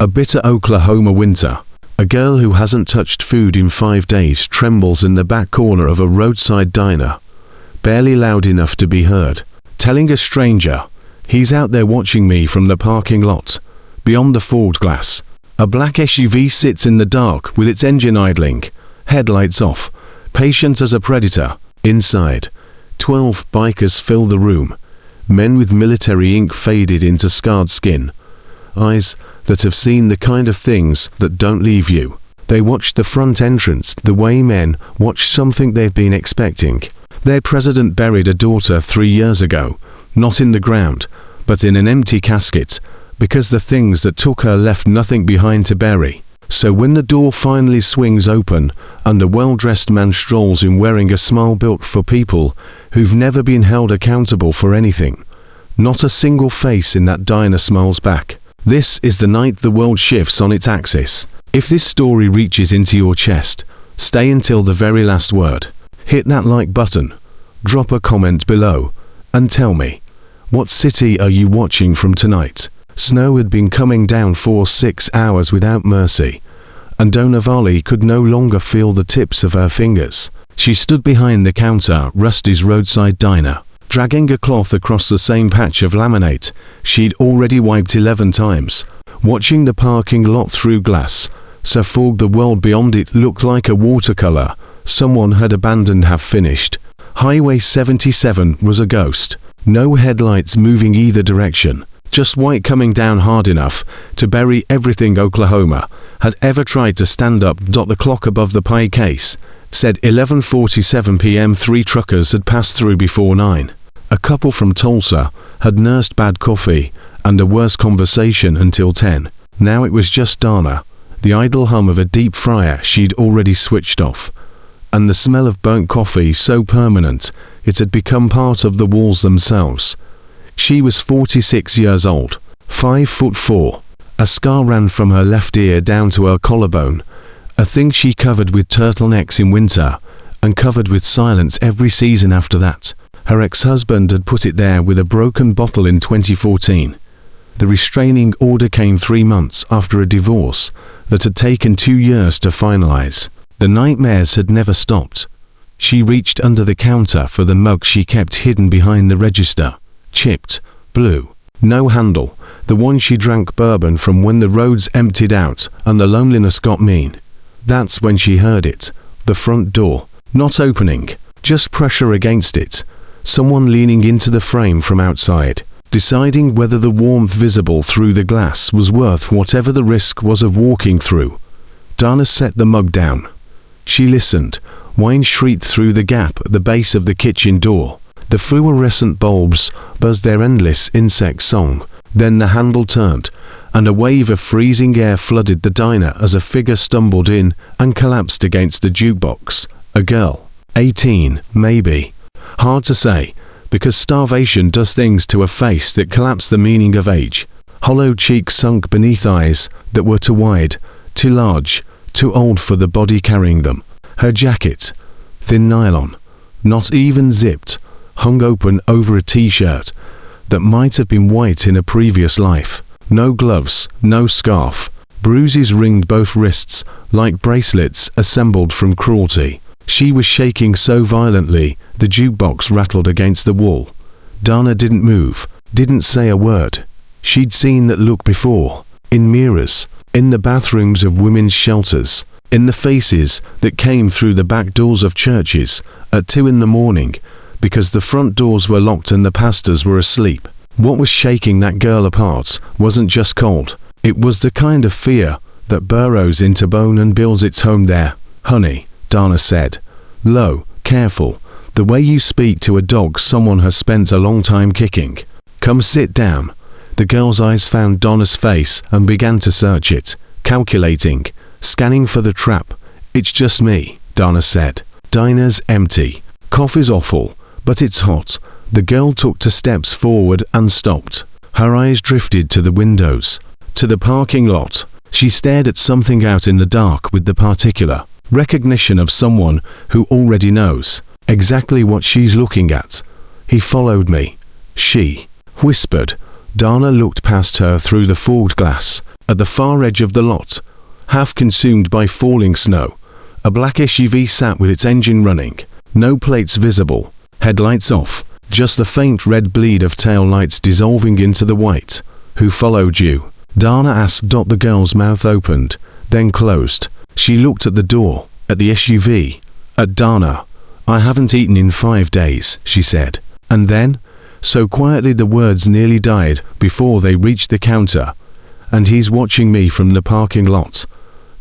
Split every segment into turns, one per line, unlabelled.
A bitter Oklahoma winter. A girl who hasn't touched food in 5 days trembles in the back corner of a roadside diner, barely loud enough to be heard, telling a stranger, "He's out there watching me from the parking lot." Beyond the fogged glass, a black SUV sits in the dark with its engine idling, headlights off, patient as a predator. Inside, 12 bikers fill the room, men with military ink faded into scarred skin, eyes that have seen the kind of things that don't leave you. They watch the front entrance the way men watch something they've been expecting. Their president buried a daughter 3 years ago, not in the ground, but in an empty casket, because the things that took her left nothing behind to bury. So when the door finally swings open and a well-dressed man strolls in wearing a smile built for people who've never been held accountable for anything, not a single face in that diner smiles back. This is the night the world shifts on its axis. If this story reaches into your chest, stay until the very last word. Hit that like button, drop a comment below, and tell me, what city are you watching from tonight? Snow had been coming down for 6 hours without mercy, and Donna Valley could no longer feel the tips of her fingers. She stood behind the counter, Rusty's roadside diner, dragging a cloth across the same patch of laminate she'd already wiped 11 times, watching the parking lot through glass, so fogged the world beyond it looked like a watercolor someone had abandoned half finished. Highway 77 was a ghost. No headlights moving either direction, just white coming down hard enough to bury everything Oklahoma had ever tried to stand up. The clock above the pie case said 11:47 p.m. 3 truckers had passed through before 9. A couple from Tulsa had nursed bad coffee and a worse conversation until 10. Now it was just Donna, the idle hum of a deep fryer she'd already switched off, and the smell of burnt coffee so permanent it had become part of the walls themselves. She was 46 years old, 5'4". A scar ran from her left ear down to her collarbone, a thing she covered with turtlenecks in winter and covered with silence every season after that. Her ex-husband had put it there with a broken bottle in 2014. The restraining order came 3 months after a divorce that had taken 2 years to finalize. The nightmares had never stopped. She reached under the counter for the mug she kept hidden behind the register. Chipped, blue, no handle, the one she drank bourbon from when the roads emptied out and the loneliness got mean. That's when she heard it, the front door, not opening, just pressure against it, someone leaning into the frame from outside, deciding whether the warmth visible through the glass was worth whatever the risk was of walking through. Donna set the mug down. She listened, wine shrieked through the gap at the base of the kitchen door. The fluorescent bulbs buzzed their endless insect song. Then the handle turned, and a wave of freezing air flooded the diner as a figure stumbled in and collapsed against the jukebox. A girl, 18, maybe. Hard to say, because starvation does things to a face that collapse the meaning of age. Hollow cheeks sunk beneath eyes that were too wide, too large, too old for the body carrying them. Her jacket, thin nylon, not even zipped, hung open over a t-shirt that might have been white in a previous life. No gloves, no scarf. Bruises ringed both wrists like bracelets assembled from cruelty. She was shaking so violently the jukebox rattled against the wall. Donna didn't move, didn't say a word. She'd seen that look before, in mirrors, in the bathrooms of women's shelters, in the faces that came through the back doors of churches at 2 in the morning because the front doors were locked and the pastors were asleep. What was shaking that girl apart wasn't just cold. It was the kind of fear that burrows into bone and builds its home there. "Honey," Donna said, low, careful, the way you speak to a dog someone has spent a long time kicking. "Come sit down." The girl's eyes found Donna's face and began to search it, calculating, scanning for the trap. "It's just me," Donna said. "Diner's empty. Coffee's awful, but it's hot." The girl took 2 steps forward and stopped. Her eyes drifted to the windows, to the parking lot. She stared at something out in the dark with the particular recognition of someone who already knows exactly what she's looking at. "He followed me," she whispered, Dana looked past her through the fogged glass. At the far edge of the lot, half consumed by falling snow, a black SUV sat with its engine running. No plates visible, headlights off, just the faint red bleed of tail lights dissolving into the white. "Who followed you?" Dana asked. The girl's mouth opened, then closed. She looked at the door, at the SUV, at Dana. "I haven't eaten in 5 days," she said. And then, so quietly the words nearly died before they reached the counter. "And he's watching me from the parking lot."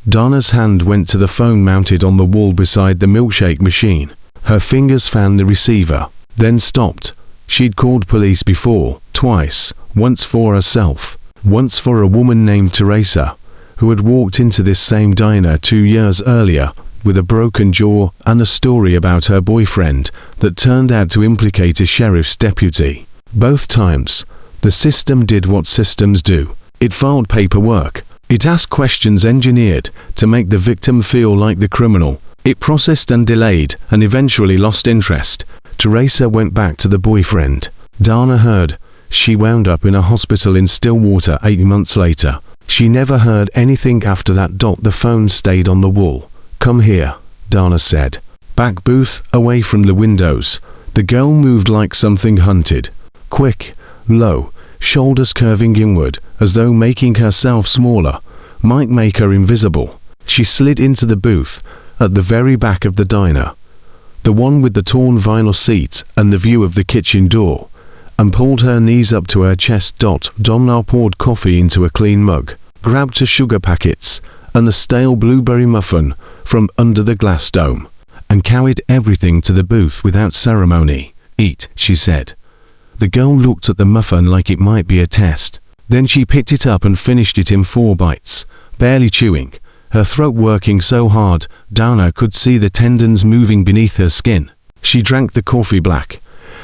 Dana's hand went to the phone mounted on the wall beside the milkshake machine. Her fingers found the receiver, then stopped. She'd called police before, twice, once for herself, once for a woman named Teresa, who had walked into this same diner 2 years earlier with a broken jaw and a story about her boyfriend that turned out to implicate a sheriff's deputy. Both times, the system did what systems do. It filed paperwork. It asked questions engineered to make the victim feel like the criminal. It processed and delayed and eventually lost interest. Teresa went back to the boyfriend. Dana heard. She wound up in a hospital in Stillwater 8 months later. She never heard anything after that. The phone stayed on the wall. "Come here," Dana said. Back booth, away from the windows. The girl moved like something hunted. Quick, low, shoulders curving inward, as though making herself smaller might make her invisible. She slid into the booth, at the very back of the diner, the one with the torn vinyl seat and the view of the kitchen door, and pulled her knees up to her chest. Donna poured coffee into a clean mug, grabbed her sugar packets and a stale blueberry muffin from under the glass dome, and carried everything to the booth without ceremony. "Eat," she said. The girl looked at the muffin like it might be a test. Then she picked it up and finished it in 4 bites, barely chewing, her throat working so hard Dana could see the tendons moving beneath her skin. She drank the coffee black,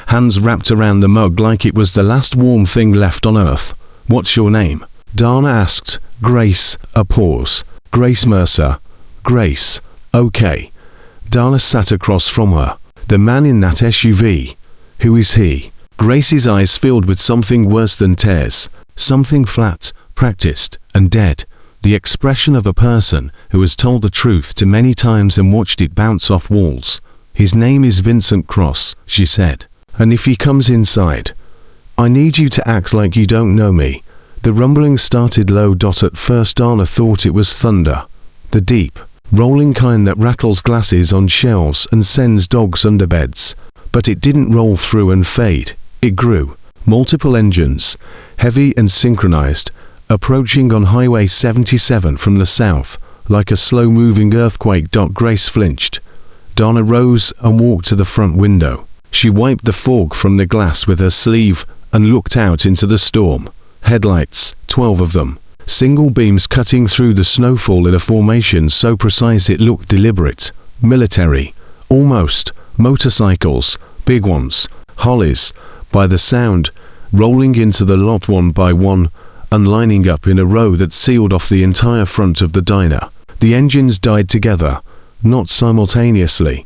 hands wrapped around the mug like it was the last warm thing left on earth. "What's your name?" Dana asked. "Grace." A pause. "Grace Mercer." "Grace. Okay." Dana sat across from her. "The man in that SUV. Who is he?" Grace's eyes filled with something worse than tears. Something flat, practiced, and dead. The expression of a person who has told the truth too many times and watched it bounce off walls. "His name is Vincent Cross," she said. "And if he comes inside, I need you to act like you don't know me." The rumbling started low. At first Dana thought it was thunder. The deep, rolling kind that rattles glasses on shelves and sends dogs under beds. But it didn't roll through and fade. It grew. Multiple engines, heavy and synchronized, approaching on Highway 77 from the south, like a slow-moving earthquake. Grace flinched. Dana rose and walked to the front window. She wiped the fog from the glass with her sleeve and looked out into the storm. Headlights, 12 of them, single beams cutting through the snowfall in a formation so precise it looked deliberate, military, almost. Motorcycles, big ones, Hollies, by the sound, rolling into the lot one by one, and lining up in a row that sealed off the entire front of the diner. The engines died together, not simultaneously,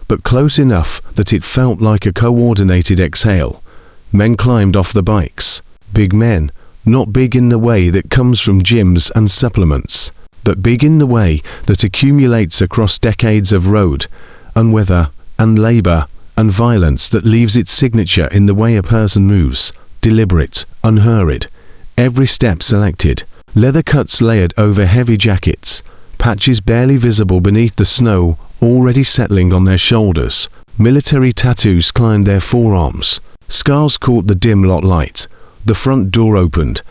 but close enough that it felt like a coordinated exhale. Men climbed off the bikes. Big men, not big in the way that comes from gyms and supplements, but big in the way that accumulates across decades of road, and weather, and labor, and violence that leaves its signature in the way a person moves, deliberate, unhurried, every step selected. Leather cuts layered over heavy jackets, patches barely visible beneath the snow already settling on their shoulders. Military tattoos climbed their forearms. Scars caught the dim lot light. The front door opened,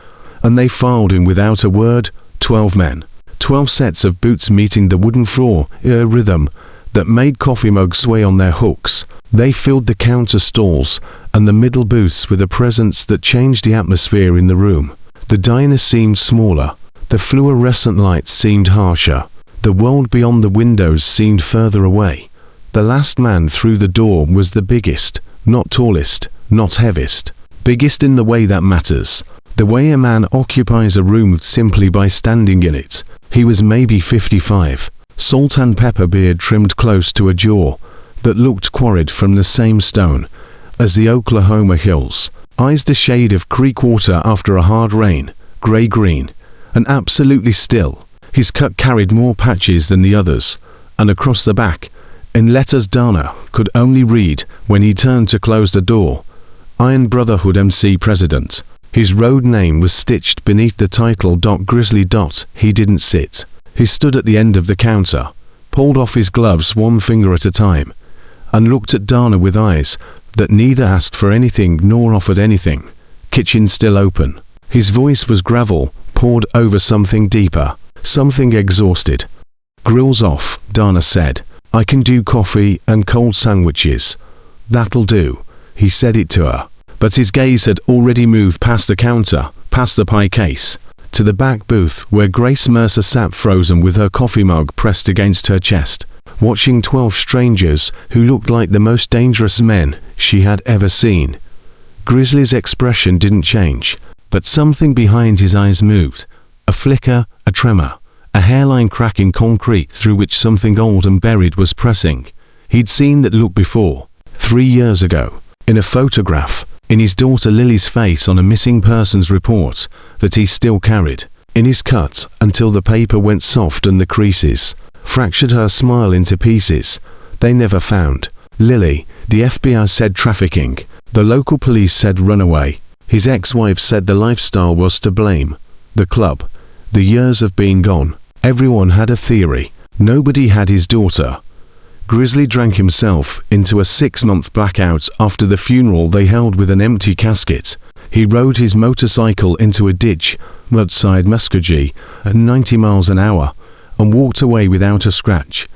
and they filed in without a word. 12 men, 12 sets of boots meeting the wooden floor in a rhythm that made coffee mugs sway on their hooks. They filled the counter stalls and the middle booths with a presence that changed the atmosphere in the room. The diner seemed smaller. The fluorescent lights seemed harsher. The world beyond the windows seemed further away. The last man through the door was the biggest, not tallest, not heaviest. Biggest in the way that matters. The way a man occupies a room simply by standing in it. He was maybe 55. Salt and pepper beard trimmed close to a jaw that looked quarried from the same stone as the Oklahoma hills. Eyes the shade of creek water after a hard rain, grey-green, and absolutely still. His cut carried more patches than the others, and across the back, in letters Dana could only read when he turned to close the door, Iron Brotherhood MC President. His road name was stitched beneath the title. Grizzly. He didn't sit. He stood at the end of the counter, pulled off his gloves one finger at a time, and looked at Dana with eyes that neither asked for anything nor offered anything. Kitchen still open. His voice was gravel poured over something deeper, something exhausted. Grills off, Dana said. I can do coffee and cold sandwiches. That'll do. He said it to her, but his gaze had already moved past the counter, past the pie case, to the back booth where Grace Mercer sat frozen with her coffee mug pressed against her chest, watching 12 strangers who looked like the most dangerous men she had ever seen. Grizzly's expression didn't change, but something behind his eyes moved. A flicker, a tremor, a hairline crack in concrete through which something old and buried was pressing. He'd seen that look before, 3 years ago, in a photograph, in his daughter Lily's face on a missing persons report that he still carried, in his cut until the paper went soft and the creases fractured her smile into pieces. They never found Lily. The FBI said trafficking. The local police said runaway. His ex-wife said the lifestyle was to blame. The club. The years of being gone. Everyone had a theory. Nobody had his daughter. Grizzly drank himself into a 6-month blackout after the funeral they held with an empty casket. He rode his motorcycle into a ditch, roadside Muskogee, at 90 miles an hour, and walked away without a scratch.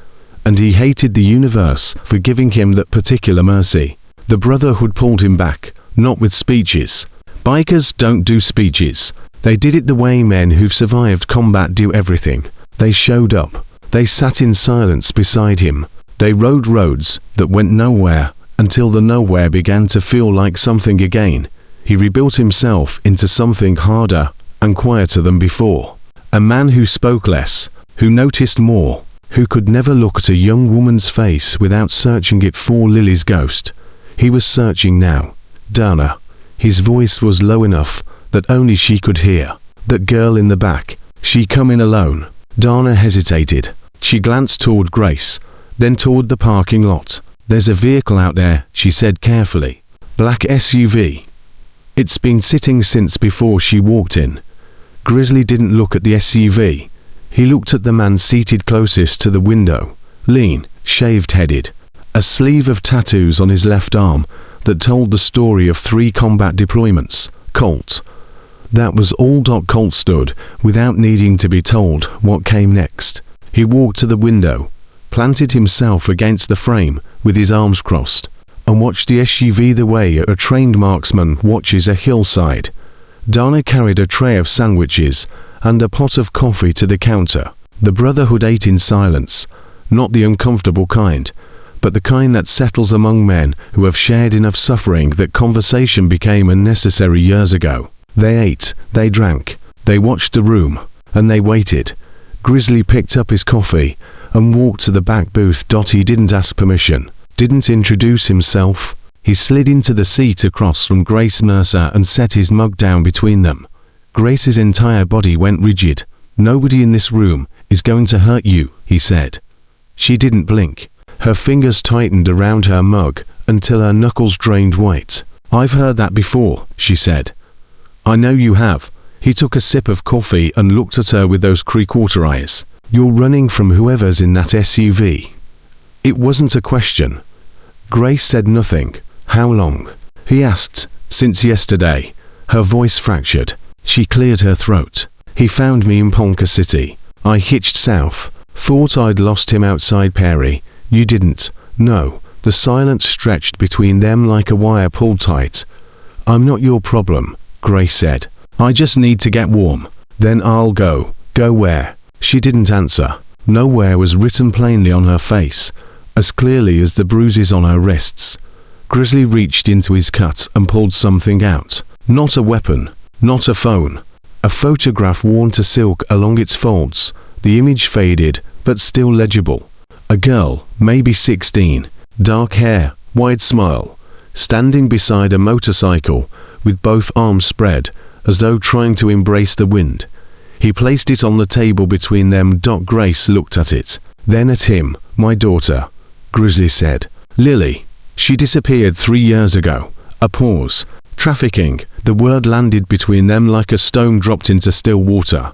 And he hated the universe for giving him that particular mercy. The Brotherhood pulled him back, not with speeches. Bikers don't do speeches. They did it the way men who've survived combat do everything. They showed up. They sat in silence beside him. They rode roads that went nowhere until the nowhere began to feel like something again. He rebuilt himself into something harder and quieter than before. A man who spoke less, who noticed more, who could never look at a young woman's face without searching it for Lily's ghost. He was searching now. Dana. His voice was low enough that only she could hear. That girl in the back. She come in alone. Dana hesitated. She glanced toward Grace, then toward the parking lot. There's a vehicle out there, she said carefully. Black SUV. It's been sitting since before she walked in. Grizzly didn't look at the SUV. He looked at the man seated closest to the window. Lean, shaved-headed. A sleeve of tattoos on his left arm that told the story of 3 combat deployments. Colt. That was all. Colt stood, without needing to be told what came next. He walked to the window, planted himself against the frame with his arms crossed, and watched the SUV the way a trained marksman watches a hillside. Dana carried a tray of sandwiches and a pot of coffee to the counter. The Brotherhood ate in silence, not the uncomfortable kind, but the kind that settles among men who have shared enough suffering that conversation became unnecessary years ago. They ate, they drank, they watched the room, and they waited. Grizzly picked up his coffee and walked to the back booth. He didn't ask permission, didn't introduce himself. He slid into the seat across from Grace Mercer and set his mug down between them. Grace's entire body went rigid. Nobody in this room is going to hurt you, he said. She didn't blink. Her fingers tightened around her mug until her knuckles drained white. I've heard that before, she said. I know you have. He took a sip of coffee and looked at her with those creek-water eyes. You're running from whoever's in that SUV. It wasn't a question. Grace said nothing. How long? He asked. Since yesterday. Her voice fractured. She cleared her throat. He found me in Ponca City. I hitched south. Thought I'd lost him outside Perry. You didn't. No. The silence stretched between them like a wire pulled tight. I'm not your problem, Grace said. I just need to get warm. Then I'll go. Go where? She didn't answer. Nowhere was written plainly on her face, as clearly as the bruises on her wrists. Grizzly reached into his cut and pulled something out. Not a weapon. Not a phone. A photograph worn to silk along its folds. The image faded, but still legible. A girl, maybe 16, dark hair, wide smile, standing beside a motorcycle with both arms spread, as though trying to embrace the wind. He placed it on the table between them. Grace looked at it, then at him. "My daughter," Grizzly said. "Lily. She disappeared 3 years ago." A pause. "Trafficking." The word landed between them like a stone dropped into still water.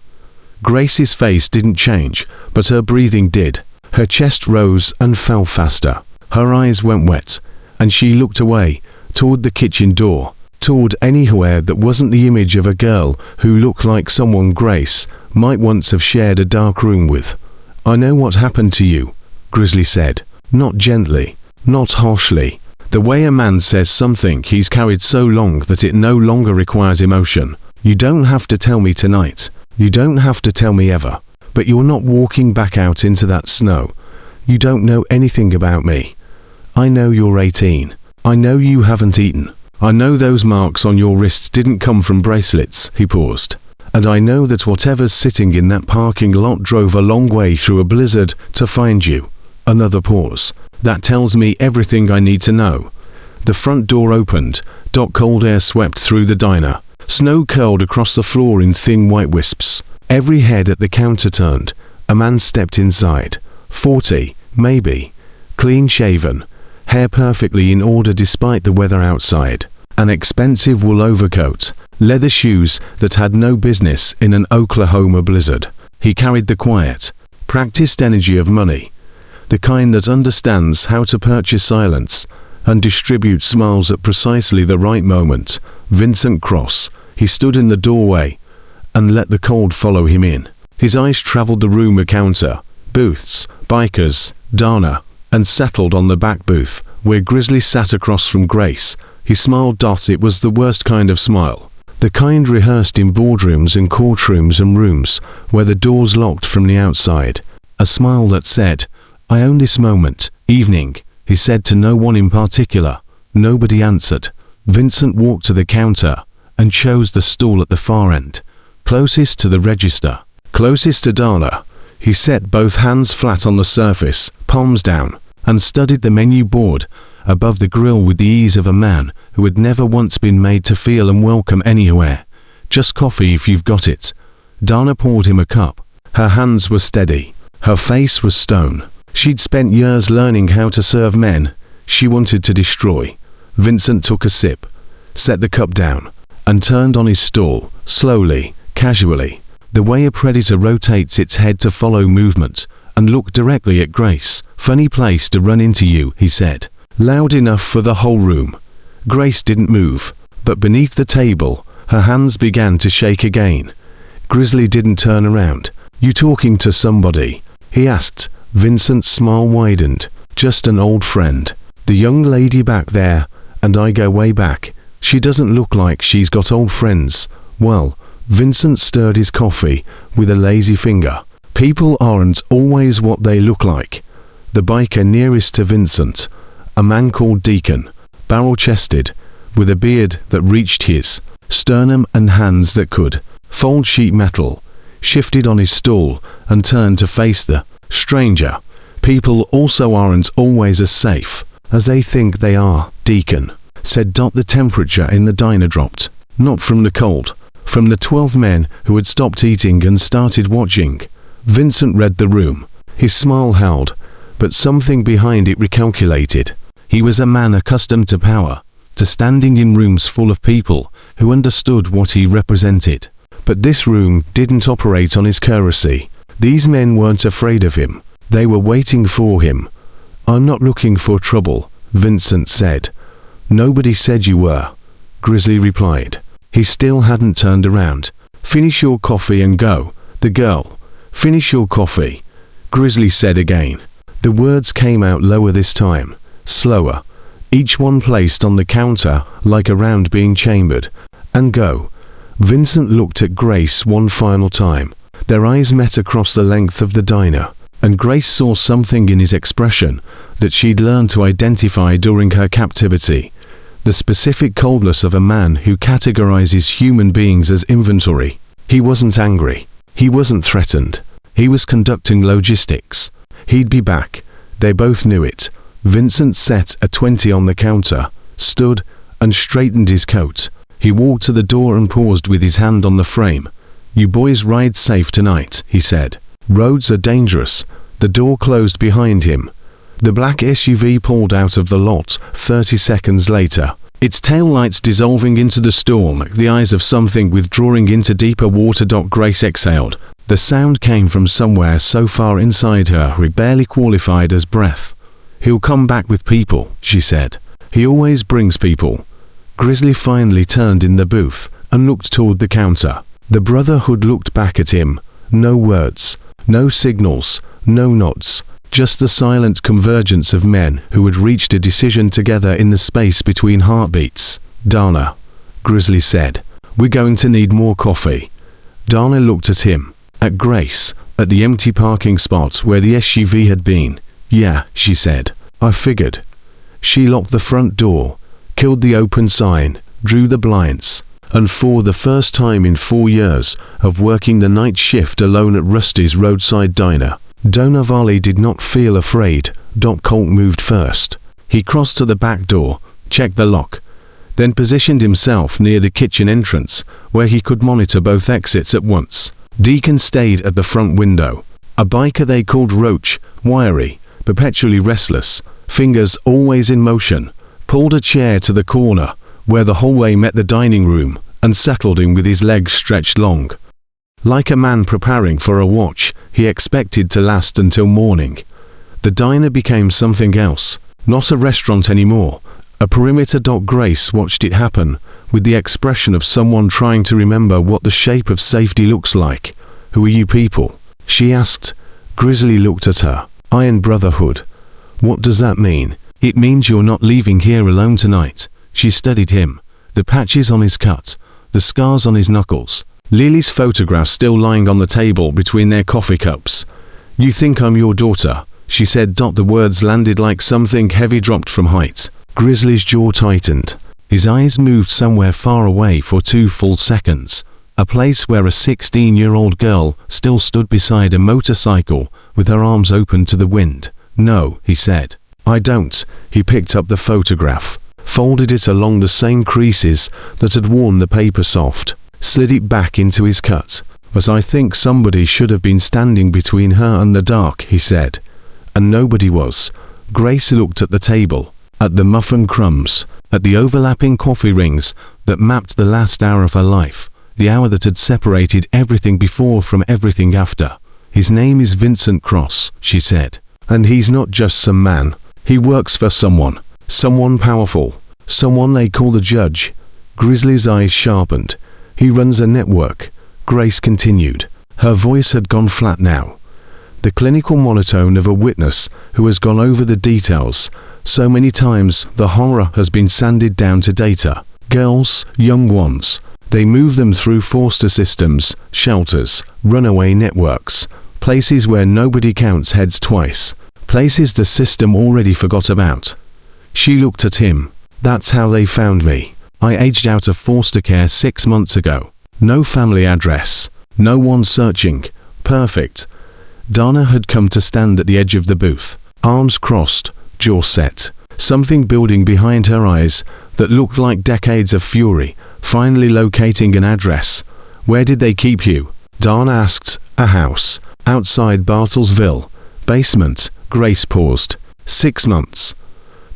Grace's face didn't change, but her breathing did. Her chest rose and fell faster. Her eyes went wet, and she looked away, toward the kitchen door, toward anywhere that wasn't the image of a girl who looked like someone Grace might once have shared a dark room with. "I know what happened to you," Grizzly said, not gently, not harshly. The way a man says something he's carried so long that it no longer requires emotion. "You don't have to tell me tonight. You don't have to tell me ever. But you're not walking back out into that snow. You don't know anything about me. I know you're 18. I know you haven't eaten. I know those marks on your wrists didn't come from bracelets." He paused. "And I know that whatever's sitting in that parking lot drove a long way through a blizzard to find you." Another pause. "That tells me everything I need to know." The front door opened. Cold air swept through the diner. Snow curled across the floor in thin white wisps. Every head at the counter turned. A man stepped inside. 40, maybe. Clean-shaven. Hair perfectly in order despite the weather outside. An expensive wool overcoat. Leather shoes that had no business in an Oklahoma blizzard. He carried the quiet, practiced energy of money. The kind that understands how to purchase silence and distribute smiles at precisely the right moment. Vincent Cross. He stood in the doorway and let the cold follow him in. His eyes traveled the room, a counter, booths, bikers, Dana, and settled on the back booth, where Grizzly sat across from Grace. He smiled. It was the worst kind of smile. The kind rehearsed in boardrooms and courtrooms and rooms where the doors locked from the outside. A smile that said, "I own this moment." "Evening," he said to no one in particular. Nobody answered. Vincent walked to the counter and chose the stool at the far end, closest to the register, closest to Dana. He set both hands flat on the surface, palms down, and studied the menu board above the grill with the ease of a man who had never once been made to feel unwelcome anywhere. "Just coffee if you've got it." Dana poured him a cup. Her hands were steady. Her face was stone. She'd spent years learning how to serve men she wanted to destroy. Vincent took a sip, set the cup down, and turned on his stool, slowly, casually, the way a predator rotates its head to follow movement, and looked directly at Grace. "Funny place to run into you," he said, loud enough for the whole room. Grace didn't move, but beneath the table, her hands began to shake again. Grizzly didn't turn around. "You talking to somebody?" he asked. Vincent's smile widened. "Just an old friend. The young lady back there, and I go way back. She doesn't look like she's got old friends." "Well," Vincent stirred his coffee with a lazy finger. "People aren't always what they look like." The biker nearest to Vincent, a man called Deacon, barrel-chested, with a beard that reached his sternum and hands that could fold sheet metal, shifted on his stool and turned to face the stranger. "People also aren't always as safe as they think they are, Deacon," said Dot. The temperature in the diner dropped. Not from the cold, from the 12 men who had stopped eating and started watching. Vincent read the room. His smile held, but something behind it recalculated. He was a man accustomed to power, to standing in rooms full of people who understood what he represented. But this room didn't operate on his courtesy. These men weren't afraid of him. They were waiting for him. "I'm not looking for trouble," Vincent said. "Nobody said you were," Grizzly replied. He still hadn't turned around. "Finish your coffee and go." The girl. "Finish your coffee," Grizzly said again. The words came out lower this time, slower, each one placed on the counter like a round being chambered. "And go." Vincent looked at Grace one final time. Their eyes met across the length of the diner, and Grace saw something in his expression that she'd learned to identify during her captivity. The specific coldness of a man who categorizes human beings as inventory. He wasn't angry. He wasn't threatened. He was conducting logistics. He'd be back. They both knew it. Vincent set a 20 on the counter, stood, and straightened his coat. He walked to the door and paused with his hand on the frame. "You boys ride safe tonight," he said. "Roads are dangerous." The door closed behind him. The black SUV pulled out of the lot 30 seconds later, its taillights dissolving into the storm like the eyes of something withdrawing into deeper water. Grace exhaled. The sound came from somewhere so far inside her it barely qualified as breath. "He'll come back with people," she said. "He always brings people." Grizzly finally turned in the booth and looked toward the counter. The Brotherhood looked back at him. No words, no signals, no nods. Just the silent convergence of men who had reached a decision together in the space between heartbeats. "Dana," Grizzly said, "we're going to need more coffee." Dana looked at him, at Grace, at the empty parking spot where the SUV had been. "Yeah," she said, "I figured." She locked the front door, killed the open sign, drew the blinds, and for the first time in 4 years of working the night shift alone at Rusty's roadside diner, Dana Valley did not feel afraid. Colt moved first. He crossed to the back door, checked the lock, then positioned himself near the kitchen entrance, where he could monitor both exits at once. Deacon stayed at the front window. A biker they called Roach, wiry, perpetually restless, fingers always in motion, pulled a chair to the corner, where the hallway met the dining room, and settled in with his legs stretched long. Like a man preparing for a watch he expected to last until morning. The diner became something else, not a restaurant anymore, a perimeter. Grace watched it happen, with the expression of someone trying to remember what the shape of safety looks like. "Who are you people?" she asked. Grizzly looked at her. "Iron Brotherhood." "What does that mean?" "It means you're not leaving here alone tonight." She studied him, the patches on his cut, the scars on his knuckles, Lily's photograph still lying on the table between their coffee cups. "You think I'm your daughter," she said. The words landed like something heavy dropped from height. Grizzly's jaw tightened. His eyes moved somewhere far away for 2 full seconds, a place where a 16-year-old girl still stood beside a motorcycle with her arms open to the wind. "No," he said. "I don't." He picked up the photograph, folded it along the same creases that had worn the paper soft, slid it back into his cut. "But I think somebody should have been standing between her and the dark," he said. And nobody was. Grace looked at the table, at the muffin crumbs, at the overlapping coffee rings that mapped the last hour of her life, the hour that had separated everything before from everything after. "His name is Vincent Cross," she said. "And he's not just some man. He works for someone powerful, someone they call the Judge." Grizzly's eyes sharpened. "He runs a network," Grace continued. Her voice had gone flat now, the clinical monotone of a witness who has gone over the details so many times the horror has been sanded down to data. "Girls, young ones. They move them through foster systems, shelters, runaway networks, places where nobody counts heads twice, places the system already forgot about." She looked at him. "That's how they found me. I aged out of foster care 6 months ago. No family address, no one searching. Perfect." Dana had come to stand at the edge of the booth, arms crossed, jaw set, something building behind her eyes that looked like decades of fury, finally locating an address. "Where did they keep you?" Dana asked. "A house, outside Bartlesville. Basement." Grace paused. 6 months.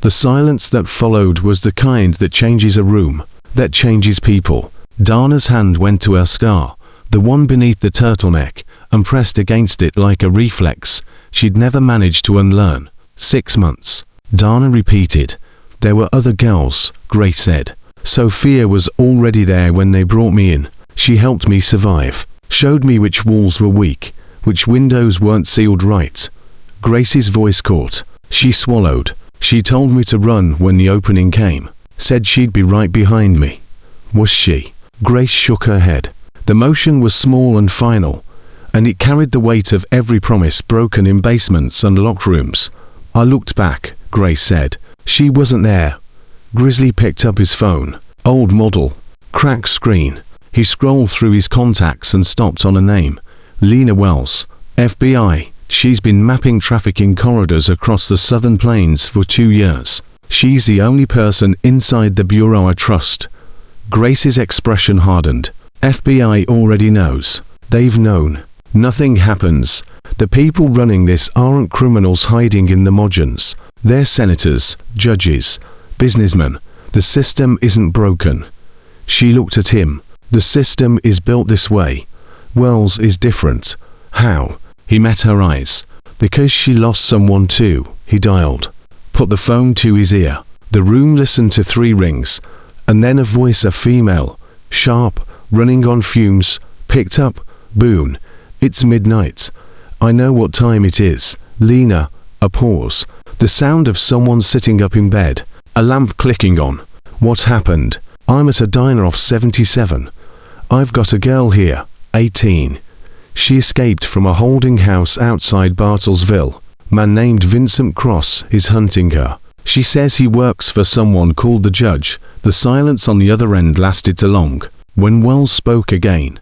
The silence that followed was the kind that changes a room, that changes people. Dana's hand went to her scar, the one beneath the turtleneck, and pressed against it like a reflex she'd never managed to unlearn. 6 months. Dana repeated. "There were other girls," Grace said. "Sophia was already there when they brought me in. She helped me survive, showed me which walls were weak, which windows weren't sealed right." Grace's voice caught. She swallowed. "She told me to run when the opening came. Said she'd be right behind me." "Was she?" Grace shook her head. The motion was small and final, and it carried the weight of every promise broken in basements and locked rooms. "I looked back," Grace said. "She wasn't there." Grizzly picked up his phone. Old model. Cracked screen. He scrolled through his contacts and stopped on a name. Lena Wells, FBI. She's been mapping trafficking corridors across the Southern Plains for 2 years. She's the only person inside the Bureau I trust. Grace's expression hardened. FBI already knows. They've known. Nothing happens. The people running this aren't criminals hiding in the margins. They're senators, judges, businessmen. The system isn't broken. She looked at him. The system is built this way. Wells is different. How? He met her eyes. Because she lost someone too. He dialed. Put the phone to his ear. The room listened to 3 rings. And then a voice, a female, sharp, running on fumes, picked up. Boone. It's midnight. I know what time it is. Lena. A pause. The sound of someone sitting up in bed. A lamp clicking on. What happened? I'm at a diner off 77. I've got a girl here, 18. She escaped from a holding house outside Bartlesville. Man named Vincent Cross is hunting her. She says he works for someone called the judge. The silence on the other end lasted too long. When Wells spoke again,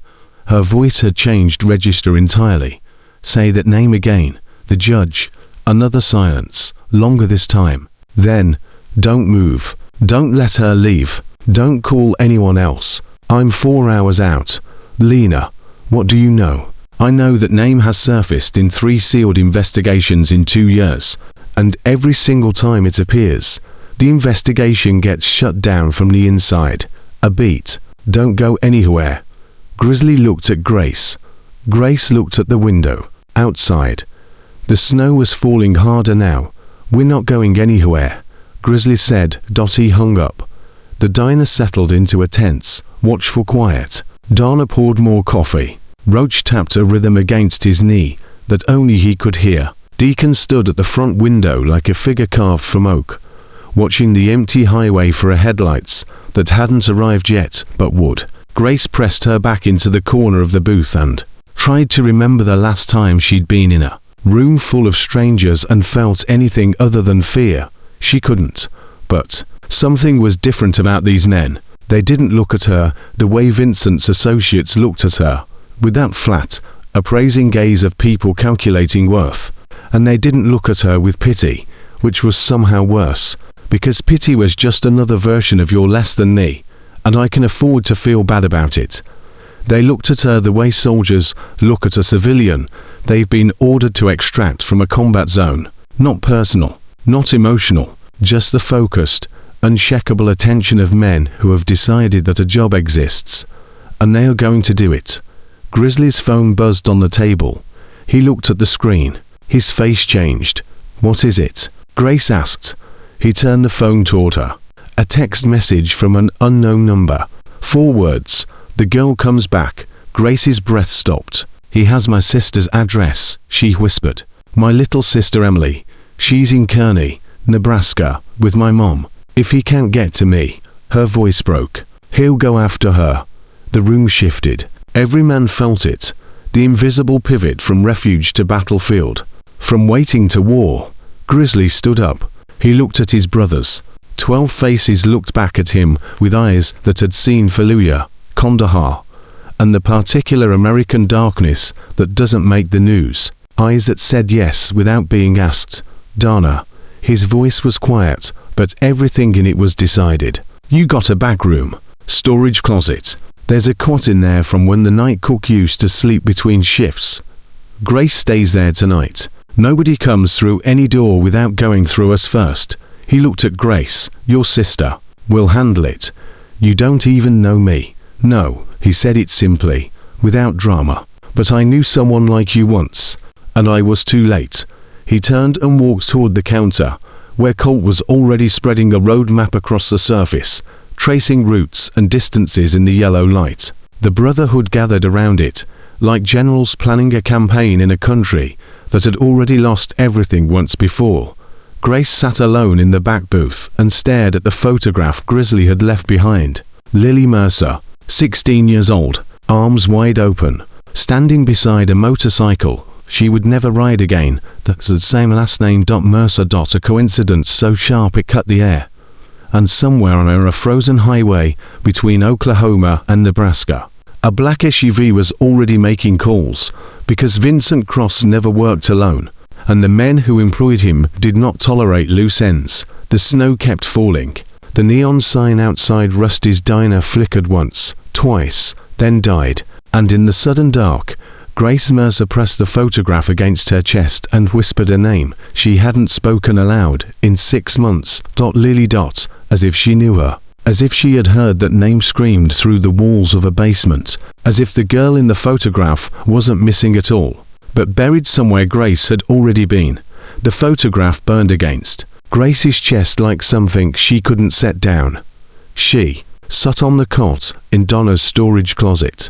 her voice had changed register entirely. Say that name again. The judge. Another silence, longer this time. Then, don't move. Don't let her leave. Don't call anyone else. I'm 4 hours out. Lena, what do you know? I know that name has surfaced in 3 sealed investigations in 2 years. And every single time it appears, the investigation gets shut down from the inside. A beat. Don't go anywhere. Grizzly looked at Grace. Grace looked at the window. Outside. The snow was falling harder now. We're not going anywhere, Grizzly said. Dottie hung up. The diner settled into a tense, watchful quiet. Dana poured more coffee. Roach tapped a rhythm against his knee that only he could hear. Deacon stood at the front window like a figure carved from oak, watching the empty highway for a headlights that hadn't arrived yet but would. Grace pressed her back into the corner of the booth and tried to remember the last time she'd been in a room full of strangers and felt anything other than fear. She couldn't. But something was different about these men. They didn't look at her the way Vincent's associates looked at her, with that flat, appraising gaze of people calculating worth. And they didn't look at her with pity, which was somehow worse, because pity was just another version of you're less than me, and I can afford to feel bad about it. They looked at her the way soldiers look at a civilian they've been ordered to extract from a combat zone. Not personal, not emotional, just the focused, unshakable attention of men who have decided that a job exists, and they are going to do it. Grizzly's phone buzzed on the table. He looked at the screen. His face changed. What is it? Grace asked. He turned the phone toward her. A text message from an unknown number. 4 words. The girl comes back. Grace's breath stopped. He has my sister's address, she whispered. My little sister Emily. She's in Kearney, Nebraska, with my mom. If he can't get to me, her voice broke. He'll go after her. The room shifted. Every man felt it. The invisible pivot from refuge to battlefield. From waiting to war. Grizzly stood up. He looked at his brothers. 12 faces looked back at him with eyes that had seen Fallujah, Kandahar, and the particular American darkness that doesn't make the news. Eyes that said yes without being asked. Dana. His voice was quiet, but everything in it was decided. You got a back room. Storage closet. There's a cot in there from when the night cook used to sleep between shifts. Grace stays there tonight. Nobody comes through any door without going through us first. He looked at Grace. Your sister. We'll handle it. You don't even know me. No, he said it simply, without drama. But I knew someone like you once. And I was too late. He turned and walked toward the counter, where Colt was already spreading a road map across the surface, tracing routes and distances in the yellow light. The Brotherhood gathered around it, like generals planning a campaign in a country that had already lost everything once before. Grace sat alone in the back booth and stared at the photograph Grizzly had left behind. Lily Mercer, 16 years old, arms wide open, standing beside a motorcycle she would never ride again. That's the same last name. Mercer. A coincidence so sharp it cut the air. And somewhere on a frozen highway between Oklahoma and Nebraska, a black SUV was already making calls, because Vincent Cross never worked alone, and the men who employed him did not tolerate loose ends. The snow kept falling. The neon sign outside Rusty's diner flickered once, twice, then died, and in the sudden dark, Grace Mercer pressed the photograph against her chest and whispered a name she hadn't spoken aloud in 6 months. Lily. As if she knew her. As if she had heard that name screamed through the walls of a basement. As if the girl in the photograph wasn't missing at all, but buried somewhere Grace had already been. The photograph burned against Grace's chest like something she couldn't set down. She sat on the cot in Donna's storage closet,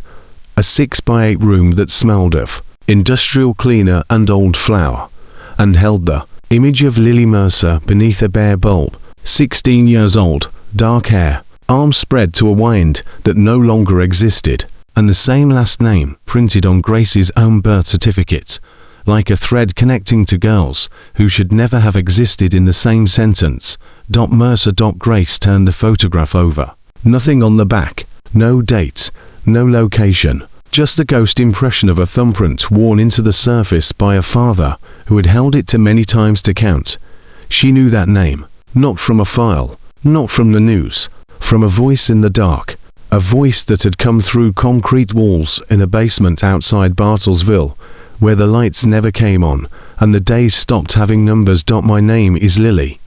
a 6x8 room that smelled of industrial cleaner and old flour, and held the image of Lily Mercer beneath a bare bulb. 16 years old, dark hair, arms spread to a wind that no longer existed, and the same last name printed on Grace's own birth certificate, like a thread connecting to girls who should never have existed in the same sentence. Mercer. Grace turned the photograph over. Nothing on the back, no date, no location, just the ghost impression of a thumbprint worn into the surface by a father who had held it too many times to count. She knew that name, not from a file, not from the news, from a voice in the dark, a voice that had come through concrete walls in a basement outside Bartlesville, where the lights never came on and the days stopped having numbers. My name is Lily.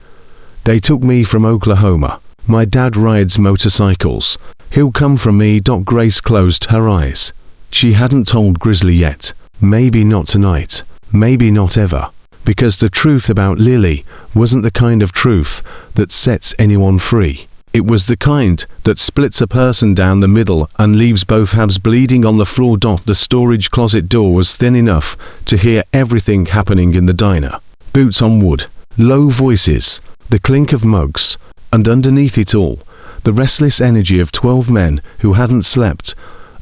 They took me from Oklahoma. My dad rides motorcycles. He'll come from me. Grace closed her eyes. She hadn't told Grizzly yet. Maybe not tonight. Maybe not ever. Because the truth about Lily wasn't the kind of truth that sets anyone free. It was the kind that splits a person down the middle and leaves both halves bleeding on the floor. The storage closet door was thin enough to hear everything happening in the diner. Boots on wood, low voices, the clink of mugs, and underneath it all, the restless energy of 12 men who hadn't slept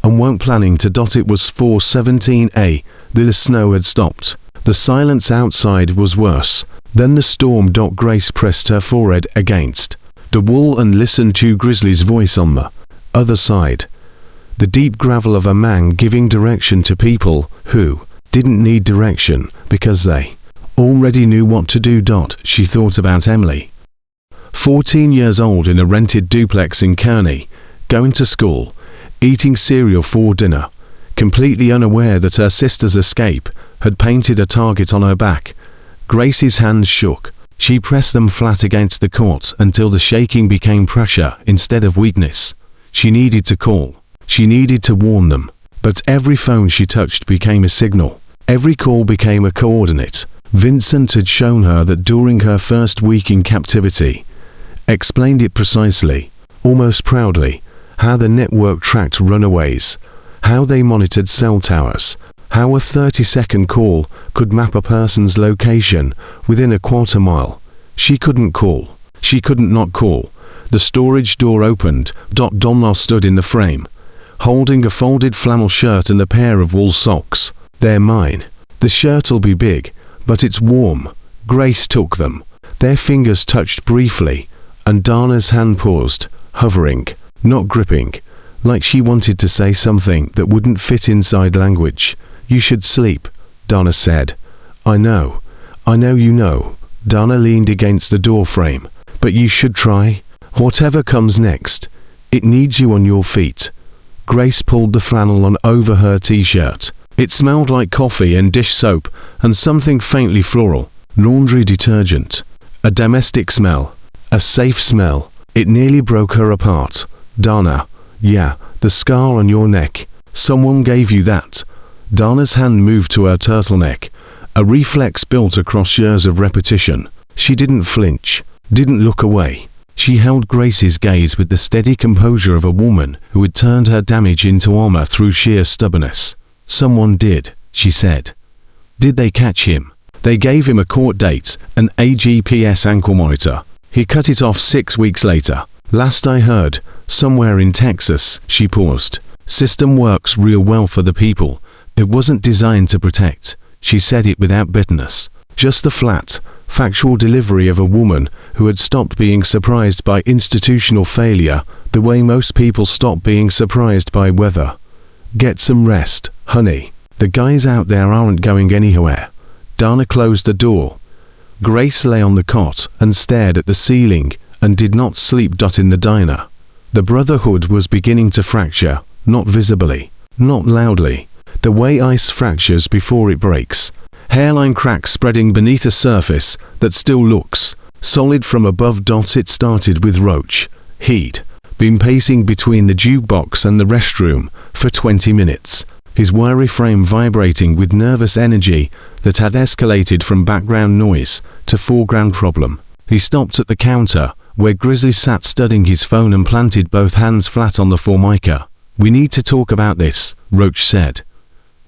and weren't planning to. It was 4:17 The snow had stopped. The silence outside was worse than the storm. Grace pressed her forehead against the wall and listened to Grizzly's voice on the other side. The deep gravel of a man giving direction to people who didn't need direction because they already knew what to do. She thought about Emily, 14 years old in a rented duplex in Kearney, going to school, eating cereal for dinner, completely unaware that her sister's escape had painted a target on her back. Grace's hands shook. She pressed them flat against the court until the shaking became pressure instead of weakness. She needed to call. She needed to warn them. But every phone she touched became a signal. Every call became a coordinate. Vincent had shown her that during her first week in captivity, explained it precisely, almost proudly, how the network tracked runaways, how they monitored cell towers, how a 30-second call could map a person's location within a quarter mile. She couldn't call. She couldn't not call. The storage door opened. Donna stood in the frame, holding a folded flannel shirt and a pair of wool socks. They're mine. The shirt'll be big, but it's warm. Grace took them. Their fingers touched briefly, and Donna's hand paused, hovering, not gripping, like she wanted to say something that wouldn't fit inside language. You should sleep, Donna said. I know you know. Donna leaned against the door frame. But you should try. Whatever comes next, it needs you on your feet. Grace pulled the flannel on over her t-shirt. It smelled like coffee and dish soap and something faintly floral. Laundry detergent. A domestic smell. A safe smell. It nearly broke her apart. Donna. Yeah, the scar on your neck. Someone gave you that. Donna's hand moved to her turtleneck, a reflex built across years of repetition. She didn't flinch, didn't look away. She held Grace's gaze with the steady composure of a woman who had turned her damage into armor through sheer stubbornness. Someone did, she said. Did they catch him? They gave him a court date, an AGPS ankle monitor. He cut it off 6 weeks later. Last I heard, somewhere in Texas. She paused. System works real well for the people. It wasn't designed to protect. She said it without bitterness. Just the flat, factual delivery of a woman who had stopped being surprised by institutional failure the way most people stop being surprised by weather. Get some rest, honey. The guys out there aren't going anywhere. Donna closed the door. Grace lay on the cot and stared at the ceiling and did not sleep. In the diner, the brotherhood was beginning to fracture, not visibly, not loudly, the way ice fractures before it breaks. Hairline cracks spreading beneath a surface that still looks solid from above. It started with Roach. He'd been pacing between the jukebox and the restroom for 20 minutes, his wiry frame vibrating with nervous energy that had escalated from background noise to foreground problem. He stopped at the counter, where Grizzly sat studying his phone and planted both hands flat on the formica. "We need to talk about this," Roach said.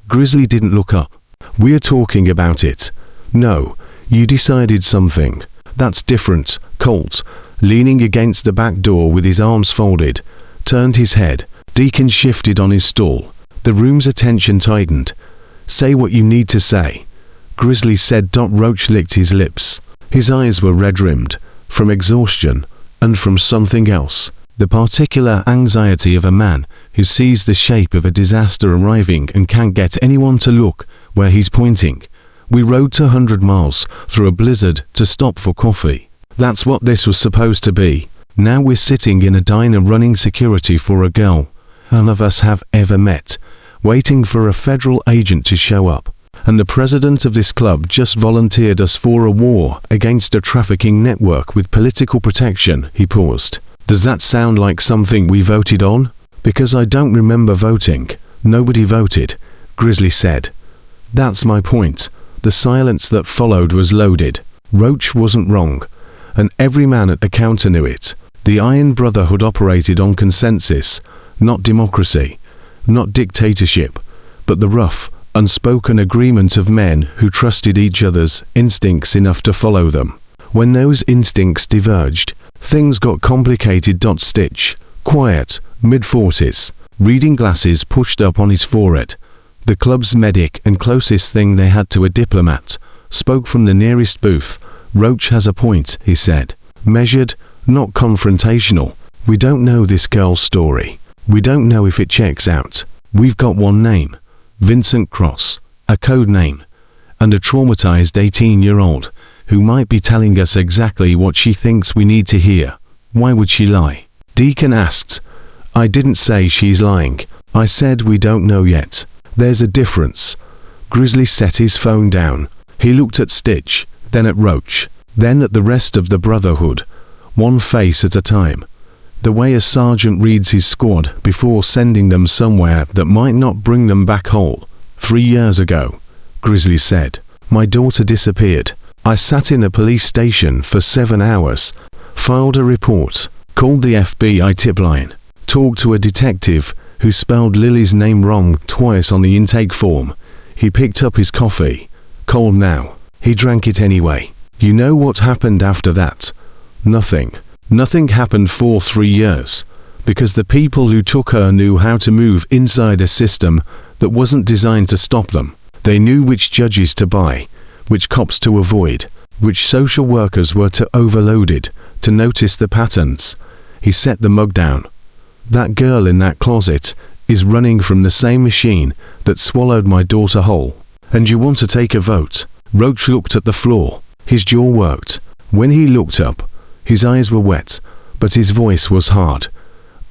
Grizzly didn't look up. "We're talking about it." "No, you decided something. That's different." Colt, leaning against the back door with his arms folded, turned his head. Deacon shifted on his stool. The room's attention tightened. "Say what you need to say," Grizzly said. Roach licked his lips. His eyes were red-rimmed, from exhaustion, and from something else. The particular anxiety of a man who sees the shape of a disaster arriving and can't get anyone to look where he's pointing. "We rode 200 miles through a blizzard to stop for coffee. That's what this was supposed to be. Now we're sitting in a diner running security for a girl none of us have ever met, waiting for a federal agent to show up. And the president of this club just volunteered us for a war against a trafficking network with political protection." He paused. "Does that sound like something we voted on? Because I don't remember voting." "Nobody voted," Grizzly said. "That's my point." The silence that followed was loaded. Roach wasn't wrong, and every man at the counter knew it. The Iron Brotherhood operated on consensus, not democracy, not dictatorship, but the rough, unspoken agreement of men who trusted each other's instincts enough to follow them. When those instincts diverged, things got complicated. Stitch, quiet, mid-40s, reading glasses pushed up on his forehead, the club's medic and closest thing they had to a diplomat, spoke from the nearest booth. "Roach has a point," he said. "Measured, not confrontational. We don't know this girl's story. We don't know if it checks out. We've got one name, Vincent Cross, a code name, and a traumatized 18-year-old who might be telling us exactly what she thinks we need to hear. Why would she lie?" Deacon asked. "I didn't say she's lying. I said we don't know yet. There's a difference." Grizzly set his phone down. He looked at Stitch, then at Roach, then at the rest of the Brotherhood, one face at a time. The way a sergeant reads his squad before sending them somewhere that might not bring them back whole. 3 years ago, Grizzly said, "My daughter disappeared. I sat in a police station for 7 hours, filed a report, called the FBI tip line, talked to a detective who spelled Lily's name wrong twice on the intake form. He picked up his coffee, cold now. He drank it anyway. You know what happened after that? Nothing. Nothing happened for 3 years, because the people who took her knew how to move inside a system that wasn't designed to stop them. They knew which judges to buy, which cops to avoid, which social workers were too overloaded to notice the patterns." He set the mug down. "That girl in that closet is running from the same machine that swallowed my daughter whole. And you want to take a vote?" Roach looked at the floor. His jaw worked. When he looked up, his eyes were wet, but his voice was hard.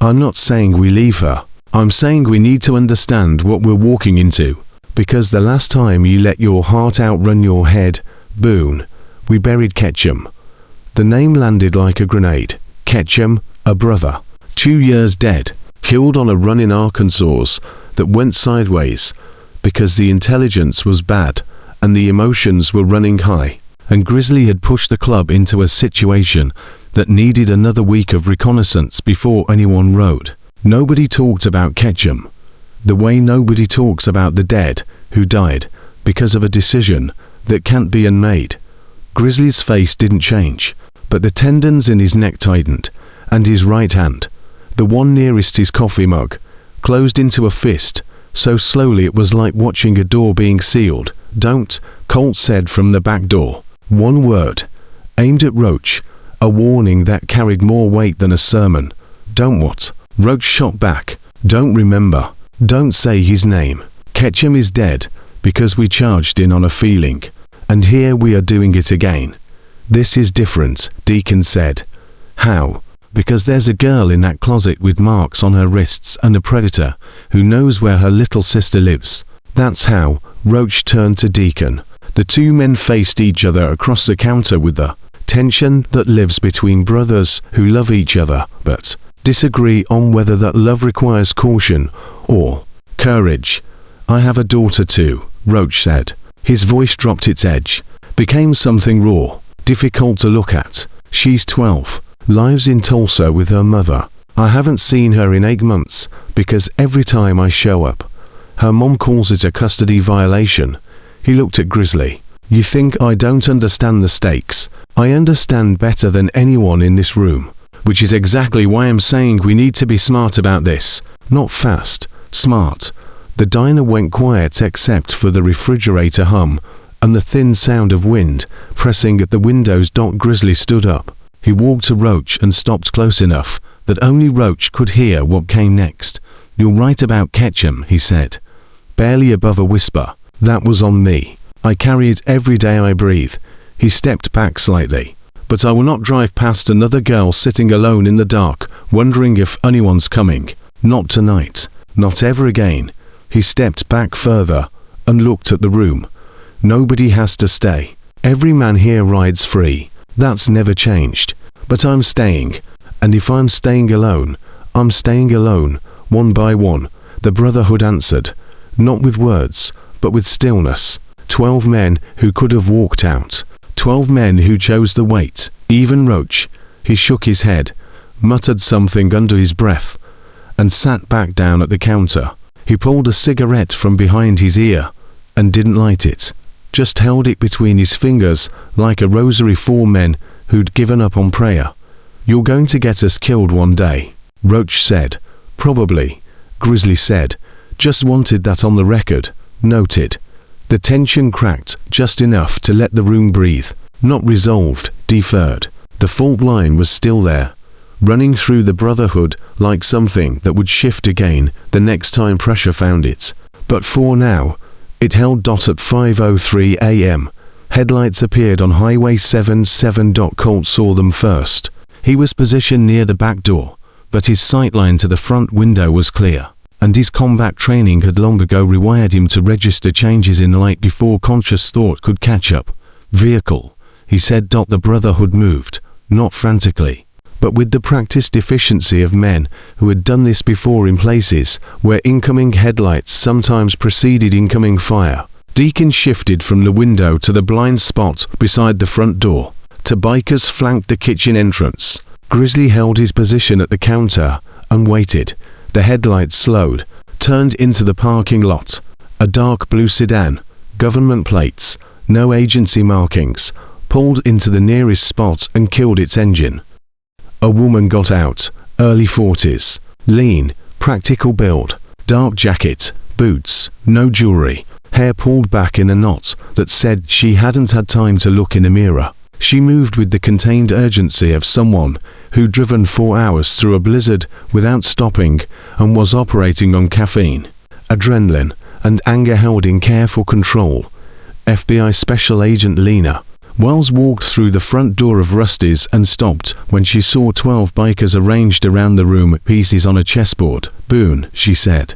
"I'm not saying we leave her. I'm saying we need to understand what we're walking into. Because the last time you let your heart outrun your head, Boone, we buried Ketchum." The name landed like a grenade. Ketchum, a brother. 2 years dead, killed on a run in Arkansas that went sideways, because the intelligence was bad and the emotions were running high. And Grizzly had pushed the club into a situation that needed another week of reconnaissance before anyone rode. Nobody talked about Ketchum, the way nobody talks about the dead who died because of a decision that can't be unmade. Grizzly's face didn't change, but the tendons in his neck tightened, and his right hand, the one nearest his coffee mug, closed into a fist, so slowly it was like watching a door being sealed. "Don't," Colt said from the back door. One word, aimed at Roach, a warning that carried more weight than a sermon. "Don't what?" Roach shot back. "Don't remember. Don't say his name. Ketchum is dead because we charged in on a feeling. And here we are doing it again." "This is different," Deacon said. How? Because there's a girl in that closet with marks on her wrists and a predator who knows where her little sister lives. That's how. Roach turned to Deacon. The two men faced each other across the counter with the tension that lives between brothers who love each other but disagree on whether that love requires caution or courage. I have a daughter too, Roach said. His voice dropped its edge, became something raw, difficult to look at. She's 12, lives in Tulsa with her mother. I haven't seen her in 8 months because every time I show up, her mom calls it a custody violation. He looked at Grizzly. You think I don't understand the stakes? I understand better than anyone in this room, which is exactly why I'm saying we need to be smart about this. Not fast, smart. The diner went quiet except for the refrigerator hum and the thin sound of wind pressing at the windows. Grizzly stood up. He walked to Roach and stopped close enough that only Roach could hear what came next. You're right about Ketchum, he said, barely above a whisper. That was on me. I carry it every day I breathe. He stepped back slightly. But I will not drive past another girl sitting alone in the dark, wondering if anyone's coming. Not tonight. Not ever again. He stepped back further and looked at the room. Nobody has to stay. Every man here rides free. That's never changed. But I'm staying. And if I'm staying alone, I'm staying alone, one by one, the Brotherhood answered. Not with words, but with stillness. 12 men who could have walked out. 12 men who chose the wait. Even Roach. He shook his head, muttered something under his breath, and sat back down at the counter. He pulled a cigarette from behind his ear and didn't light it. Just held it between his fingers like a rosary for men who'd given up on prayer. You're going to get us killed one day, Roach said. Probably, Grizzly said. Just wanted that on the record. Noted. The tension cracked just enough to let the room breathe. Not resolved, deferred. The fault line was still there, running through the Brotherhood like something that would shift again the next time pressure found it. But for now, it held. At 5:03 a.m., headlights appeared on Highway 77. Colt saw them first. He was positioned near the back door, but his sightline to the front window was clear, and his combat training had long ago rewired him to register changes in light before conscious thought could catch up. Vehicle, he said. The Brotherhood moved, not frantically, but with the practiced efficiency of men who had done this before in places where incoming headlights sometimes preceded incoming fire. Deacon shifted from the window to the blind spot beside the front door. Two bikers flanked the kitchen entrance. Grizzly held his position at the counter and waited. The headlights slowed, turned into the parking lot. A dark blue sedan, government plates, no agency markings, pulled into the nearest spot and killed its engine. A woman got out, early 40s, lean, practical build, dark jacket, boots, no jewelry, hair pulled back in a knot that said she hadn't had time to look in a mirror. She moved with the contained urgency of someone who'd driven 4 hours through a blizzard without stopping and was operating on caffeine, adrenaline, and anger held in careful control. FBI Special Agent Lena Wells walked through the front door of Rusty's and stopped when she saw 12 bikers arranged around the room, pieces on a chessboard. Boone, she said.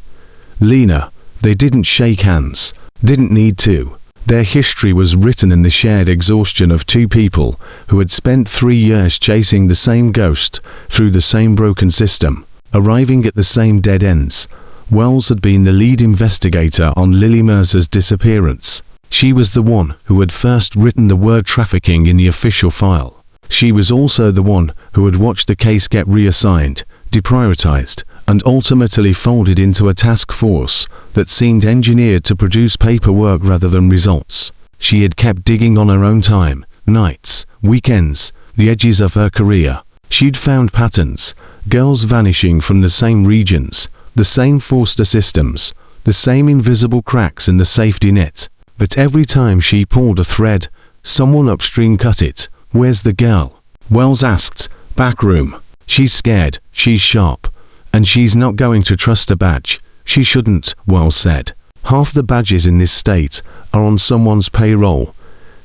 Lena, they didn't shake hands. Didn't need to. Their history was written in the shared exhaustion of two people who had spent 3 years chasing the same ghost through the same broken system, arriving at the same dead ends. Wells had been the lead investigator on Lily Mercer's disappearance. She was the one who had first written the word trafficking in the official file. She was also the one who had watched the case get reassigned, deprioritized, and ultimately folded into a task force that seemed engineered to produce paperwork rather than results. She had kept digging on her own time, nights, weekends, the edges of her career. She'd found patterns, girls vanishing from the same regions, the same Forster systems, the same invisible cracks in the safety net. But every time she pulled a thread, someone upstream cut it. Where's the girl? Wells asked. Back room. She's scared, she's sharp, and she's not going to trust a badge. She shouldn't, Wells said. Half the badges in this state are on someone's payroll.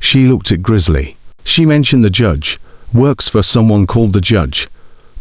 She looked at Grizzly. She mentioned the judge, Works for someone called the judge.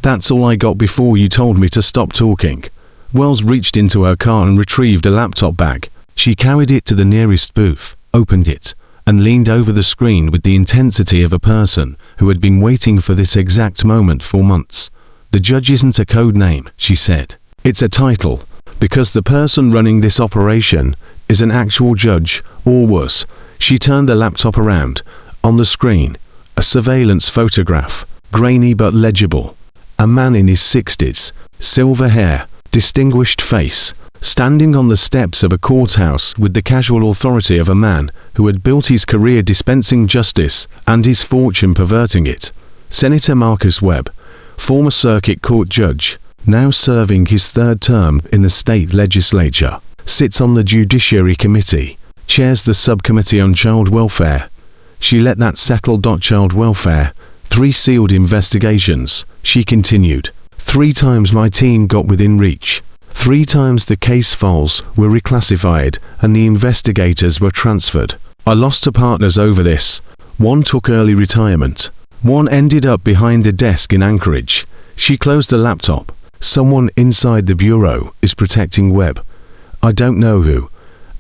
That's all I got before you told me to stop talking. Wells reached into her car and retrieved a laptop bag. She carried it to the nearest booth, opened it, and leaned over the screen with the intensity of a person who had been waiting for this exact moment for months. The judge isn't a code name, she said. It's a title, because the person running this operation is an actual judge, or worse. She turned the laptop around. On the screen, a surveillance photograph, grainy but legible. A man in his 60s, silver hair, distinguished face, standing on the steps of a courthouse with the casual authority of a man who had built his career dispensing justice and his fortune perverting it. Senator Marcus Webb, former circuit court judge, now serving his third term in the state legislature, sits on the Judiciary Committee, chairs the subcommittee on child welfare. She let that settle. Child welfare, 3 sealed investigations, she continued. 3 times my team got within reach. 3 times the case files were reclassified and the investigators were transferred. I lost to partners over this. 1 took early retirement. 1 ended up behind a desk in Anchorage. She closed the laptop. Someone inside the bureau is protecting Webb. I don't know who,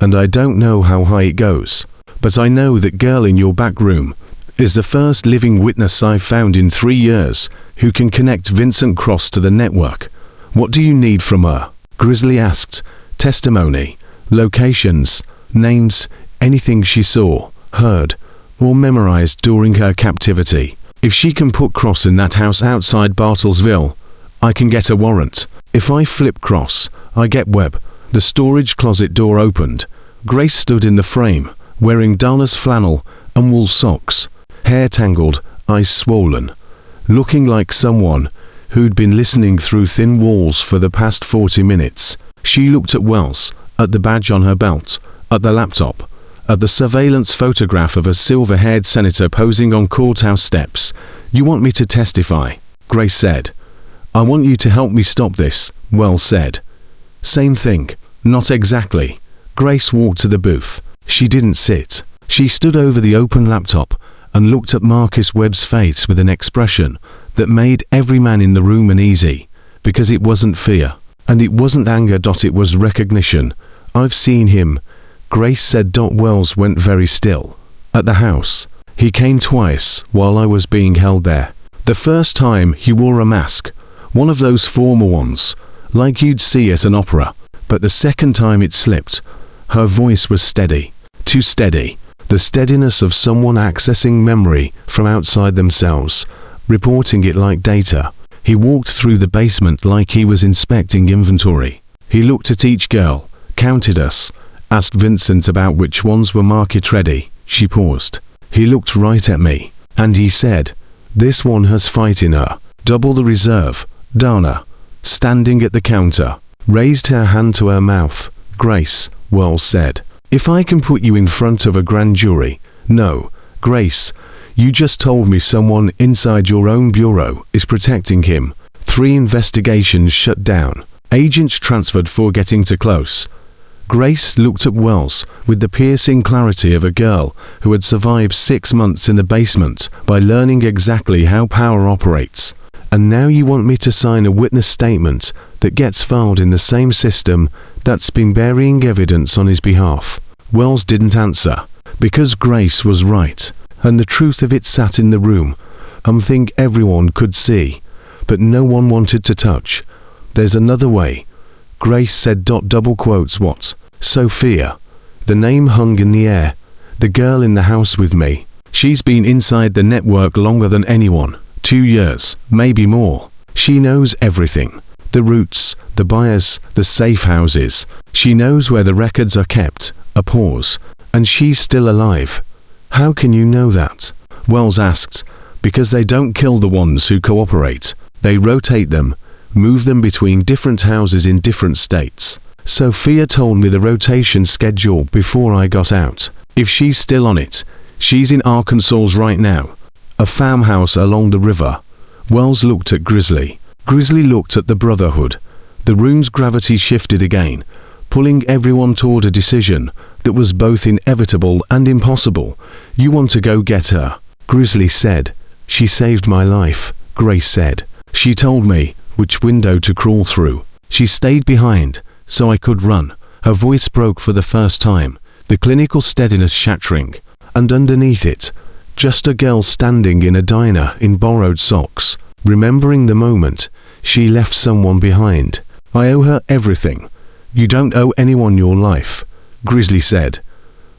and I don't know how high it goes, but I know that girl in your back room is the first living witness I've found in 3 years who can connect Vincent Cross to the network. What do you need from her? Grizzly asked. Testimony, locations, names, anything she saw, heard, or memorized during her captivity. If she can put Cross in that house outside Bartlesville, I can get a warrant. If I flip Cross, I get Webb. The storage closet door opened. Grace stood in the frame, wearing Dallas flannel and wool socks, hair tangled, eyes swollen, looking like someone who'd been listening through thin walls for the past 40 minutes. She looked at Wells, at the badge on her belt, at the laptop, at the surveillance photograph of a silver-haired senator posing on courthouse steps. You want me to testify? Grace said. I want you to help me stop this, Wells said. Same thing. Not exactly. Grace walked to the booth. She didn't sit. She stood over the open laptop and looked at Marcus Webb's face with an expression that made every man in the room uneasy, because it wasn't fear, and it wasn't anger. It was recognition. I've seen him, Grace said. Wells went very still. At the house. He came twice while I was being held there. The first time he wore a mask, one of those formal ones, like you'd see at an opera, but the second time it slipped. Her voice was steady, too steady, the steadiness of someone accessing memory from outside themselves, reporting it like data. He walked through the basement like he was inspecting inventory. He looked at each girl, counted us, asked Vincent about which ones were market ready. She paused. He looked right at me, and he said, "This one has fight in her. Double the reserve." Dana, standing at the counter, raised her hand to her mouth. "Grace," Wells said, "if I can put you in front of a grand jury." "No, Grace, you just told me someone inside your own bureau is protecting him." 3 investigations shut down. Agents transferred for getting too close. Grace looked at Wells with the piercing clarity of a girl who had survived 6 months in the basement by learning exactly how power operates. "And now you want me to sign a witness statement that gets filed in the same system that's been burying evidence on his behalf?" Wells didn't answer, because Grace was right, and the truth of it sat in the room. Think everyone could see, but no one wanted to touch. "There's another way," Grace said. Double quotes. "What?" "Sophia." The name hung in the air. "The girl in the house with me. She's been inside the network longer than anyone. 2 years, maybe more. She knows everything. The routes, the buyers, the safe houses. She knows where the records are kept." A pause. "And she's still alive." "How can you know that?" Wells asked. "Because they don't kill the ones who cooperate. They rotate them, move them between different houses in different states. Sophia told me the rotation schedule before I got out. If she's still on it, she's in Arkansas right now. A farmhouse along the river." Wells looked at Grizzly. Grizzly looked at the Brotherhood. The room's gravity shifted again, pulling everyone toward a decision that was both inevitable and impossible. "You want to go get her," Grizzly said. She saved my life, Grace said. She told me which window to crawl through. She stayed behind, so I could run. Her voice broke for the first time, the clinical steadiness shattering. And underneath it, just a girl standing in a diner in borrowed socks, remembering the moment she left someone behind. I owe her everything. You don't owe anyone your life, Grizzly said.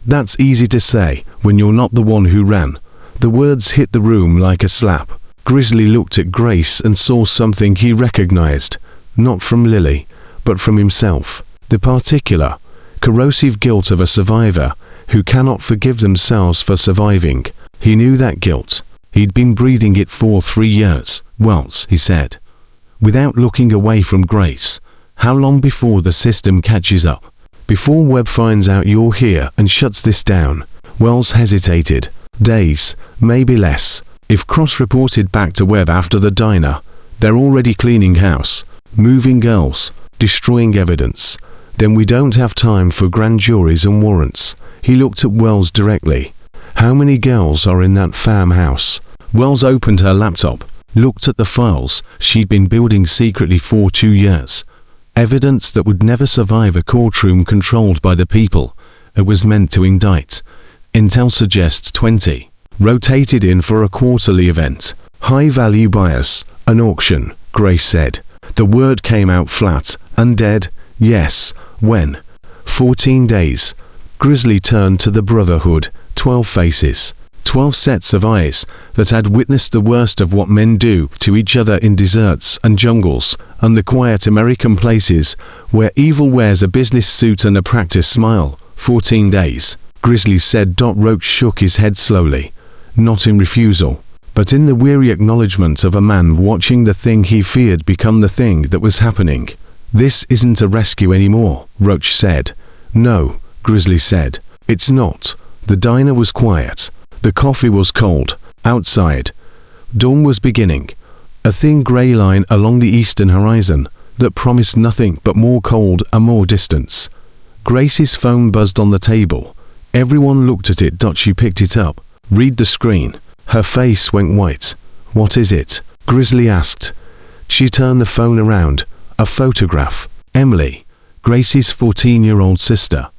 That's easy to say when you're not the one who ran. The words hit the room like a slap. Grizzly looked at Grace and saw something he recognized, not from Lily, but from himself. The particular, corrosive guilt of a survivor who cannot forgive themselves for surviving. He knew that guilt. He'd been breathing it for 3 years. Wells, he said, without looking away from Grace, how long before the system catches up? Before Webb finds out you're here and shuts this down? Wells hesitated. Days, maybe less. If Cross reported back to Webb after the diner, they're already cleaning house, moving girls, destroying evidence. Then we don't have time for grand juries and warrants. He looked at Wells directly. How many girls are in that farmhouse? Wells opened her laptop, looked at the files she'd been building secretly for 2 years. Evidence that would never survive a courtroom controlled by the people it was meant to indict. Intel suggests 20. Rotated in for a quarterly event. High-value buyers. An auction, Grace said. The word came out flat and dead. Yes. When? 14 days. Grizzly turned to the Brotherhood. 12 faces. 12 sets of eyes that had witnessed the worst of what men do to each other in deserts and jungles, and the quiet American places where evil wears a business suit and a practice smile. 14 days, Grizzly said. Roach shook his head slowly, not in refusal, but in the weary acknowledgement of a man watching the thing he feared become the thing that was happening. This isn't a rescue anymore, Roach said. No, Grizzly said. It's not. The diner was quiet. The coffee was cold. Outside, dawn was beginning. A thin grey line along the eastern horizon that promised nothing but more cold and more distance. Grace's phone buzzed on the table. Everyone looked at it. She picked it up. Read the screen. Her face went white. What is it? Grizzly asked. She turned the phone around. A photograph. Emily, Grace's 14-year-old sister,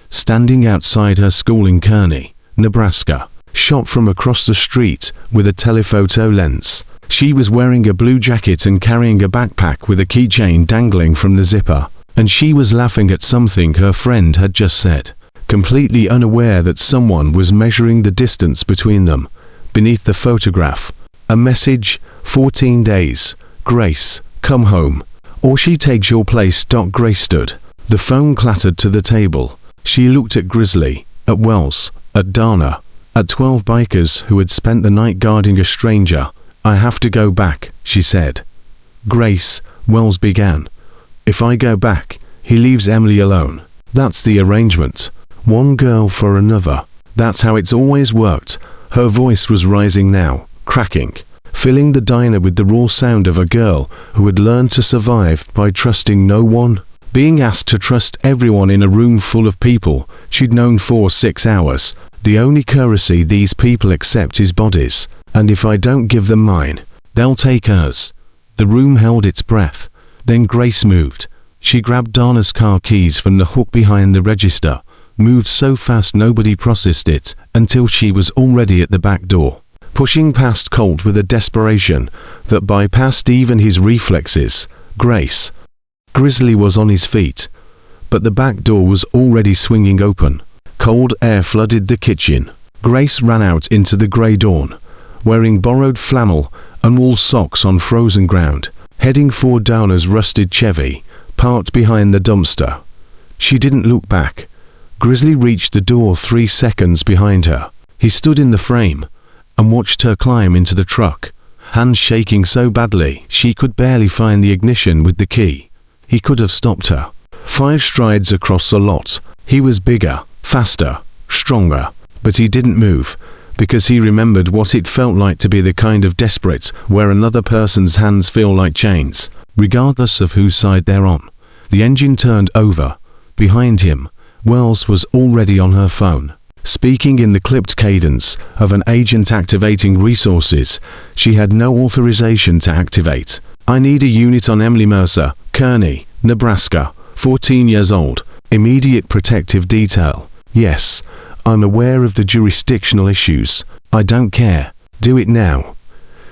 standing outside her school in Kearney, Nebraska, shot from across the street with a telephoto lens. She was wearing a blue jacket and carrying a backpack with a keychain dangling from the zipper, and she was laughing at something her friend had just said, completely unaware that someone was measuring the distance between them. Beneath the photograph, a message, 14 days, Grace, come home, or she takes your place. Grace stood. The phone clattered to the table. She looked at Grizzly, at Wells, at Dana, at 12 bikers who had spent the night guarding a stranger. I have to go back, she said. Grace, Wells began. If I go back, he leaves Emily alone. That's the arrangement. One girl for another. That's how it's always worked. Her voice was rising now, cracking, filling the diner with the raw sound of a girl who had learned to survive by trusting no one. Being asked to trust everyone in a room full of people she'd known for 6 hours. The only currency these people accept is bodies, and if I don't give them mine, they'll take hers. The room held its breath. Then Grace moved. She grabbed Dana's car keys from the hook behind the register, moved so fast nobody processed it until she was already at the back door, pushing past Colt with a desperation that bypassed even his reflexes. Grace. Grizzly was on his feet, but the back door was already swinging open. Cold air flooded the kitchen. Grace ran out into the grey dawn, wearing borrowed flannel and wool socks on frozen ground, heading for Dana's rusted Chevy, parked behind the dumpster. She didn't look back. Grizzly reached the door 3 seconds behind her. He stood in the frame and watched her climb into the truck, hands shaking so badly she could barely find the ignition with the key. He could have stopped her. 5 strides across the lot. He was bigger, faster, stronger, but he didn't move, because he remembered what it felt like to be the kind of desperate where another person's hands feel like chains, regardless of whose side they're on. The engine turned over. Behind him, Wells was already on her phone. speaking in the clipped cadence of an agent activating resources she had no authorization to activate. I need a unit on Emily Mercer, Kearney, Nebraska, 14 years old. Immediate protective detail. Yes, I'm aware of the jurisdictional issues. I don't care. Do it now.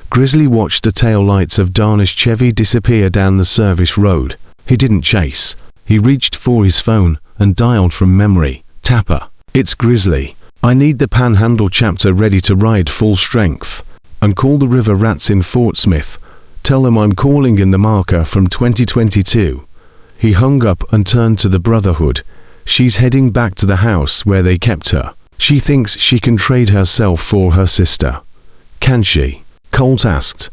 Grizzly watched the tail lights of Dana's Chevy disappear down the service road. He didn't chase. He reached for his phone and dialed from memory. Tapper. It's Grizzly. I need the Panhandle chapter ready to ride full strength. And call the River Rats in Fort Smith. Tell them I'm calling in the marker from 2022. He hung up and turned to the Brotherhood. She's heading back to the house where they kept her. She thinks she can trade herself for her sister. Can she? Colt asked.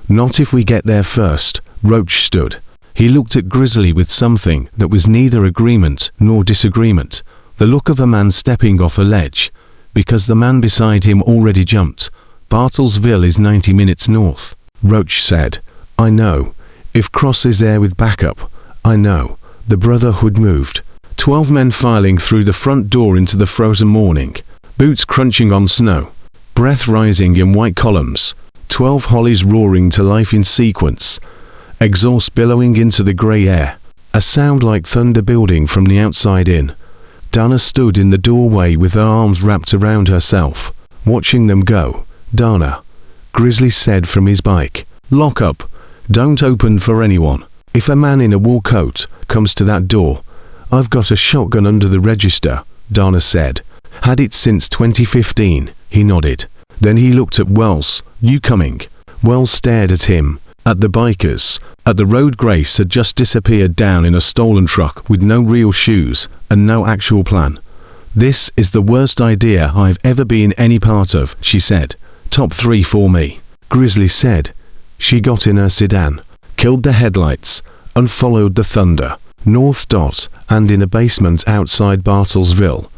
Not if we get there first. Roach stood. He looked at Grizzly with something that was neither agreement nor disagreement. The look of a man stepping off a ledge, because the man beside him already jumped. Bartlesville is 90 minutes north. Roach said, I know. If Cross is there with backup, I know. The Brotherhood moved. 12 men filing through the front door into the frozen morning. Boots crunching on snow. Breath rising in white columns. 12 hollies roaring to life in sequence. Exhaust billowing into the grey air. A sound like thunder building from the outside in. Dana stood in the doorway with her arms wrapped around herself, watching them go. Dana, Grizzly said from his bike. Lock up. Don't open for anyone. If a man in a wool coat comes to that door, I've got a shotgun under the register, Dana said. Had it since 2015, he nodded. Then he looked at Wells. You coming? Wells stared at him, at the bikers, at the road Grace had just disappeared down in a stolen truck with no real shoes and no actual plan. This is the worst idea I've ever been any part of, she said. Top 3 for me. Grizzly said. She got in her sedan, killed the headlights, and followed the thunder. North Dot and in a basement outside Bartlesville.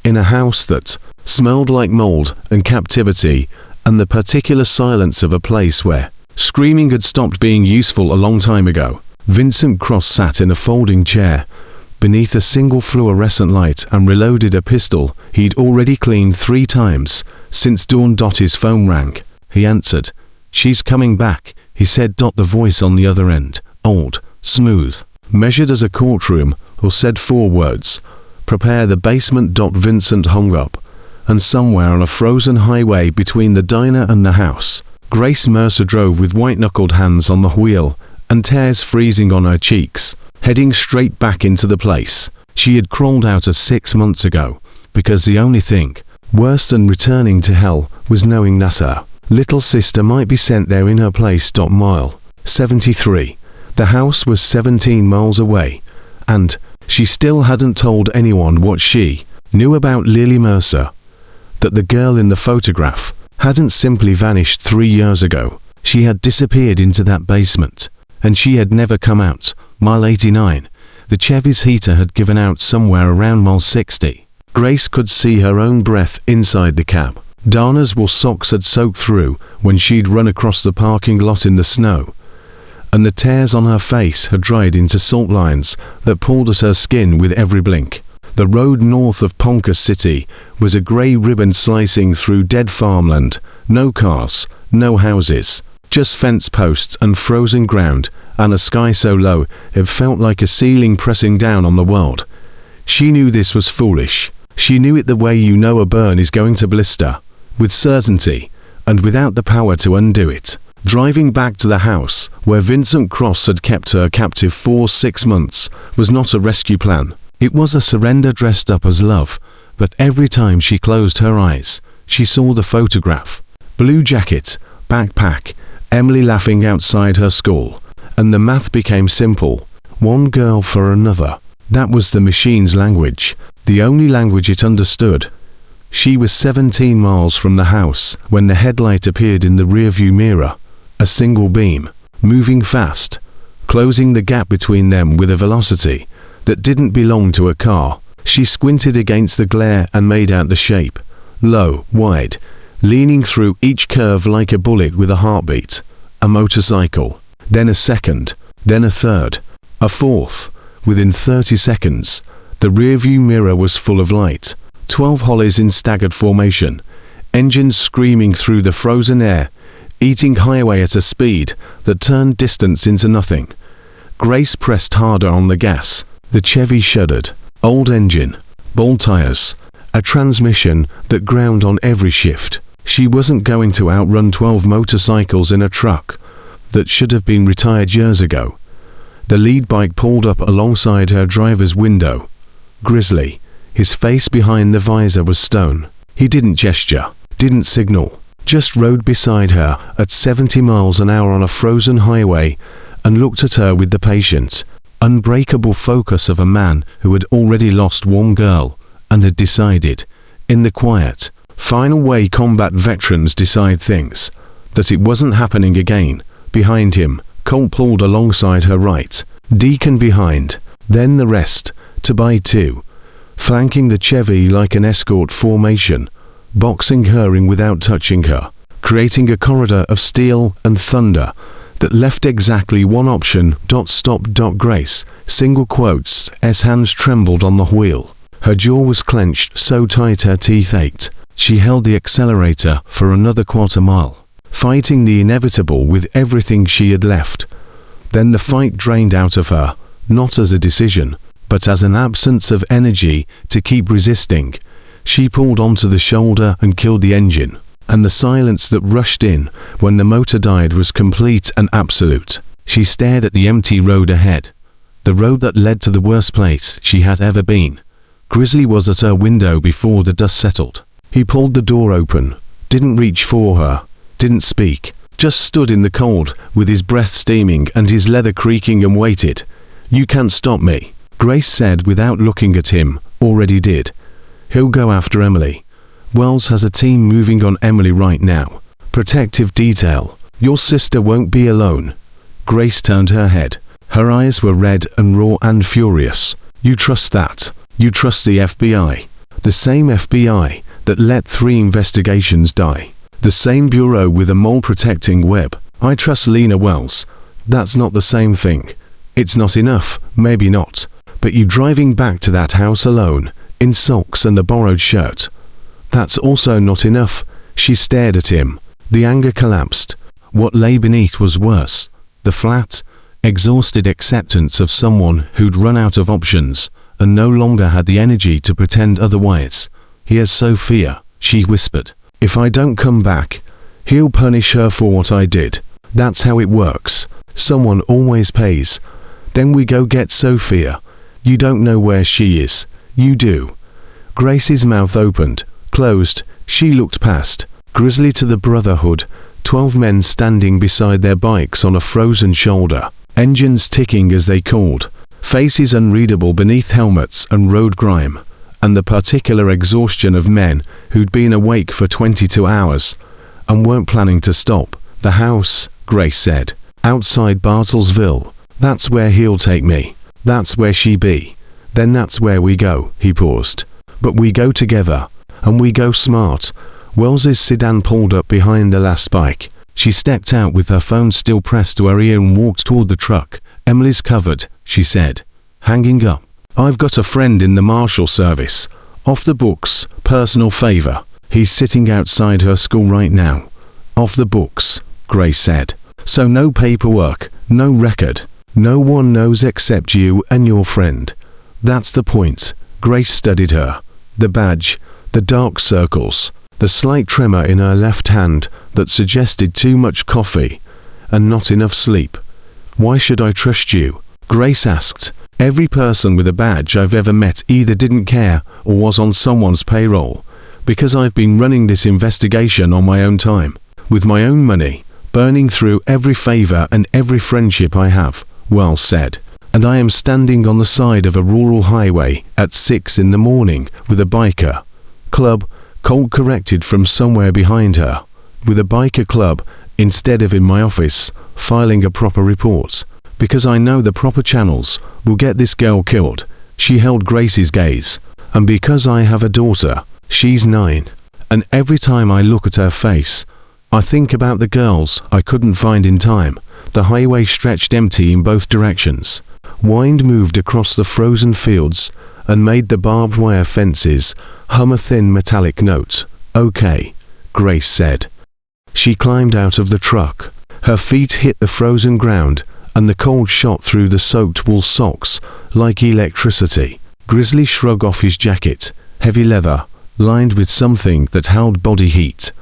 In a house that smelled like mold and captivity and the particular silence of a place where screaming had stopped being useful a long time ago. Vincent Cross sat in a folding chair beneath a single fluorescent light and reloaded a pistol he'd already cleaned 3 times since dawn. His phone rang. He answered. She's coming back, he said. The voice on the other end, old, smooth, measured as a courtroom, or said 4 words. Prepare the basement. Vincent hung up, and somewhere on a frozen highway between the diner and the house, Grace Mercer drove with white-knuckled hands on the wheel and tears freezing on her cheeks, heading straight back into the place she had crawled out of 6 months ago, because the only thing worse than returning to hell was knowing that her little sister might be sent there in her place. Mile 73. The house was 17 miles away, and she still hadn't told anyone what she knew about Lily Mercer. That the girl in the photograph hadn't simply vanished 3 years ago. She had disappeared into that basement, and she had never come out. Mile 89. The Chevy's heater had given out somewhere around mile 60. Grace could see her own breath inside the cab. Dana's wool socks had soaked through when she'd run across the parking lot in the snow, and the tears on her face had dried into salt lines that pulled at her skin with every blink. The road north of Ponca City was a grey ribbon slicing through dead farmland. No cars, no houses, just fence posts and frozen ground, and a sky so low it felt like a ceiling pressing down on the world. She knew this was foolish. She knew it the way you know a burn is going to blister, with certainty, and without the power to undo it. Driving back to the house where Vincent Cross had kept her captive for 6 months was not a rescue plan. It was a surrender dressed up as love, but every time she closed her eyes, she saw the photograph. Blue jacket, backpack, Emily laughing outside her school, and the math became simple. One girl for another. That was the machine's language, the only language it understood. She was 17 miles from the house when the headlight appeared in the rearview mirror, a single beam, moving fast, closing the gap between them with a velocity that didn't belong to a car. She squinted against the glare and made out the shape, low, wide, leaning through each curve like a bullet with a heartbeat. A motorcycle, then a second, then a third, a fourth. Within 30 seconds, the rearview mirror was full of light. 12 hollies in staggered formation, engines screaming through the frozen air, eating highway at a speed that turned distance into nothing. Grace pressed harder on the gas. The Chevy shuddered. Old engine, bald tires, a transmission that ground on every shift. She wasn't going to outrun 12 motorcycles in a truck that should have been retired years ago. The lead bike pulled up alongside her driver's window. Grizzly, his face behind the visor, was stone. He didn't gesture, didn't signal, just rode beside her at 70 miles an hour on a frozen highway and looked at her with the patient, unbreakable focus of a man who had already lost one girl and had decided, in the quiet, final way combat veterans decide things, that it wasn't happening again. Behind him, Colt pulled alongside her right, Deacon behind, then the rest, to by two, flanking the Chevy like an escort formation, boxing her in without touching her, creating a corridor of steel and thunder that left exactly one option. Stop. Grace, single quotes, S hands trembled on the wheel. Her jaw was clenched so tight her teeth ached. She held the accelerator for another quarter mile, fighting the inevitable with everything she had left. Then the fight drained out of her, not as a decision, but as an absence of energy to keep resisting. She pulled onto the shoulder and killed the engine, and the silence that rushed in when the motor died was complete and absolute. She stared at the empty road ahead, the road that led to the worst place she had ever been. Grizzly was at her window before the dust settled. He pulled the door open, didn't reach for her, didn't speak, just stood in the cold with his breath steaming and his leather creaking and waited. "You can't stop me," Grace said without looking at him. Already did. "He'll go after Emily. Wells has a team moving on Emily right now. Protective detail. Your sister won't be alone." Grace turned her head. Her eyes were red and raw and furious. "You trust that? You trust the FBI? The same FBI that let 3 investigations die? The same bureau with a mole-protecting web? I trust Lena Wells. That's not the same thing. It's not enough, maybe not. But you driving back to that house alone, in socks and a borrowed shirt. That's also not enough." She stared at him. The anger collapsed. What lay beneath was worse. The flat, exhausted acceptance of someone who'd run out of options and no longer had the energy to pretend otherwise. "Here's Sophia," she whispered. "If I don't come back, he'll punish her for what I did. That's how it works. Someone always pays. Then we go get Sophia. You don't know where she is. You do." Grace's mouth opened, closed. She looked past Grizzly to the Brotherhood, 12 men standing beside their bikes on a frozen shoulder, engines ticking as they called, faces unreadable beneath helmets and road grime, and the particular exhaustion of men who'd been awake for 22 hours and weren't planning to stop. "The house," Grace said, "outside Bartlesville. That's where he'll take me. That's where she be. Then that's where we go." He paused. "But we go together, and we go smart." Wells's sedan pulled up behind the last bike. She stepped out with her phone still pressed to her ear and walked toward the truck. "Emily's covered," she said, hanging up. "I've got a friend in the Marshal Service. Off the books, personal favor. He's sitting outside her school right now." "Off the books," Grace said. "So no paperwork, no record. No one knows except you and your friend. That's the point." Grace studied her. The badge, the dark circles, the slight tremor in her left hand that suggested too much coffee and not enough sleep. "Why should I trust you?" Grace asked. "Every person with a badge I've ever met either didn't care or was on someone's payroll. Because I've been running this investigation on my own time, with my own money, burning through every favor and every friendship I have," Wells said. "And I am standing on the side of a rural highway at 6 in the morning with a biker club," Colt corrected from somewhere behind her, "with a biker club instead of in my office, filing a proper report. Because I know the proper channels will get this girl killed." She held Grace's gaze. "And because I have a daughter, she's 9. And every time I look at her face, I think about the girls I couldn't find in time." The highway stretched empty in both directions. Wind moved across the frozen fields, and made the barbed wire fences hum a thin metallic note. "Okay," Grace said. She climbed out of the truck. Her feet hit the frozen ground, and the cold shot through the soaked wool socks like electricity. Grizzly shrugged off his jacket, heavy leather, lined with something that held body heat,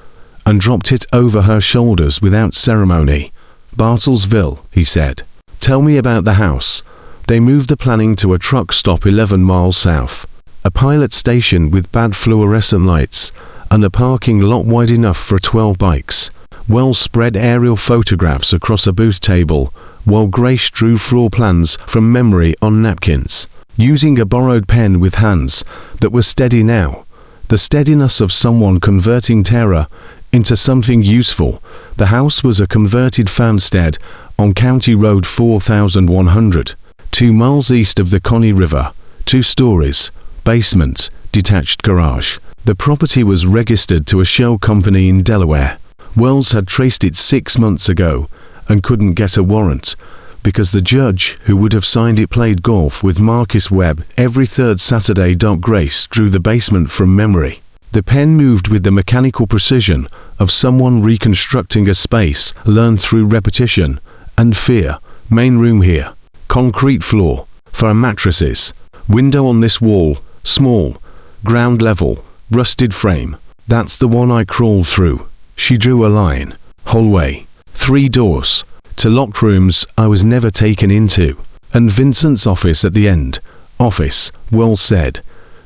and dropped it over her shoulders without ceremony. "Bartlesville," he said. "Tell me about the house." They moved the planning to a truck stop 11 miles south, a pilot station with bad fluorescent lights, and a parking lot wide enough for 12 bikes. Wells spread aerial photographs across a booth table, while Grace drew floor plans from memory on napkins, using a borrowed pen with hands that were steady now, the steadiness of someone converting terror into something useful. The house was a converted farmstead on County Road 4100, 2 miles east of the Connie River, 2 stories, basement, detached garage. The property was registered to a shell company in Delaware. Wells had traced it 6 months ago and couldn't get a warrant because the judge who would have signed it played golf with Marcus Webb every third Saturday. Grace drew the basement from memory. The pen moved with the mechanical precision of someone reconstructing a space learned through repetition and fear. Main room here. Concrete floor. For mattresses. Window on this wall. Small. Ground level. Rusted frame. "That's the one I crawled through." She drew a line. "Hallway. 3 doors. To locked rooms I was never taken into. And Vincent's office at the end." "Office," Wells said,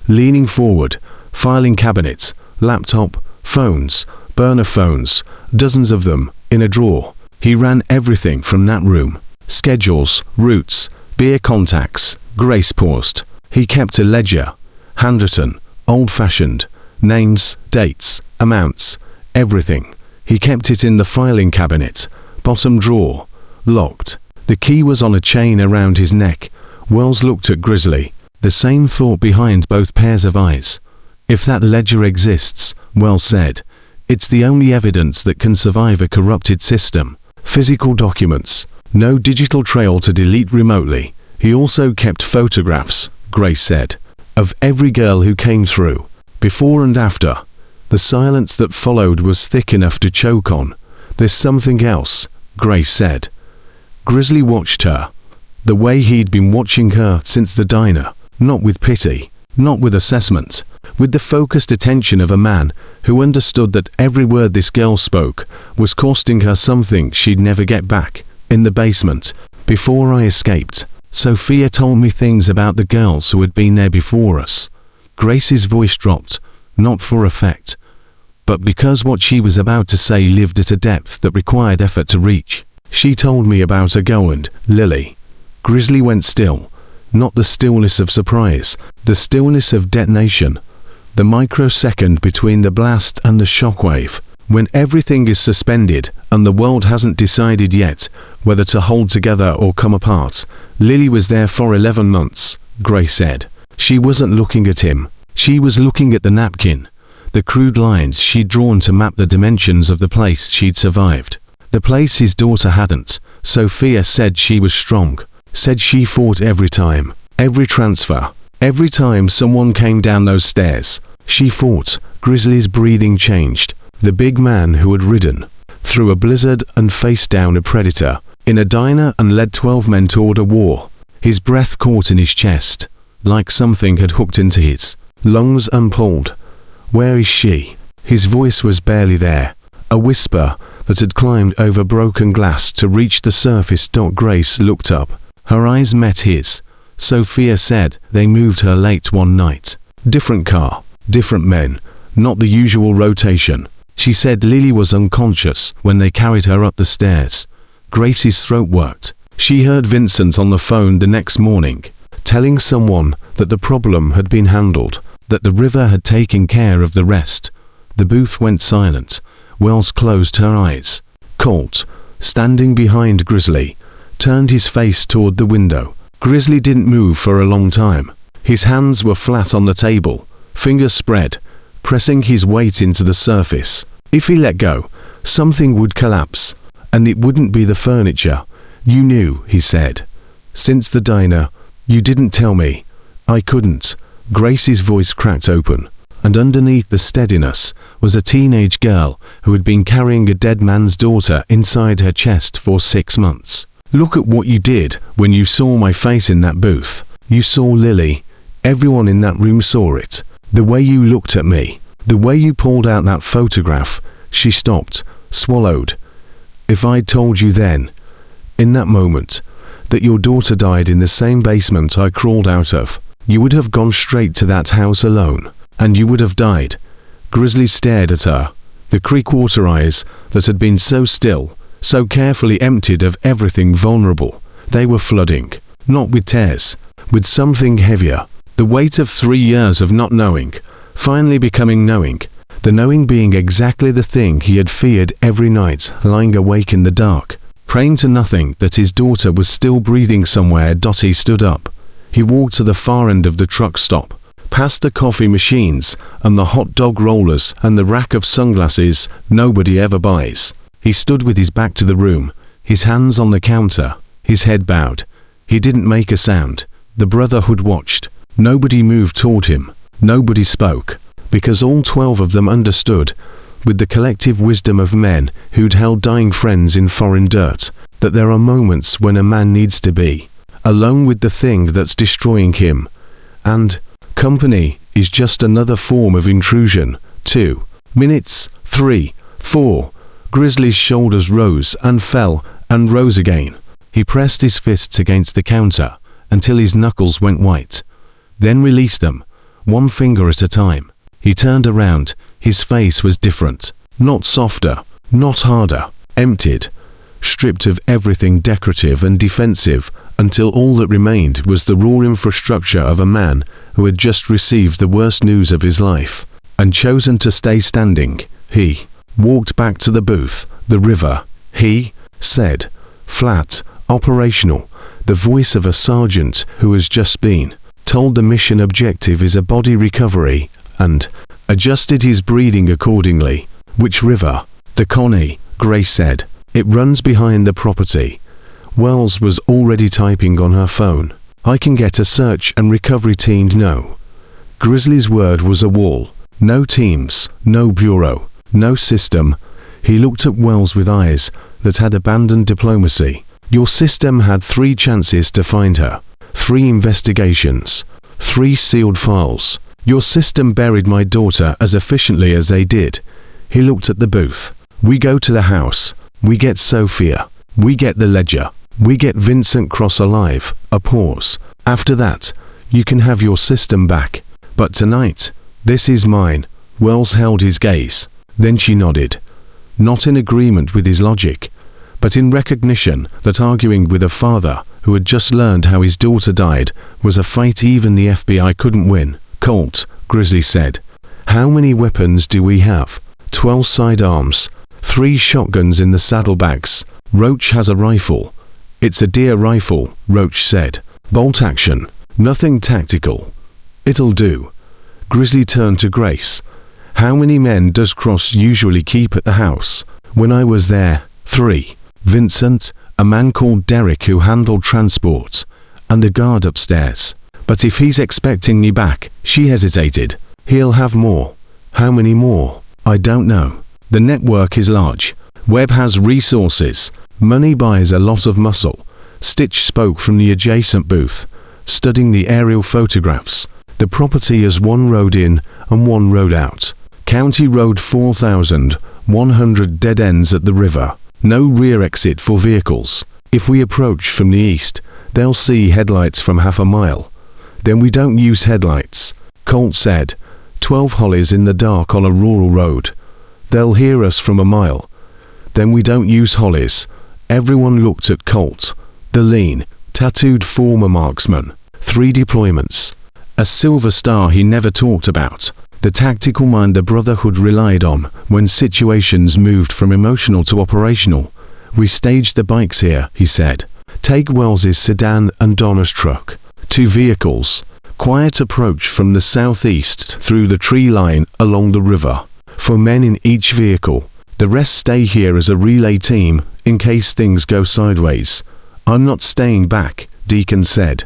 leaning forward. "Filing cabinet. Laptop. Phones. Burner phones. Dozens of them. In a drawer. He ran everything from that room. Schedules. Routes. Beer contacts." Grace paused. "He kept a ledger. Handwritten. Old-fashioned. Names. Dates. Amounts. Everything. He kept it in the filing cabinet. Bottom drawer. Locked. The key was on a chain around his neck." Wells looked at Grizzly, the same thought behind both pairs of eyes. "If that ledger exists," Wells said, "it's the only evidence that can survive a corrupted system. Physical documents. No digital trail to delete remotely." "He also kept photographs," Grace said, "of every girl who came through, before and after." The silence that followed was thick enough to choke on. "There's something else," Grace said. Grizzly watched her, the way he'd been watching her since the diner, not with pity, not with assessment, with the focused attention of a man who understood that every word this girl spoke was costing her something she'd never get back. "In the basement, before I escaped, Sophia told me things about the girls who had been there before us." Grace's voice dropped, not for effect, but because what she was about to say lived at a depth that required effort to reach. "She told me about a girl and Lily." Grizzly went still, not the stillness of surprise, the stillness of detonation, the microsecond between the blast and the shockwave, when everything is suspended and the world hasn't decided yet whether to hold together or come apart. "Lily was there for 11 months, Grace said. "She wasn't looking at him. She was looking at the napkin, the crude lines she'd drawn to map the dimensions of the place she'd survived. The place his daughter hadn't. Sophia said she was strong, said she fought every time, every transfer, every time someone came down those stairs. She fought." Grizzly's breathing changed. The big man who had ridden through a blizzard and faced down a predator in a diner and led 12 men toward a war. His breath caught in his chest, like something had hooked into his lungs and pulled. "Where is she?" His voice was barely there, a whisper that had climbed over broken glass to reach the surface. Grace looked up. Her eyes met his. "Sophia said they moved her late one night. Different car, different men, not the usual rotation. She said Lily was unconscious when they carried her up the stairs." Grace's throat worked. She heard Vincent on the phone the next morning, telling someone that the problem had been handled, that the river had taken care of the rest. The booth went silent. Wells closed her eyes. Colt, standing behind Grizzly, turned his face toward the window. Grizzly didn't move for a long time. His hands were flat on the table, fingers spread, pressing his weight into the surface. If he let go, something would collapse, and it wouldn't be the furniture. "You knew," he said. "Since the diner. You didn't tell me. I couldn't. Grace's voice cracked open, and underneath the steadiness was a teenage girl who had been carrying a dead man's daughter inside her chest for 6 months. Look at what you did when you saw my face in that booth. You saw Lily. Everyone in that room saw it. The way you looked at me. The way you pulled out that photograph. She stopped, swallowed. If I'd told you then, in that moment, that your daughter died in the same basement I crawled out of, you would have gone straight to that house alone, and you would have died. Grizzly stared at her, the creek water eyes that had been so still, so carefully emptied of everything vulnerable. They were flooding, not with tears, with something heavier. The weight of 3 years of not knowing, finally becoming knowing, the knowing being exactly the thing he had feared every night, lying awake in the dark, praying to nothing that his daughter was still breathing somewhere. He stood up. He walked to the far end of the truck stop, past the coffee machines and the hot dog rollers and the rack of sunglasses nobody ever buys. He stood with his back to the room, his hands on the counter, his head bowed. He didn't make a sound. The Brotherhood watched. Nobody moved toward him. Nobody spoke, because all 12 of them understood, with the collective wisdom of men who'd held dying friends in foreign dirt, that there are moments when a man needs to be alone with the thing that's destroying him. And company is just another form of intrusion. 2 minutes, 3, 4. Grizzly's shoulders rose and fell and rose again. He pressed his fists against the counter until his knuckles went white, then released them, one finger at a time. He turned around. His face was different, not softer, not harder, emptied, stripped of everything decorative and defensive, until all that remained was the raw infrastructure of a man who had just received the worst news of his life, and chosen to stay standing. He walked back to the booth, the river. He said, flat, operational, the voice of a sergeant who has just been told the mission objective is a body recovery, and adjusted his breathing accordingly. Which river? The Connie, Grace said. It runs behind the property. Wells was already typing on her phone. I can get a search and recovery team. No. Grizzly's word was a wall. No teams, no bureau, no system. He looked at Wells with eyes that had abandoned diplomacy. Your system had 3 chances to find her. 3 investigations. 3 sealed files. Your system buried my daughter as efficiently as they did. He looked at the booth. We go to the house. We get Sophia. We get the ledger. We get Vincent Cross alive. A pause. After that, you can have your system back. But tonight, this is mine. Wells held his gaze. Then she nodded. Not in agreement with his logic, but in recognition that arguing with a father who had just learned how his daughter died was a fight even the FBI couldn't win. Colt, Grizzly said. How many weapons do we have? 12 sidearms. 3 shotguns in the saddlebags. Roach has a rifle. It's a deer rifle, Roach said. Bolt action. Nothing tactical. It'll do. Grizzly turned to Grace. How many men does Cross usually keep at the house? When I was there, 3. Vincent, a man called Derek who handled transport, and a guard upstairs. But if he's expecting me back, she hesitated. He'll have more. How many more? I don't know. The network is large. Webb has resources. Money buys a lot of muscle. Stitch spoke from the adjacent booth, studying the aerial photographs. The property is 1 road in and 1 road out. County Road 4100 dead ends at the river. No rear exit for vehicles. If we approach from the east, they'll see headlights from half a mile. Then we don't use headlights. Colt said. 12 hollies in the dark on a rural road. They'll hear us from a mile. Then we don't use hollies. Everyone looked at Colt. The lean, tattooed former marksman. 3 deployments. A silver star he never talked about. The tactical mind the Brotherhood relied on when situations moved from emotional to operational. We staged the bikes here, he said. Take Wells's sedan and Donna's truck. 2 vehicles. Quiet approach from the southeast through the tree line along the river. 4 men in each vehicle. The rest stay here as a relay team in case things go sideways. I'm not staying back, Deacon said.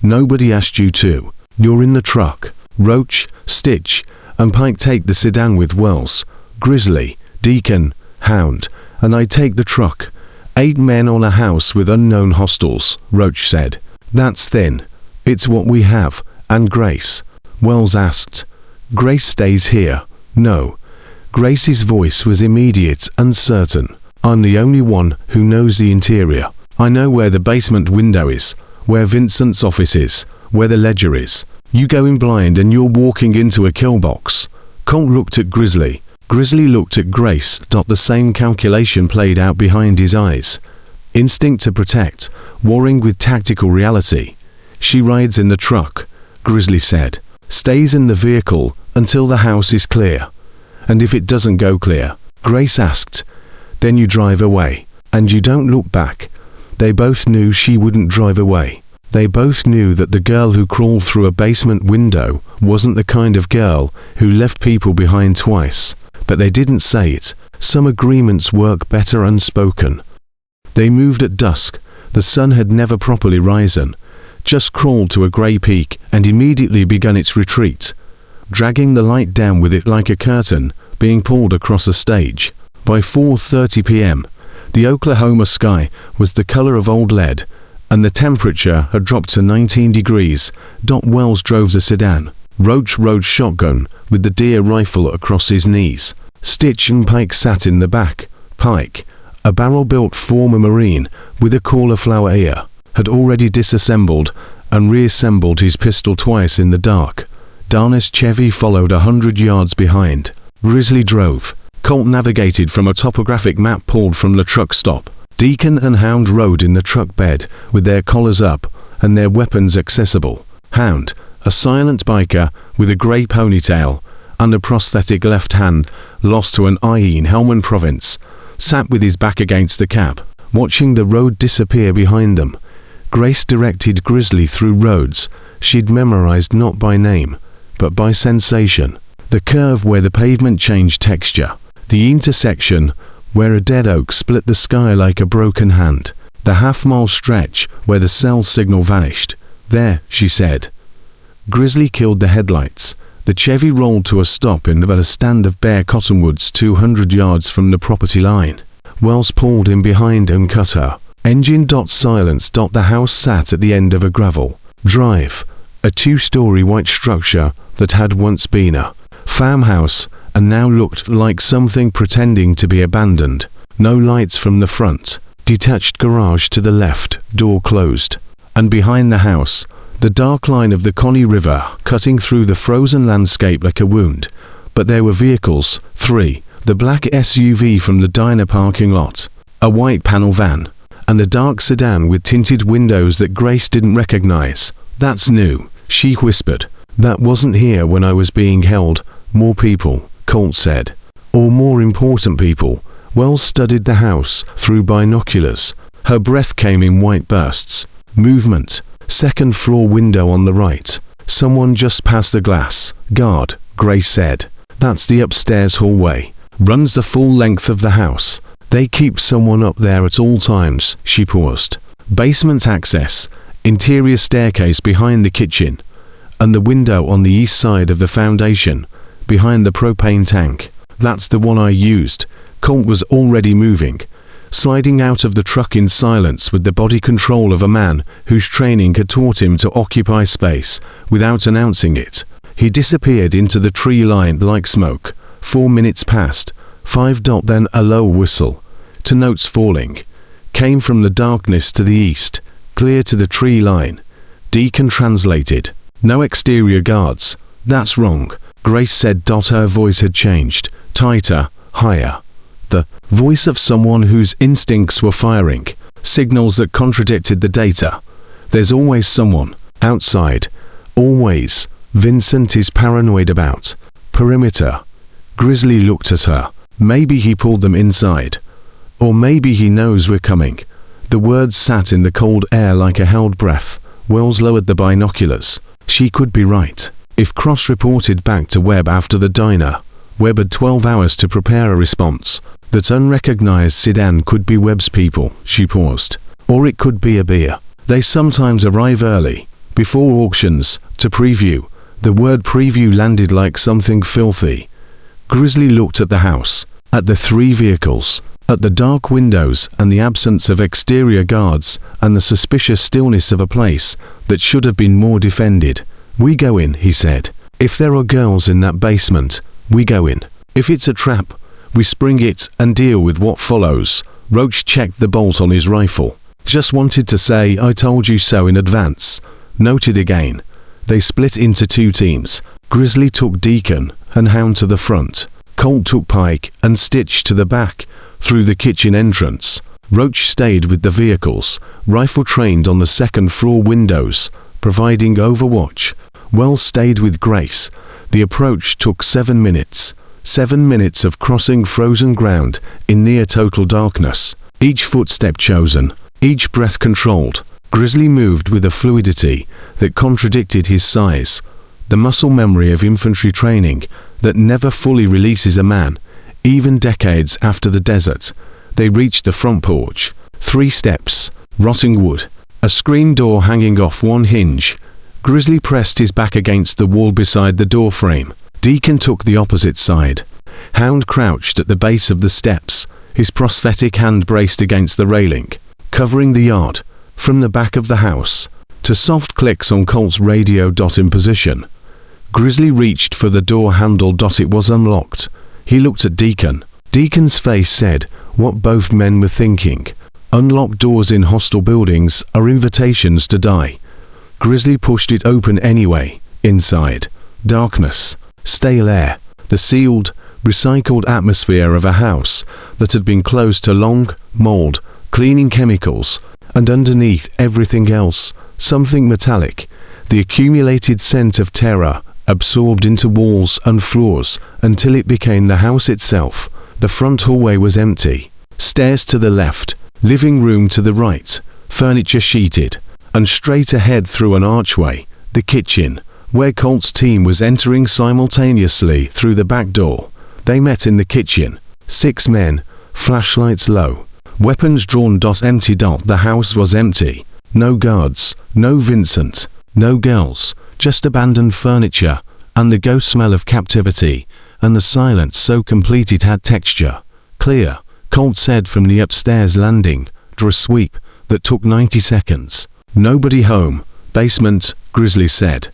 Nobody asked you to. You're in the truck. Roach, Stitch, and Pike take the sedan with Wells, Grizzly, Deacon, Hound, and I take the truck. 8 men on a house with unknown hostiles, Roach said. That's thin. It's what we have. And Grace? Wells asked. Grace stays here. No. Grace's voice was immediate and certain. I'm the only one who knows the interior. I know where the basement window is, where Vincent's office is, where the ledger is. You go in blind and you're walking into a kill box. Colt looked at Grizzly. Grizzly looked at Grace. The same calculation played out behind his eyes. Instinct to protect, warring with tactical reality. She rides in the truck, Grizzly said. Stays in the vehicle until the house is clear. And if it doesn't go clear, Grace asked, then you drive away. And you don't look back. They both knew she wouldn't drive away. They both knew that the girl who crawled through a basement window wasn't the kind of girl who left people behind twice. But they didn't say it. Some agreements work better unspoken. They moved at dusk. The sun had never properly risen, just crawled to a grey peak and immediately begun its retreat, dragging the light down with it like a curtain being pulled across a stage. By 4:30 p.m., the Oklahoma sky was the color of old lead, and the temperature had dropped to 19 degrees. Wells drove the sedan. Roach rode shotgun with the deer rifle across his knees. Stitch and Pike sat in the back. Pike, a barrel-built former Marine with a cauliflower ear, had already disassembled and reassembled his pistol twice in the dark. Darnay's Chevy followed 100 yards behind. Grizzly drove. Colt navigated from a topographic map pulled from the truck stop. Deacon and Hound rode in the truck bed with their collars up and their weapons accessible. Hound, a silent biker with a grey ponytail and a prosthetic left hand lost to an eye in Helmand Province, sat with his back against the cab, watching the road disappear behind them. Grace directed Grizzly through roads she'd memorized not by name, but by sensation. The curve where the pavement changed texture. The intersection where a dead oak split the sky like a broken hand. The half-mile stretch where the cell signal vanished. There, she said. Grizzly killed the headlights. The Chevy rolled to a stop in a stand of bare cottonwoods 200 yards from the property line. Wells pulled in behind and cut her. Engine silence. The house sat at the end of a gravel drive, a 2-story white structure that had once been a farmhouse and now looked like something pretending to be abandoned. No lights from the front. Detached garage to the left, door closed. And behind the house, the dark line of the Connie River cutting through the frozen landscape like a wound. But there were vehicles, 3, the black SUV from the diner parking lot, a white panel van, and a dark sedan with tinted windows that Grace didn't recognize. That's new, she whispered. That wasn't here when I was being held. More people, Colt said. Or more important people. Wells studied the house through binoculars. Her breath came in white bursts. Movement. Second floor window on the right. Someone just passed the glass. Guard, Grace said. That's the upstairs hallway. Runs the full length of the house. They keep someone up there at all times. She paused. Basement access. Interior staircase behind the kitchen. And the window on the east side of the foundation, behind the propane tank. That's the one I used. Colt was already moving, sliding out of the truck in silence with the body control of a man whose training had taught him to occupy space without announcing it. He disappeared into the tree line like smoke. 4 minutes passed. 5. Then a low whistle, to notes falling, came from the darkness to the east, clear to the tree line. Deacon translated. No exterior guards. That's wrong, Grace said. Her voice had changed. Tighter, higher. The voice of someone whose instincts were firing. Signals that contradicted the data. There's always someone. Outside. Always. Vincent is paranoid about. Perimeter. Grizzly looked at her. Maybe he pulled them inside. Or maybe he knows we're coming. The words sat in the cold air like a held breath. Wells lowered the binoculars. She could be right. If Cross reported back to Webb after the diner, Webb had 12 hours to prepare a response. That unrecognized sedan could be Webb's people. She paused. Or it could be a beer. They sometimes arrive early, before auctions, to preview. The word preview landed like something filthy. Grizzly looked at the house, at the 3 vehicles, at the dark windows and the absence of exterior guards and the suspicious stillness of a place that should have been more defended. "We go in," he said. "If there are girls in that basement, we go in. If it's a trap, we spring it and deal with what follows." Roach checked the bolt on his rifle. "Just wanted to say I told you so in advance." Noted again. They split into 2 teams. Grizzly took Deacon and Hound to the front. Colt took Pike and Stitch to the back, through the kitchen entrance. Roach stayed with the vehicles, rifle trained on the 2nd floor windows, providing overwatch. Wells stayed with Grace. The approach took 7 minutes. 7 minutes of crossing frozen ground in near total darkness. Each footstep chosen, each breath controlled. Grizzly moved with a fluidity that contradicted his size, the muscle memory of infantry training that never fully releases a man, even decades after the desert. They reached the front porch. 3 steps, rotting wood, a screen door hanging off one hinge. Grizzly pressed his back against the wall beside the door frame. Deacon took the opposite side. Hound crouched at the base of the steps, his prosthetic hand braced against the railing, covering the yard. From the back of the house, to soft clicks on Colt's radio. In position. Grizzly reached for the door handle. It was unlocked. He looked at Deacon. Deacon's face said what both men were thinking. Unlocked doors in hostile buildings are invitations to die. Grizzly pushed it open anyway. Inside, darkness, stale air, the sealed, recycled atmosphere of a house that had been closed to long, mold, cleaning chemicals, and underneath everything else, something metallic, the accumulated scent of terror, absorbed into walls and floors until it became the house itself. The front hallway was empty. Stairs to the left, living room to the right, furniture sheeted, and straight ahead through an archway, the kitchen, where Colt's team was entering simultaneously through the back door. They met in the kitchen, 6 men, flashlights low, weapons drawn. Empty. The house was empty. No guards, no Vincent, no girls, just abandoned furniture, and the ghost smell of captivity, and the silence so complete it had texture. "Clear," Colt said from the upstairs landing, drew a sweep that took 90 seconds. "Nobody home." "Basement," Grizzly said.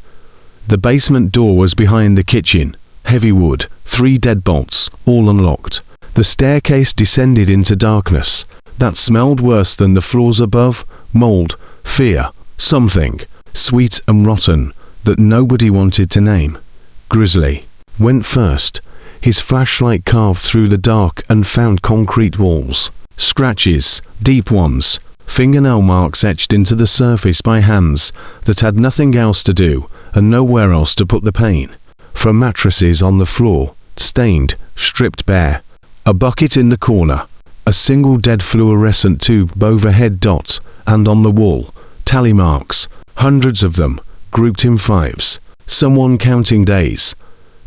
The basement door was behind the kitchen, heavy wood, 3 deadbolts, all unlocked. The staircase descended into darkness that smelled worse than the floors above, mold, fear, something, sweet and rotten, that nobody wanted to name. Grizzly went first. His flashlight carved through the dark and found concrete walls. Scratches, deep ones, fingernail marks etched into the surface by hands that had nothing else to do and nowhere else to put the pain. From mattresses on the floor, stained, stripped bare. A bucket in the corner. A single dead fluorescent tube overhead. And on the wall, tally marks, hundreds of them, grouped in 5s. Someone counting days.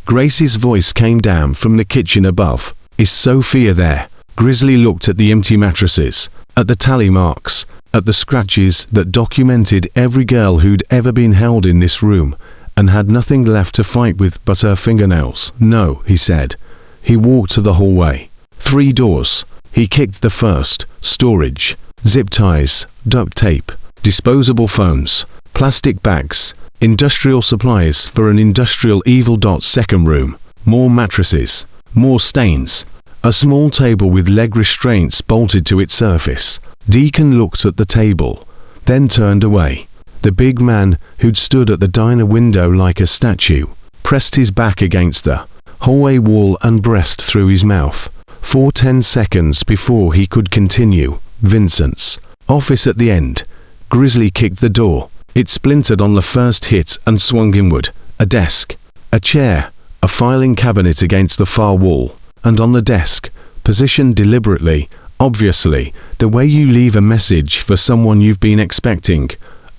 Grace's voice came down from the kitchen above. "Is Sophia there?" Grizzly looked at the empty mattresses, at the tally marks, at the scratches that documented every girl who'd ever been held in this room, and had nothing left to fight with but her fingernails. "No," he said. He walked to the hallway. 3 doors. He kicked the first. Storage. Zip ties, duct tape, disposable phones, plastic bags, industrial supplies for an industrial evil. Second room. More mattresses. More stains. A small table with leg restraints bolted to its surface. Deacon looked at the table, then turned away. The big man, who'd stood at the diner window like a statue, pressed his back against the hallway wall and breathed through his mouth. For 10 seconds before he could continue. Vincent's office at the end. Grizzly kicked the door. It splintered on the first hit and swung inward. A desk, a chair, a filing cabinet against the far wall, and on the desk, positioned deliberately, obviously, the way you leave a message for someone you've been expecting,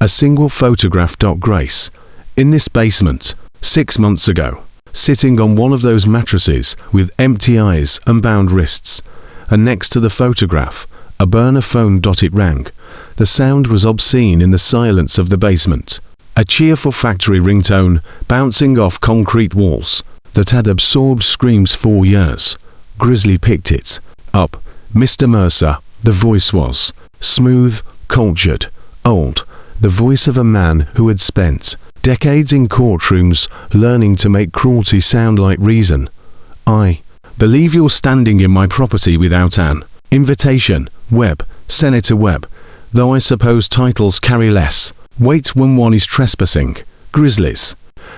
a single photograph. Grace, in this basement, 6 months ago, sitting on one of those mattresses with empty eyes and bound wrists, and next to the photograph, a burner phone. It rang. The sound was obscene in the silence of the basement. A cheerful factory ringtone bouncing off concrete walls that had absorbed screams for years. Grizzly picked it up. Mr. Mercer, the voice was smooth, cultured, old, the voice of a man who had spent decades in courtrooms learning to make cruelty sound like reason. I believe you're standing in my property without an invitation, Webb, Senator Webb, though I suppose titles carry less weight when one is trespassing. Grizzly's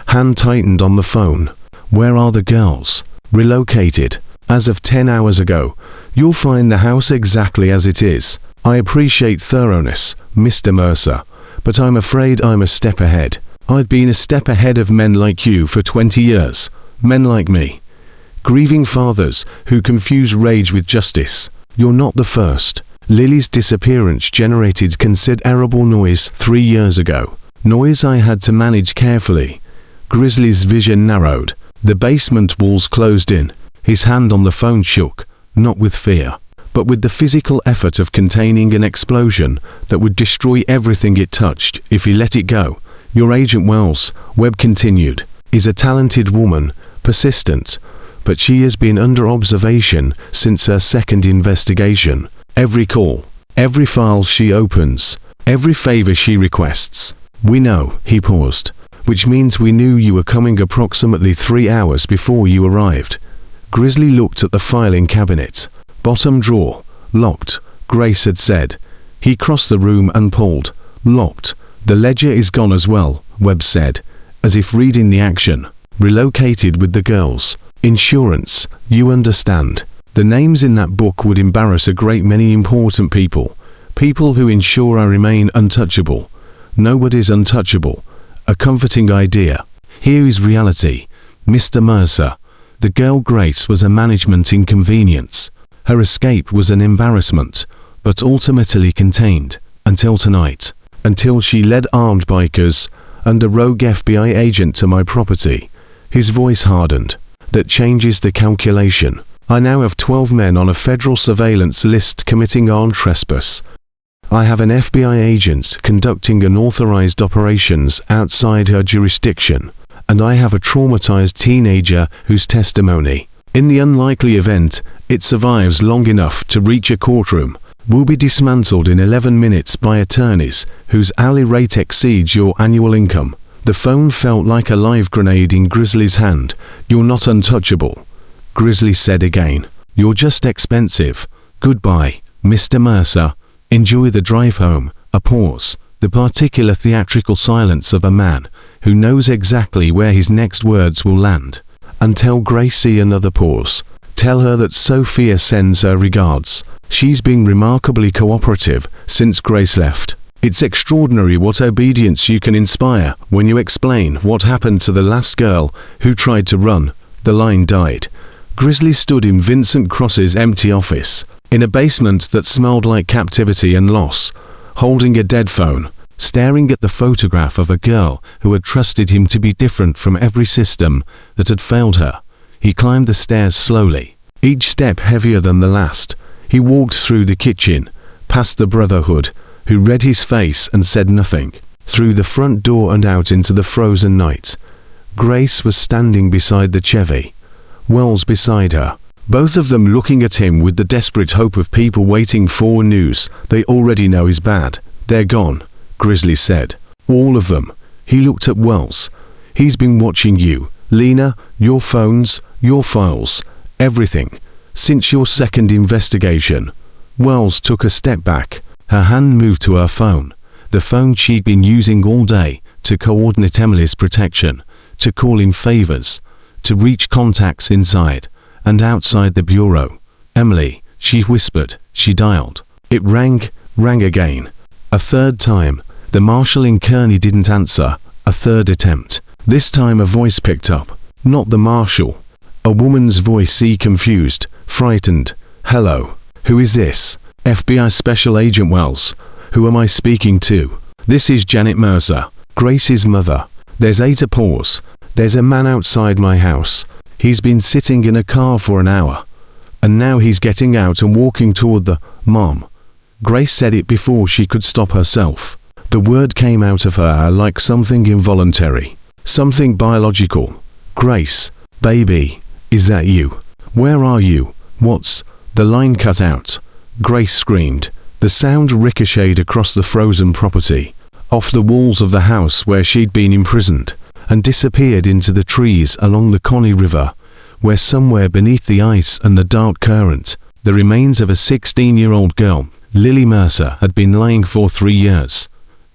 hand tightened on the phone. Where are the girls? Relocated. As of 10 hours ago. You'll find the house exactly as it is. I appreciate thoroughness, Mr. Mercer, but I'm afraid I'm a step ahead. I've been a step ahead of men like you for 20 years. Men like me. Grieving fathers who confuse rage with justice. You're not the first. Lily's disappearance generated considerable noise 3 years ago. Noise I had to manage carefully. Grizzly's vision narrowed. The basement walls closed in. His hand on the phone shook, not with fear, but with the physical effort of containing an explosion that would destroy everything it touched if he let it go. Your Agent Wells, Webb continued, is a talented woman, persistent, but she has been under observation since her second investigation. Every call, every file she opens, every favor she requests. We know, he paused, which means we knew you were coming approximately 3 hours before you arrived. Grizzly looked at the filing cabinet. Bottom drawer, locked, Grace had said. He crossed the room and pulled. Locked. The ledger is gone as well, Webb said, as if reading the action. Relocated with the girls. Insurance, you understand. The names in that book would embarrass a great many important people. People who ensure I remain untouchable. Nobody's untouchable. A comforting idea. Here is reality. Mr. Mercer. The girl Grace was a management inconvenience. Her escape was an embarrassment, but ultimately contained, until tonight, until she led armed bikers and a rogue FBI agent to my property. His voice hardened. That changes the calculation. I now have 12 men on a federal surveillance list committing armed trespass. I have an FBI agent conducting unauthorized operations outside her jurisdiction. And I have a traumatized teenager whose testimony, in the unlikely event it survives long enough to reach a courtroom, will be dismantled in 11 minutes by attorneys whose hourly rate exceeds your annual income. The phone felt like a live grenade in Grizzly's hand. You're not untouchable. Grizzly said again. You're just expensive. Goodbye, Mr. Mercer. Enjoy the drive home. A pause. The particular theatrical silence of a man who knows exactly where his next words will land. And tell Gracie another pause. Tell her that Sophia sends her regards. She's been remarkably cooperative since Grace left. It's extraordinary what obedience you can inspire when you explain what happened to the last girl who tried to run. The line died. Grizzly stood in Vincent Cross's empty office, in a basement that smelled like captivity and loss, holding a dead phone, staring at the photograph of a girl who had trusted him to be different from every system that had failed her. He climbed the stairs slowly, each step heavier than the last. He walked through the kitchen, past the Brotherhood, who read his face and said nothing, through the front door and out into the frozen night. Grace was standing beside the Chevy, Wells beside her, both of them looking at him with the desperate hope of people waiting for news they already know is bad. They're gone, Grizzly said. All of them. He looked at Wells. He's been watching you, Lena, your phones, your files, everything, since your second investigation. Wells took a step back. Her hand moved to her phone, the phone she'd been using all day, to coordinate Emily's protection, to call in favors, to reach contacts inside and outside the bureau. Emily, she whispered. She dialed. It rang again. A third time. The marshal in Kearney didn't answer. A third attempt. This time a voice picked up. Not the marshal. A woman's voice, confused, frightened. Hello. Who is this? FBI Special Agent Wells. Who am I speaking to? This is Janet Mercer, Grace's mother. There's a pause. There's a man outside my house. He's been sitting in a car for an hour. And now he's getting out and walking toward the... Mom. Grace said it before she could stop herself. The word came out of her like something involuntary, something biological. "Grace, baby, is that you? Where are you? What's—" The line cut out. Grace screamed. The sound ricocheted across the frozen property, off the walls of the house where she'd been imprisoned, and disappeared into the trees along the Connie River, where somewhere beneath the ice and the dark current, the remains of a 16-year-old girl, Lily Mercer, had been lying for 3 years.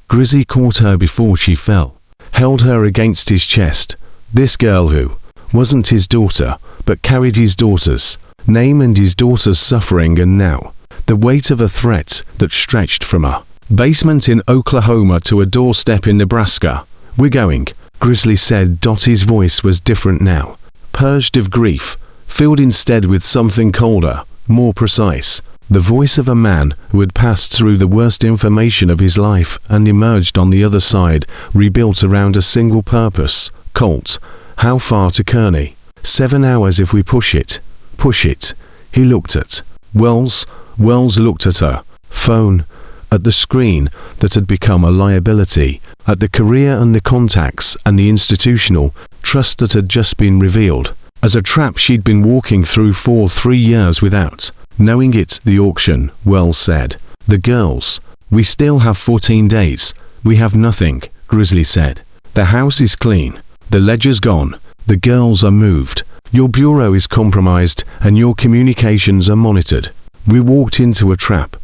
Grizzly caught her before she fell, held her against his chest. This girl who wasn't his daughter, but carried his daughter's name and his daughter's suffering, and now the weight of a threat that stretched from a basement in Oklahoma to a doorstep in Nebraska. "We're going," Grizzly said. His voice was different now, purged of grief, filled instead with something colder, more precise. The voice of a man who had passed through the worst information of his life and emerged on the other side, rebuilt around a single purpose. "Colt, how far to Kearney?" "7 hours if we push it." "Push it." He looked at Wells. Wells looked at her phone, at the screen that had become a liability, at the career and the contacts and the institutional trust that had just been revealed as a trap she'd been walking through for 3 years without knowing it. "The auction," Wells said. "The girls. We still have 14 days. We have nothing," Grizzly said. "The house is clean. The ledger's gone. The girls are moved. Your bureau is compromised and your communications are monitored. We walked into a trap,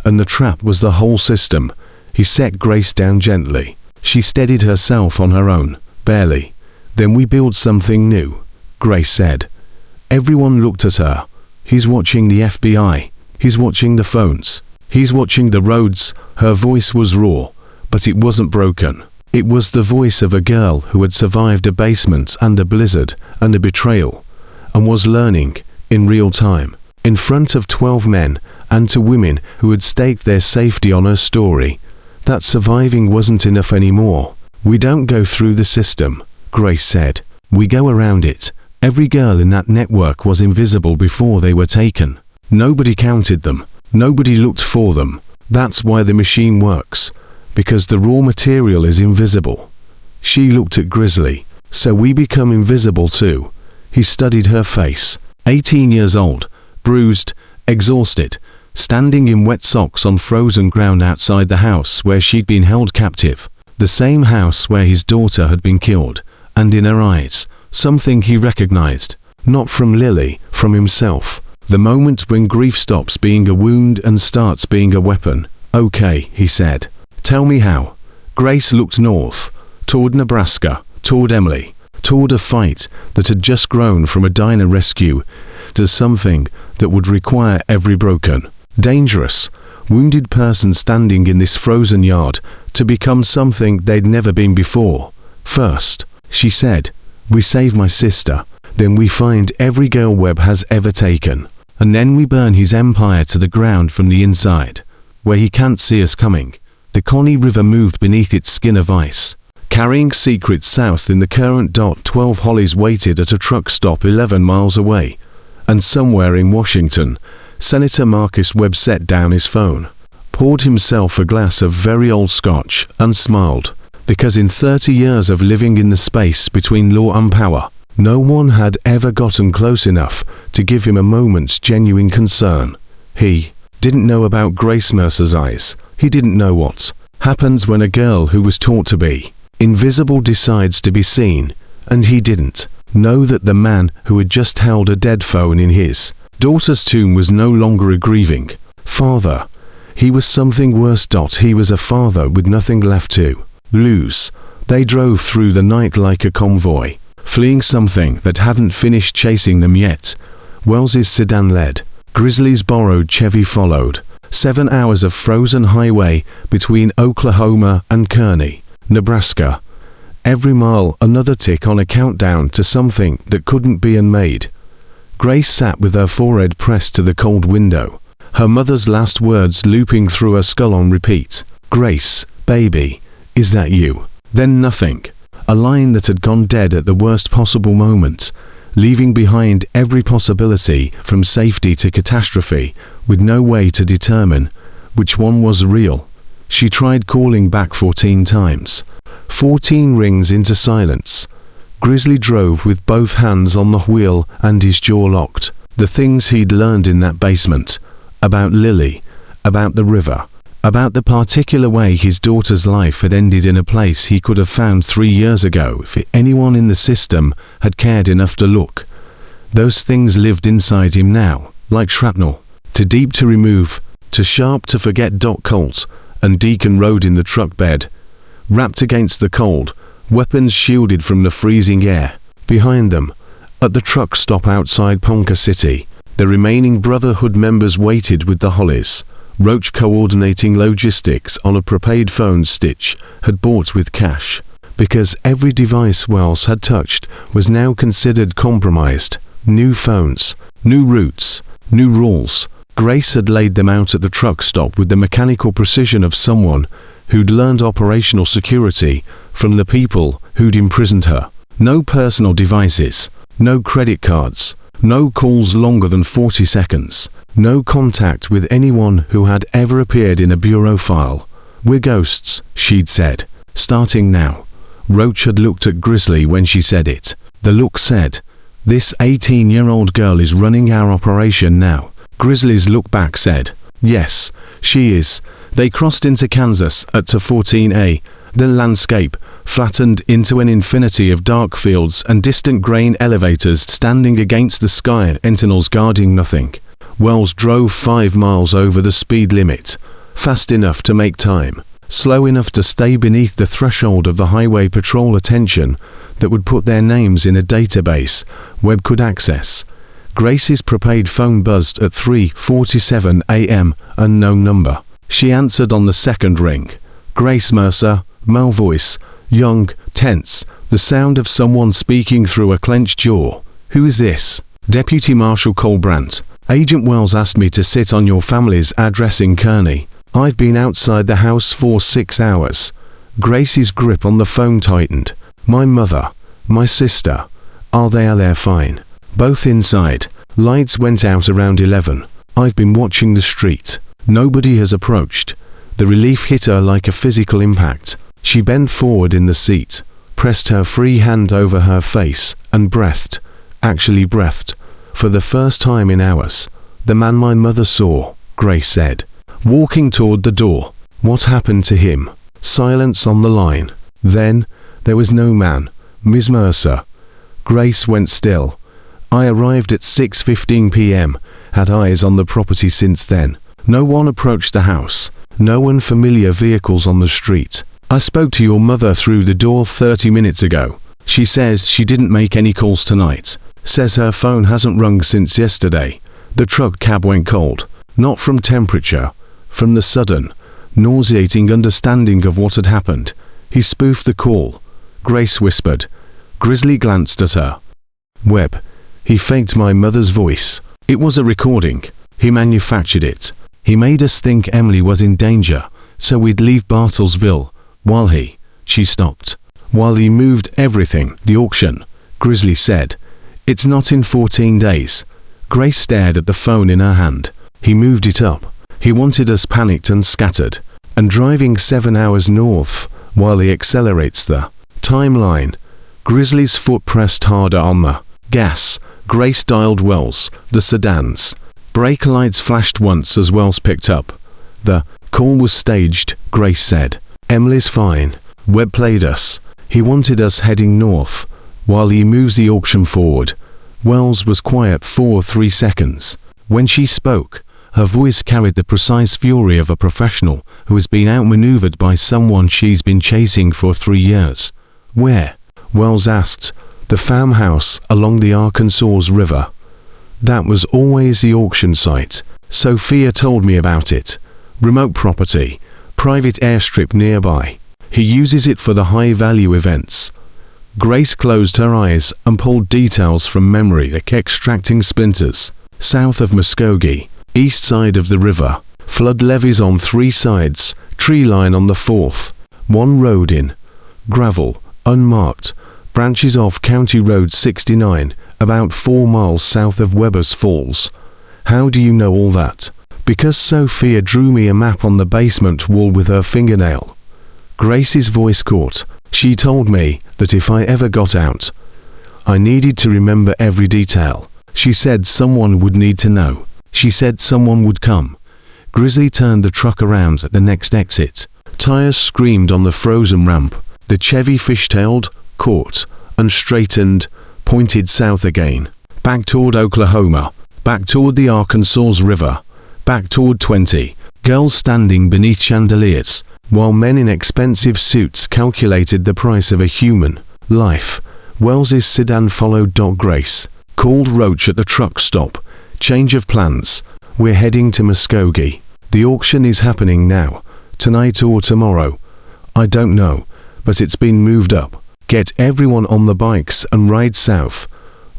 and the trap was the whole system." He set Grace down gently. She steadied herself on her own, barely. "Then we build something new," Grace said. Everyone looked at her. "He's watching the FBI. He's watching the phones. He's watching the roads." Her voice was raw, but it wasn't broken. It was the voice of a girl who had survived a basement and a blizzard and a betrayal, and was learning, in real time, in front of 12 men and to women who had staked their safety on her story, that surviving wasn't enough anymore. "We don't go through the system," Grace said. "We go around it." Every girl in that network was invisible before they were taken. Nobody counted them. Nobody looked for them. That's why the machine works, because the raw material is invisible. She looked at Grizzly. "So we become invisible too." He studied her face. 18 years old, bruised, exhausted, standing in wet socks on frozen ground outside the house where she'd been held captive. The same house where his daughter had been killed, and in her eyes, something he recognized. Not from Lily, from himself. The moment when grief stops being a wound and starts being a weapon. "Okay," he said. "Tell me how." Grace looked north, toward Nebraska, toward Emily, toward a fight that had just grown from a diner rescue to something that would require every broken, dangerous, wounded person standing in this frozen yard to become something they'd never been before. "First," she said, "we save my sister. Then we find every girl Webb has ever taken. And then we burn his empire to the ground from the inside, where he can't see us coming." The Connie River moved beneath its skin of ice, carrying secrets south in the current. 12 Hollies waited at a truck stop 11 miles away, and somewhere in Washington, Senator Marcus Webb set down his phone, poured himself a glass of very old scotch, and smiled, because in 30 years of living in the space between law and power, no one had ever gotten close enough to give him a moment's genuine concern. He didn't know about Grace Mercer's eyes. He didn't know what happens when a girl who was taught to be invisible decides to be seen, and he didn't know that the man who had just held a dead phone in his daughter's tomb was no longer a grieving father. He was something worse. He was a father with nothing left to lose. They drove through the night like a convoy, fleeing something that hadn't finished chasing them yet. Wells's sedan led. Grizzly's borrowed Chevy followed. 7 hours of frozen highway between Oklahoma and Kearney, Nebraska. Every mile another tick on a countdown to something that couldn't be unmade. Grace sat with her forehead pressed to the cold window, her mother's last words looping through her skull on repeat. "Grace, baby, is that you?" Then nothing. A line that had gone dead at the worst possible moment, leaving behind every possibility from safety to catastrophe, with no way to determine which one was real. She tried calling back 14 times. 14 rings into silence. Grizzly drove with both hands on the wheel and his jaw locked. The things he'd learned in that basement, about Lily, about the river, about the particular way his daughter's life had ended in a place he could have found 3 years ago if anyone in the system had cared enough to look. Those things lived inside him now, like shrapnel, too deep to remove, too sharp to forget. Colt and Deacon rode in the truck bed, wrapped against the cold, weapons shielded from the freezing air. Behind them, at the truck stop outside Ponca City, the remaining Brotherhood members waited with the Hollies. Roach, coordinating logistics on a prepaid phone Stitch had bought with cash, because every device Wells had touched was now considered compromised. New phones, new routes, new rules. Grace had laid them out at the truck stop with the mechanical precision of someone who'd learned operational security from the people who'd imprisoned her. No personal devices, no credit cards, no calls longer than 40 seconds, no contact with anyone who had ever appeared in a bureau file. "We're ghosts," she'd said. "Starting now." Roach had looked at Grizzly when she said it. The look said, "This 18-year-old girl is running our operation now." Grizzly's look back said, "Yes, she is." They crossed into Kansas at 14A. The landscape flattened into an infinity of dark fields and distant grain elevators standing against the sky, sentinels guarding nothing. Wells drove 5 miles over the speed limit, fast enough to make time, slow enough to stay beneath the threshold of the highway patrol attention that would put their names in a database Webb could access. Grace's prepaid phone buzzed at 3:47 a.m., unknown number. She answered on the second ring. Grace Mercer, male voice, young, tense, the sound of someone speaking through a clenched jaw. "Who is this?" "Deputy Marshal Colbrant. Agent Wells asked me to sit on your family's address in Kearney. I've been outside the house for 6 hours. Grace's grip on the phone tightened. "My mother, my sister, are they there fine?" "Both inside. Lights went out around 11. I've been watching the street. Nobody has approached." The relief hit her like a physical impact. She bent forward in the seat, pressed her free hand over her face, and breathed, actually breathed, for the first time in hours. "The man my mother saw," Grace said, walking toward the door. "What happened to him?" Silence on the line. Then, there was no man. "Miss Mercer." Grace went still. "I arrived at 6:15 p.m., had eyes on the property since then. No one approached the house. No unfamiliar vehicles on the street. I spoke to your mother through the door 30 minutes ago. She says she didn't make any calls tonight. Says her phone hasn't rung since yesterday. The truck cab went cold. Not from temperature. From the sudden, nauseating understanding of what had happened. He spoofed the call." Grace whispered. Grizzly glanced at her. "Webb. He faked my mother's voice. It was a recording. He manufactured it. He made us think Emily was in danger, so we'd leave Bartlesville, while she stopped. "While he moved everything, the auction," Grizzly said. "It's not in 14 days. Grace stared at the phone in her hand. "He moved it up. He wanted us panicked and scattered, and driving 7 hours north, while he accelerates the timeline." Grizzly's foot pressed harder on the gas. Grace dialed Wells, the sedans. Brake lights flashed once as Wells picked up. "The call was staged," Grace said. "Emily's fine. Webb played us. He wanted us heading north, while he moves the auction forward." Wells was quiet for 3 seconds. When she spoke, her voice carried the precise fury of a professional who has been outmaneuvered by someone she's been chasing for 3 years. "Where?" Wells asked. "The farmhouse along the Arkansas River." "That was always the auction site. Sophia told me about it. Remote property, private airstrip nearby. He uses it for the high-value events." Grace closed her eyes and pulled details from memory, like extracting splinters. "South of Muskogee, east side of the river. Flood levees on 3 sides, tree line on the 4th. One road in. Gravel, unmarked. Branches off County Road 69, about 4 miles south of Weber's Falls." "How do you know all that?" Because Sophia drew me a map on the basement wall with her fingernail. Grace's voice caught. She told me that if I ever got out, I needed to remember every detail. She said someone would need to know. She said someone would come. Grizzly turned the truck around at the next exit. Tires screamed on the frozen ramp. The Chevy fishtailed, caught, and straightened, pointed south again. Back toward Oklahoma. Back toward the Arkansas River. Back toward 20. Girls standing beneath chandeliers, while men in expensive suits calculated the price of a human life. Wells's sedan followed Grace. Called Roach at the truck stop. Change of plans. We're heading to Muskogee. The auction is happening now. Tonight or tomorrow. I don't know, but it's been moved up. Get everyone on the bikes and ride south.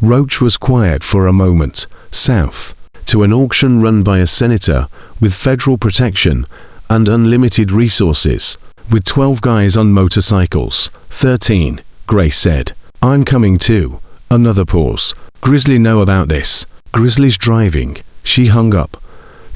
Roach was quiet for a moment. South. To an auction run by a senator with federal protection and unlimited resources. With 12 guys on motorcycles. 13, Grace said. I'm coming too. Another pause. Grizzly know about this. Grizzly's driving. She hung up.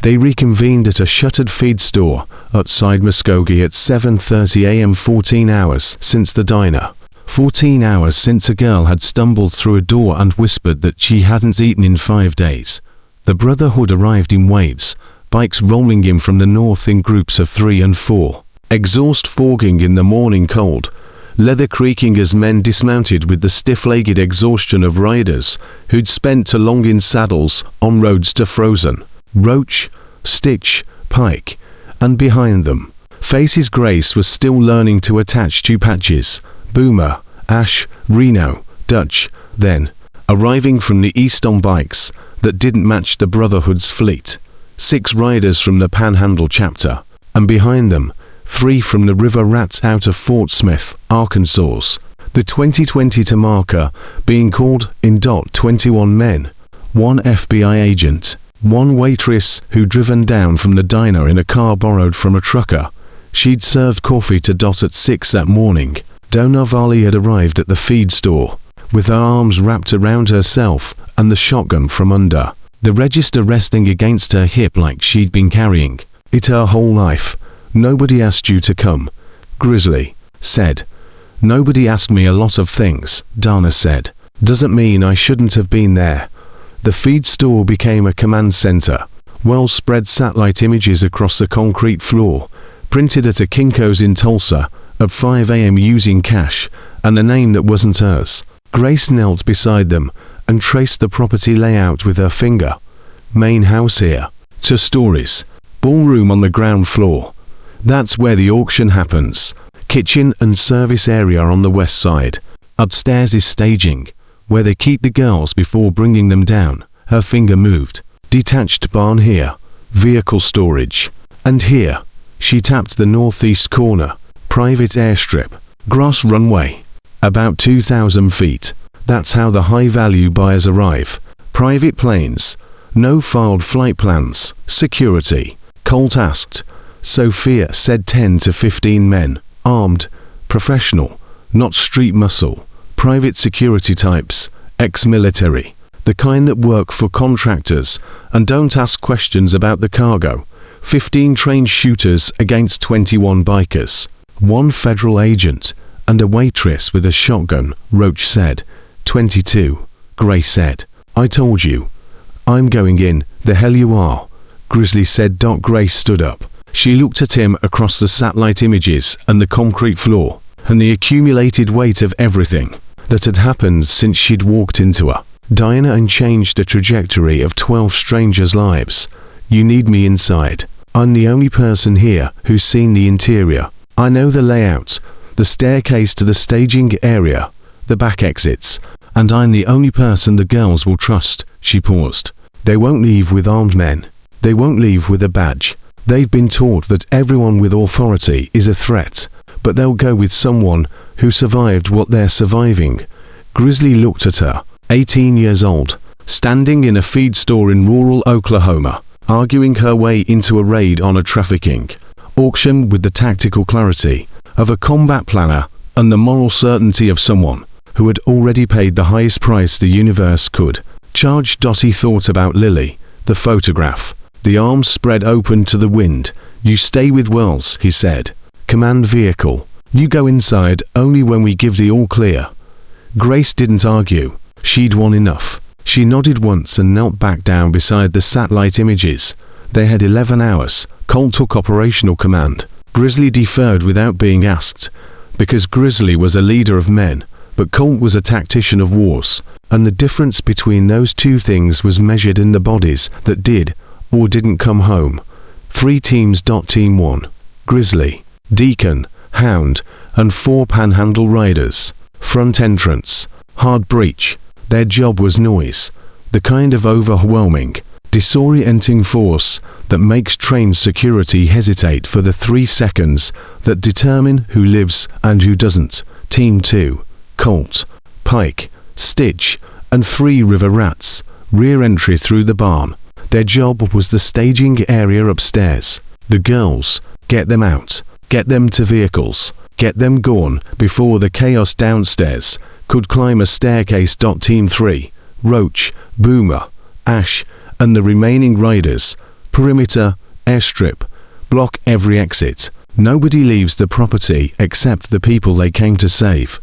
They reconvened at a shuttered feed store outside Muskogee at 7:30 a.m. 14 hours since the diner. 14 hours since a girl had stumbled through a door and whispered that she hadn't eaten in 5 days. The Brotherhood arrived in waves, bikes rolling in from the north in groups of 3 and 4. Exhaust fogging in the morning cold, leather creaking as men dismounted with the stiff-legged exhaustion of riders who'd spent too long in saddles on roads too frozen. Roach, Stitch, Pike, and behind them, Faces Grace was still learning to attach to patches. Boomer, Ash, Reno, Dutch, then, arriving from the east on bikes that didn't match the Brotherhood's fleet. 6 riders from the Panhandle chapter, and behind them, 3 from the River Rats out of Fort Smith, Arkansas. The 2020 marker being called in. 21 men, 1 FBI agent, 1 waitress who'd driven down from the diner in a car borrowed from a trucker. She'd served coffee to Dot at 6 that morning. Donna Valley had arrived at the feed store, with her arms wrapped around herself and the shotgun from under, the register resting against her hip like she'd been carrying it her whole life. Nobody asked you to come, Grizzly said. Nobody asked me a lot of things, Dana said. Doesn't mean I shouldn't have been there. The feed store became a command center. Wells spread satellite images across the concrete floor, printed at a Kinko's in Tulsa, at 5 a.m. using cash, and a name that wasn't hers. Grace knelt beside them and traced the property layout with her finger. Main house here. 2 stories. Ballroom on the ground floor. That's where the auction happens. Kitchen and service area on the west side. Upstairs is staging, where they keep the girls before bringing them down. Her finger moved. Detached barn here. Vehicle storage. And here. She tapped the northeast corner. Private airstrip. Grass runway. About 2,000 feet. That's how the high-value buyers arrive. Private planes. No filed flight plans. Security. Colt asked. Sophia said 10 to 15 men. Armed. Professional. Not street muscle. Private security types. Ex-military. The kind that work for contractors and don't ask questions about the cargo. 15 trained shooters against 21 bikers. 1 federal agent and a waitress with a shotgun, Roach said. 22, Grace said. I told you. I'm going in, the hell you are, Grizzly said. Grace stood up. She looked at him across the satellite images and the concrete floor, and the accumulated weight of everything that had happened since she'd walked into her diner and changed the trajectory of 12 strangers' lives. You need me inside. I'm the only person here who's seen the interior. I know the layout, the staircase to the staging area, the back exits, and I'm the only person the girls will trust. She paused. They won't leave with armed men. They won't leave with a badge. They've been taught that everyone with authority is a threat, but they'll go with someone who survived what they're surviving. Grizzly looked at her, 18 years old, standing in a feed store in rural Oklahoma, arguing her way into a raid on a trafficking auction with the tactical clarity of a combat planner and the moral certainty of someone who had already paid the highest price the universe could charge. He thought about Lily, the photograph, the arms spread open to the wind. "You stay with Wells," he said. "Command vehicle. You go inside only when we give the all clear." Grace didn't argue. She'd won enough. She nodded once and knelt back down beside the satellite images. They had 11 hours. Colt took operational command. Grizzly deferred without being asked, because Grizzly was a leader of men, but Colt was a tactician of wars, and the difference between those two things was measured in the bodies that did or didn't come home. 3 teams. Team 1. Grizzly, Deacon, Hound, and 4 Panhandle riders. Front entrance. Hard breach. Their job was noise. The kind of overwhelming, disorienting force that makes train security hesitate for the 3 seconds that determine who lives and who doesn't. Team 2. Colt, Pike, Stitch, and 3 River Rats. Rear entry through the barn. Their job was the staging area upstairs. The girls, get them out, get them to vehicles, get them gone before the chaos downstairs could climb a staircase. Team 3, Roach, Boomer, Ash, and the remaining riders. Perimeter, airstrip, block every exit. Nobody leaves the property except the people they came to save.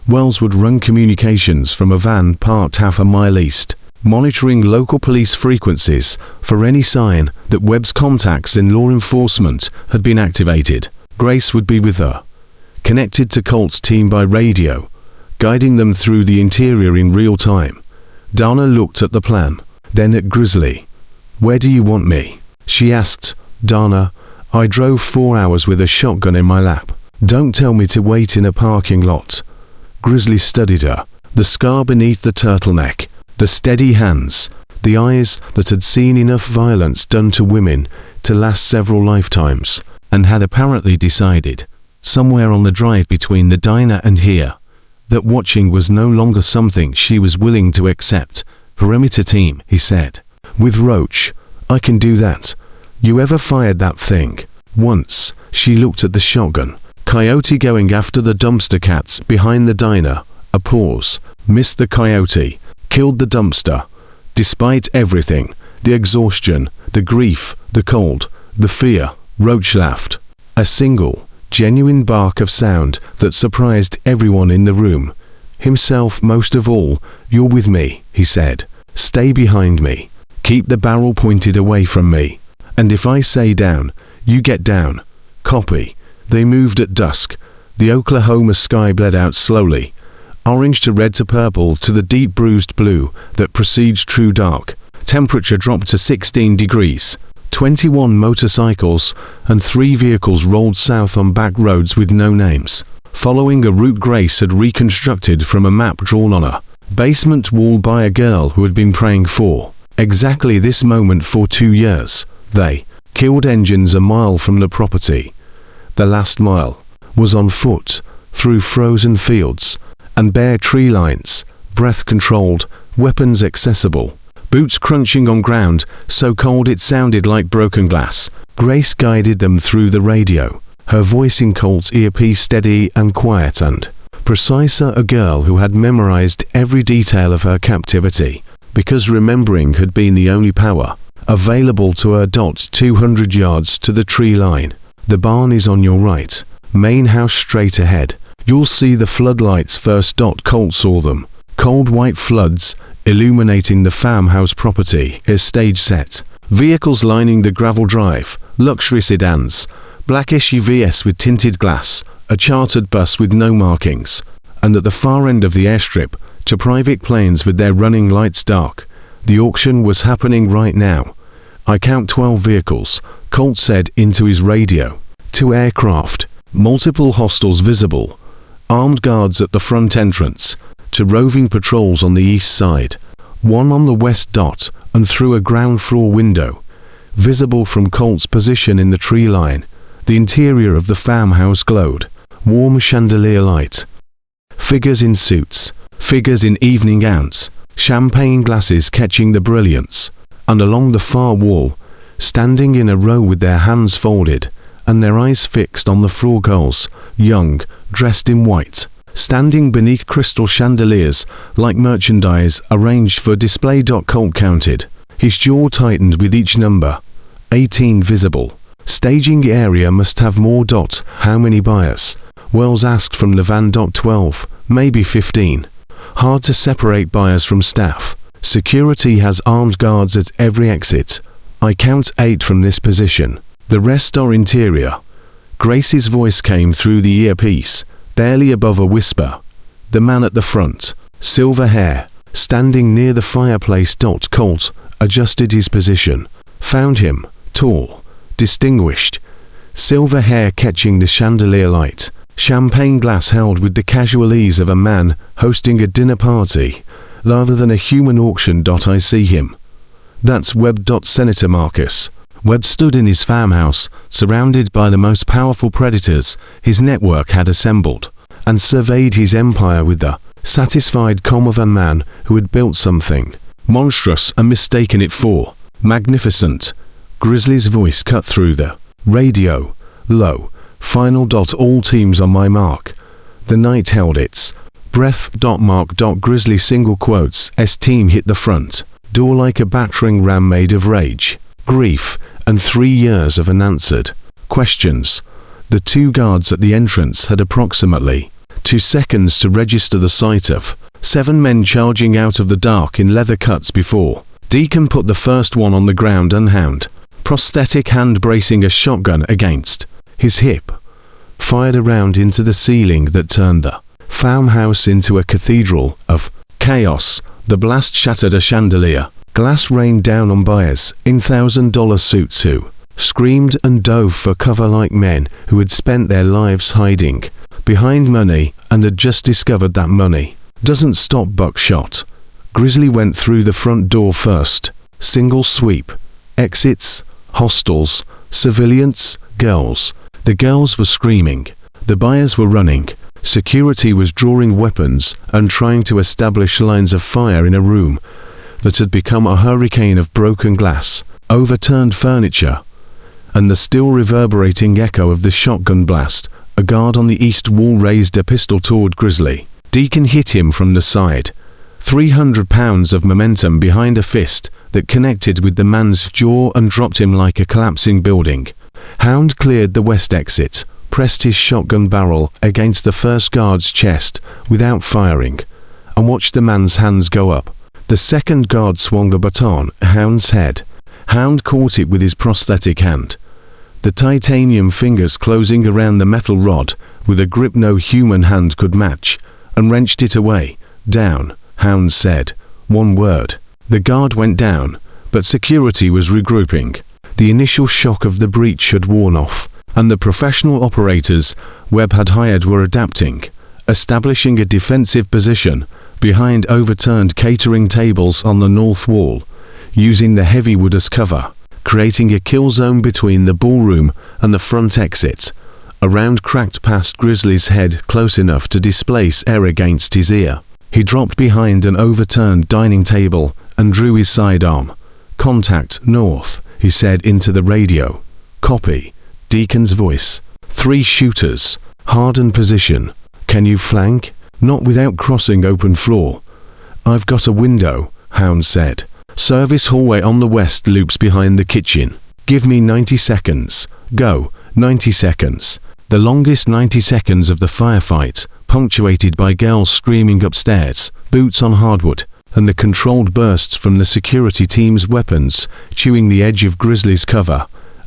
Wells would run communications from a van parked half a mile east, monitoring local police frequencies for any sign that Webb's contacts in law enforcement had been activated. Grace would be with her, connected to Colt's team by radio, guiding them through the interior in real time. Dana looked at the plan, then at Grizzly. "Where do you want me?" she asked. "Dana, I drove 4 hours with a shotgun in my lap. Don't tell me to wait in a parking lot." Grizzly studied her, the scar beneath the turtleneck, the steady hands, the eyes that had seen enough violence done to women to last several lifetimes, and had apparently decided, somewhere on the drive between the diner and here, that watching was no longer something she was willing to accept. "Perimeter team," he said. "With Roach, I can do that. You ever fired that thing?" Once. She looked at the shotgun. Coyote going after the dumpster cats behind the diner. A pause. Missed the coyote. Killed the dumpster. Despite everything, the exhaustion, the grief, the cold, the fear, Roach laughed. A single, genuine bark of sound that surprised everyone in the room. Himself most of all. "You're with me," he said. "Stay behind me. Keep the barrel pointed away from me. And if I say down, you get down. Copy." They moved at dusk. The Oklahoma sky bled out slowly, orange to red to purple to the deep bruised blue that precedes true dark. Temperature dropped to 16 degrees. 21 motorcycles and 3 vehicles rolled south on back roads with no names, following a route Grace had reconstructed from a map drawn on a basement wall by a girl who had been praying for exactly this moment for 2 years. They killed engines a mile from the property. The last mile was on foot, through frozen fields and bare tree lines, breath-controlled, weapons accessible, boots crunching on ground so cold it sounded like broken glass. Grace guided them through the radio, her voice in Colt's earpiece steady and quiet and precise. A girl who had memorized every detail of her captivity, because remembering had been the only power available to her. 200 yards to the tree line. "The barn is on your right. Main house straight ahead. You'll see the floodlights first." Colt saw them. Cold white floods illuminating the farmhouse property. His stage set. Vehicles lining the gravel drive. Luxury sedans. Black SUVs with tinted glass. A chartered bus with no markings. And at the far end of the airstrip, to private planes with their running lights dark. The auction was happening right now. "I count 12 vehicles," Colt said into his radio. 2 aircraft, multiple hostels visible, armed guards at the front entrance, 2 roving patrols on the east side, 1 on the west. And through a ground floor window, visible from Colt's position in the tree line, the interior of the farmhouse glowed, warm chandelier light. Figures in suits, figures in evening gowns, champagne glasses catching the brilliance, and along the far wall, standing in a row with their hands folded, and their eyes fixed on the floor girls, young, dressed in white, standing beneath crystal chandeliers like merchandise arranged for display. Colt counted. His jaw tightened with each number. 18 visible. Staging area must have more. How many buyers? Wells asked from the van. 12, maybe 15. Hard to separate buyers from staff. Security has armed guards at every exit. I count 8 from this position. The rest are interior. Grace's voice came through the earpiece, barely above a whisper. The man at the front, silver hair, standing near the fireplace. Colt adjusted his position. Found him, tall, distinguished. Silver hair catching the chandelier light. Champagne glass held with the casual ease of a man hosting a dinner party, rather than a human auction. I see him. That's Webb. Senator Marcus. Webb stood in his farmhouse, surrounded by the most powerful predators his network had assembled, and surveyed his empire with the satisfied calm of a man who had built something monstrous and mistaken it for magnificent. Grizzly's voice cut through the radio. Low. Final. All teams on my mark. The night held its breath. Mark. Grizzly single quotes. S team hit the front door like a battering ram made of rage, grief, and 3 years of unanswered questions. The 2 guards at the entrance had approximately 2 seconds to register the sight of 7 men charging out of the dark in leather cuts before Deacon put the first one on the ground unharmed, prosthetic hand bracing a shotgun against his hip. Fired a round into the ceiling that turned the farmhouse into a cathedral of chaos. The blast shattered a chandelier. Glass rained down on buyers in $1,000 suits who screamed and dove for cover like men who had spent their lives hiding behind money and had just discovered that money doesn't stop buckshot. Grizzly went through the front door first. Single sweep. Exits, hostels, civilians, girls. The girls were screaming. The buyers were running. Security was drawing weapons and trying to establish lines of fire in a room that had become a hurricane of broken glass, overturned furniture, and the still reverberating echo of the shotgun blast. A guard on the east wall raised a pistol toward Grizzly. Deacon hit him from the side. 300 pounds of momentum behind a fist that connected with the man's jaw and dropped him like a collapsing building. Hound cleared the west exit, pressed his shotgun barrel against the first guard's chest without firing, and watched the man's hands go up. The second guard swung a baton at Hound's head. Hound caught it with his prosthetic hand, the titanium fingers closing around the metal rod with a grip no human hand could match, and wrenched it away. Down, Hound said. One word. The guard went down, but security was regrouping. The initial shock of the breach had worn off, and the professional operators Webb had hired were adapting, establishing a defensive position behind overturned catering tables on the north wall, using the heavy wood as cover, creating a kill zone between the ballroom and the front exit. A round cracked past Grizzly's head close enough to displace air against his ear. He dropped behind an overturned dining table and drew his sidearm. Contact north, he said into the radio. Copy. Deacon's voice. 3 shooters. Hardened position. Can you flank? Not without crossing open floor. I've got a window, Hound said. Service hallway on the west loops behind the kitchen. Give me 90 seconds. Go. 90 seconds. The longest 90 seconds of the firefight, punctuated by girls screaming upstairs, boots on hardwood, and the controlled bursts from the security team's weapons chewing the edge of Grizzly's cover.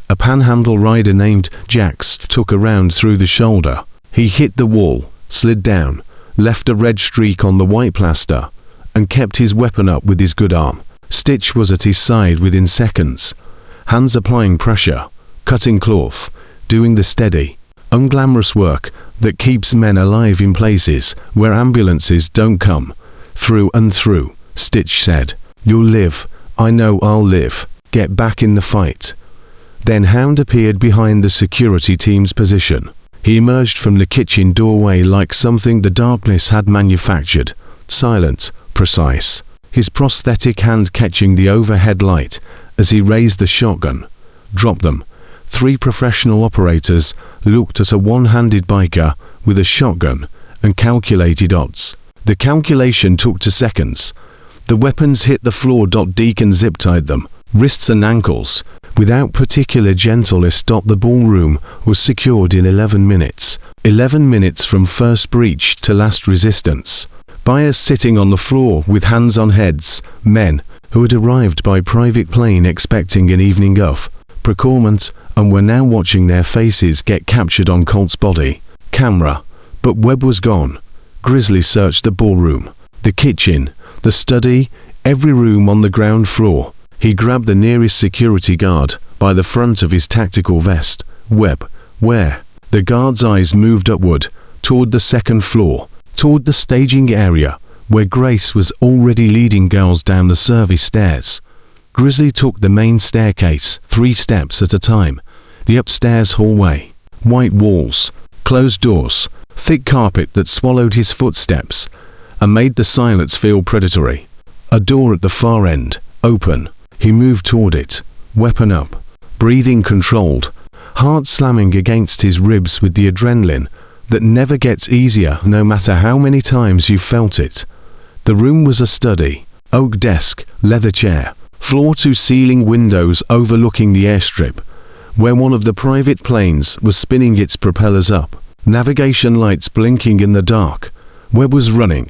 A panhandle rider named Jax took a round through the shoulder. He hit the wall, slid down, left a red streak on the white plaster, and kept his weapon up with his good arm. Stitch was at his side within seconds, hands applying pressure, cutting cloth, doing the steady, unglamorous work that keeps men alive in places where ambulances don't come. Through and through, Stitch said. You'll live. I know I'll live. Get back in the fight. Then Hound appeared behind the security team's position. He emerged from the kitchen doorway like something the darkness had manufactured, silent, precise, his prosthetic hand catching the overhead light as he raised the shotgun. Dropped them. 3 professional operators looked at a one-handed biker with a shotgun and calculated odds. The calculation took 2 seconds. The weapons hit the floor. Deacon zip-tied them, wrists and ankles. Without particular gentleness. The ballroom was secured in 11 minutes. 11 minutes from first breach to last resistance. Buyers sitting on the floor with hands on heads, men who had arrived by private plane expecting an evening of procurement and were now watching their faces get captured on Colt's body camera. But Webb was gone. Grizzly searched the ballroom, the kitchen, the study, every room on the ground floor. He grabbed the nearest security guard by the front of his tactical vest. Webb, where? The guard's eyes moved upward, toward the second floor, toward the staging area, where Grace was already leading girls down the service stairs. Grizzly took the main staircase, 3 steps at a time. The upstairs hallway. White walls, closed doors, thick carpet that swallowed his footsteps and made the silence feel predatory. A door at the far end, open. He moved toward it, weapon up, breathing controlled, heart slamming against his ribs with the adrenaline that never gets easier no matter how many times you've felt it. The room was a study, oak desk, leather chair, floor-to-ceiling windows overlooking the airstrip, where one of the private planes was spinning its propellers up, navigation lights blinking in the dark. Webb was running.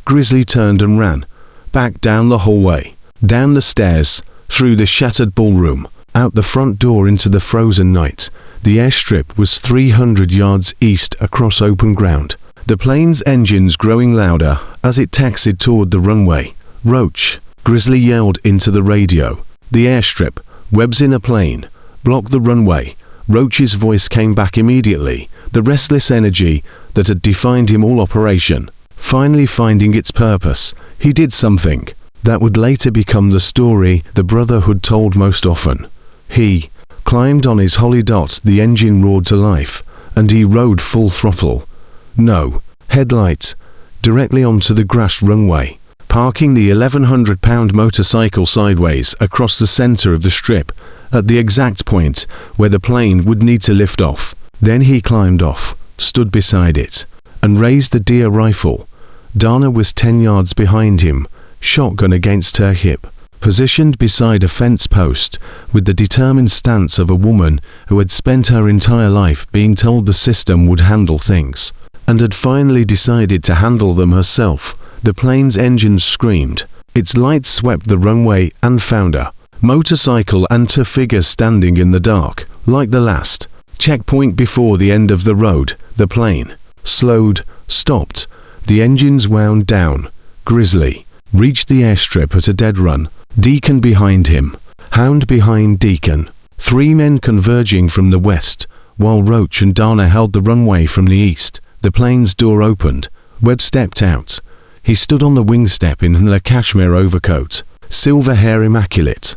Grizzly turned and ran, back down the hallway, down the stairs, through the shattered ballroom, out the front door into the frozen night. The airstrip was 300 yards east across open ground, the plane's engines growing louder as it taxied toward the runway. Roach, Grizzly yelled into the radio. The airstrip, Webb's in a plane, blocked the runway. Roach's voice came back immediately, the restless energy that had defined him all operation, finally finding its purpose. He did something that would later become the story the Brotherhood told most often. He climbed on his Holly Dot. The engine roared to life, and he rode full throttle. No headlights, directly onto the grass runway, parking the 1,100-pound motorcycle sideways across the center of the strip, at the exact point where the plane would need to lift off. Then he climbed off, stood beside it, and raised the deer rifle. Dana was 10 yards behind him, shotgun against her hip, positioned beside a fence post, with the determined stance of a woman who had spent her entire life being told the system would handle things, and had finally decided to handle them herself. The plane's engines screamed. Its lights swept the runway and found her motorcycle and 2 figures standing in the dark, like the last checkpoint before the end of the road. The plane slowed, stopped. The engines wound down. Grizzly reached the airstrip at a dead run. Deacon behind him, Hound behind Deacon. 3 men converging from the west, while Roach and Dana held the runway from the east. The plane's door opened. Webb stepped out. He stood on the wing step in a cashmere overcoat, silver hair immaculate,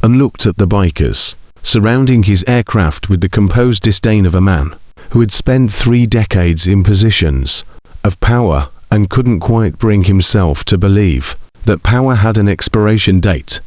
and looked at the bikers surrounding his aircraft with the composed disdain of a man who had spent 3 decades in positions of power and couldn't quite bring himself to believe that power had an expiration date.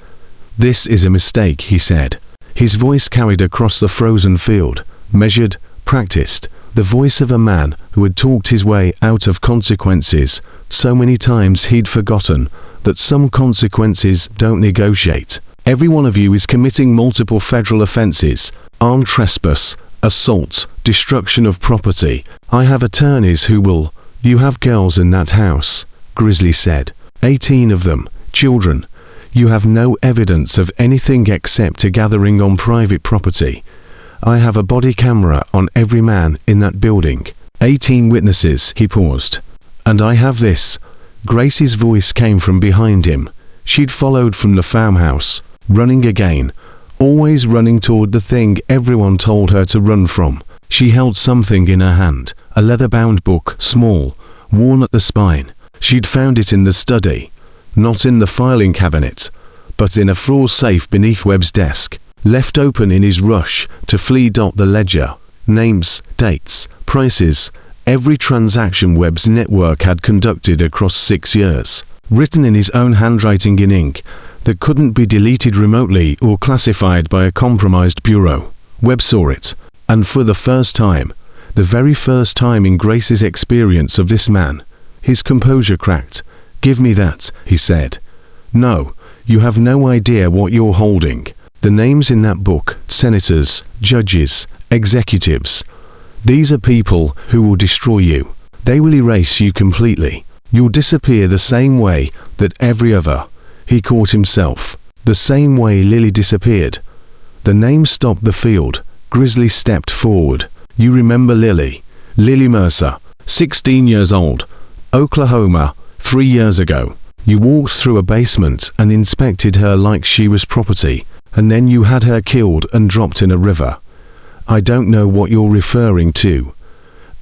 "This is a mistake," he said. His voice carried across the frozen field, measured, practiced, the voice of a man who had talked his way out of consequences so many times he'd forgotten that some consequences don't negotiate. "Every one of you is committing multiple federal offenses: armed trespass, assault, destruction of property. I have attorneys who will—" "You have girls in that house," Grizzly said. 18 of them, children. You have no evidence of anything except a gathering on private property. I have a body camera on every man in that building. 18 witnesses." He paused. "And I have this." Grace's voice came from behind him. She'd followed from the farmhouse, running again, always running toward the thing everyone told her to run from. She held something in her hand, a leather-bound book, small, worn at the spine. She'd found it in the study, not in the filing cabinet, but in a floor safe beneath Webb's desk, left open in his rush to flee. The ledger, names, dates, prices, every transaction Webb's network had conducted across 6 years, written in his own handwriting in ink that couldn't be deleted remotely or classified by a compromised bureau. Webb saw it, and for the first time, the very first time in Grace's experience of this man, his composure cracked. "Give me that," he said. "No, You have no idea what you're holding. The names in that book, senators, judges, executives. These are people who will destroy you. They will erase you completely. You'll disappear the same way that every other. He caught himself. The same way Lily disappeared. The name stopped the field. Grizzly stepped forward. You remember Lily? Lily Mercer, 16 years old. Oklahoma, 3 years ago. You walked through a basement and inspected her like she was property, and then you had her killed and dropped in a river. I don't know what you're referring to.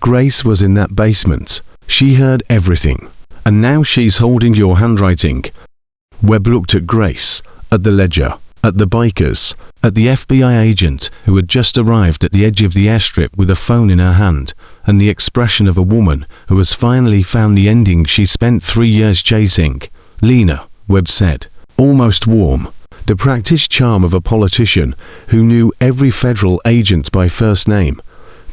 Grace was in that basement. She heard everything. And now she's holding your handwriting. Webb looked at Grace, at the ledger, at the bikers, at the FBI agent who had just arrived at the edge of the airstrip with a phone in her hand, and the expression of a woman who has finally found the ending she spent 3 years chasing. Lena, Webb said, almost warm. The practiced charm of a politician who knew every federal agent by first name,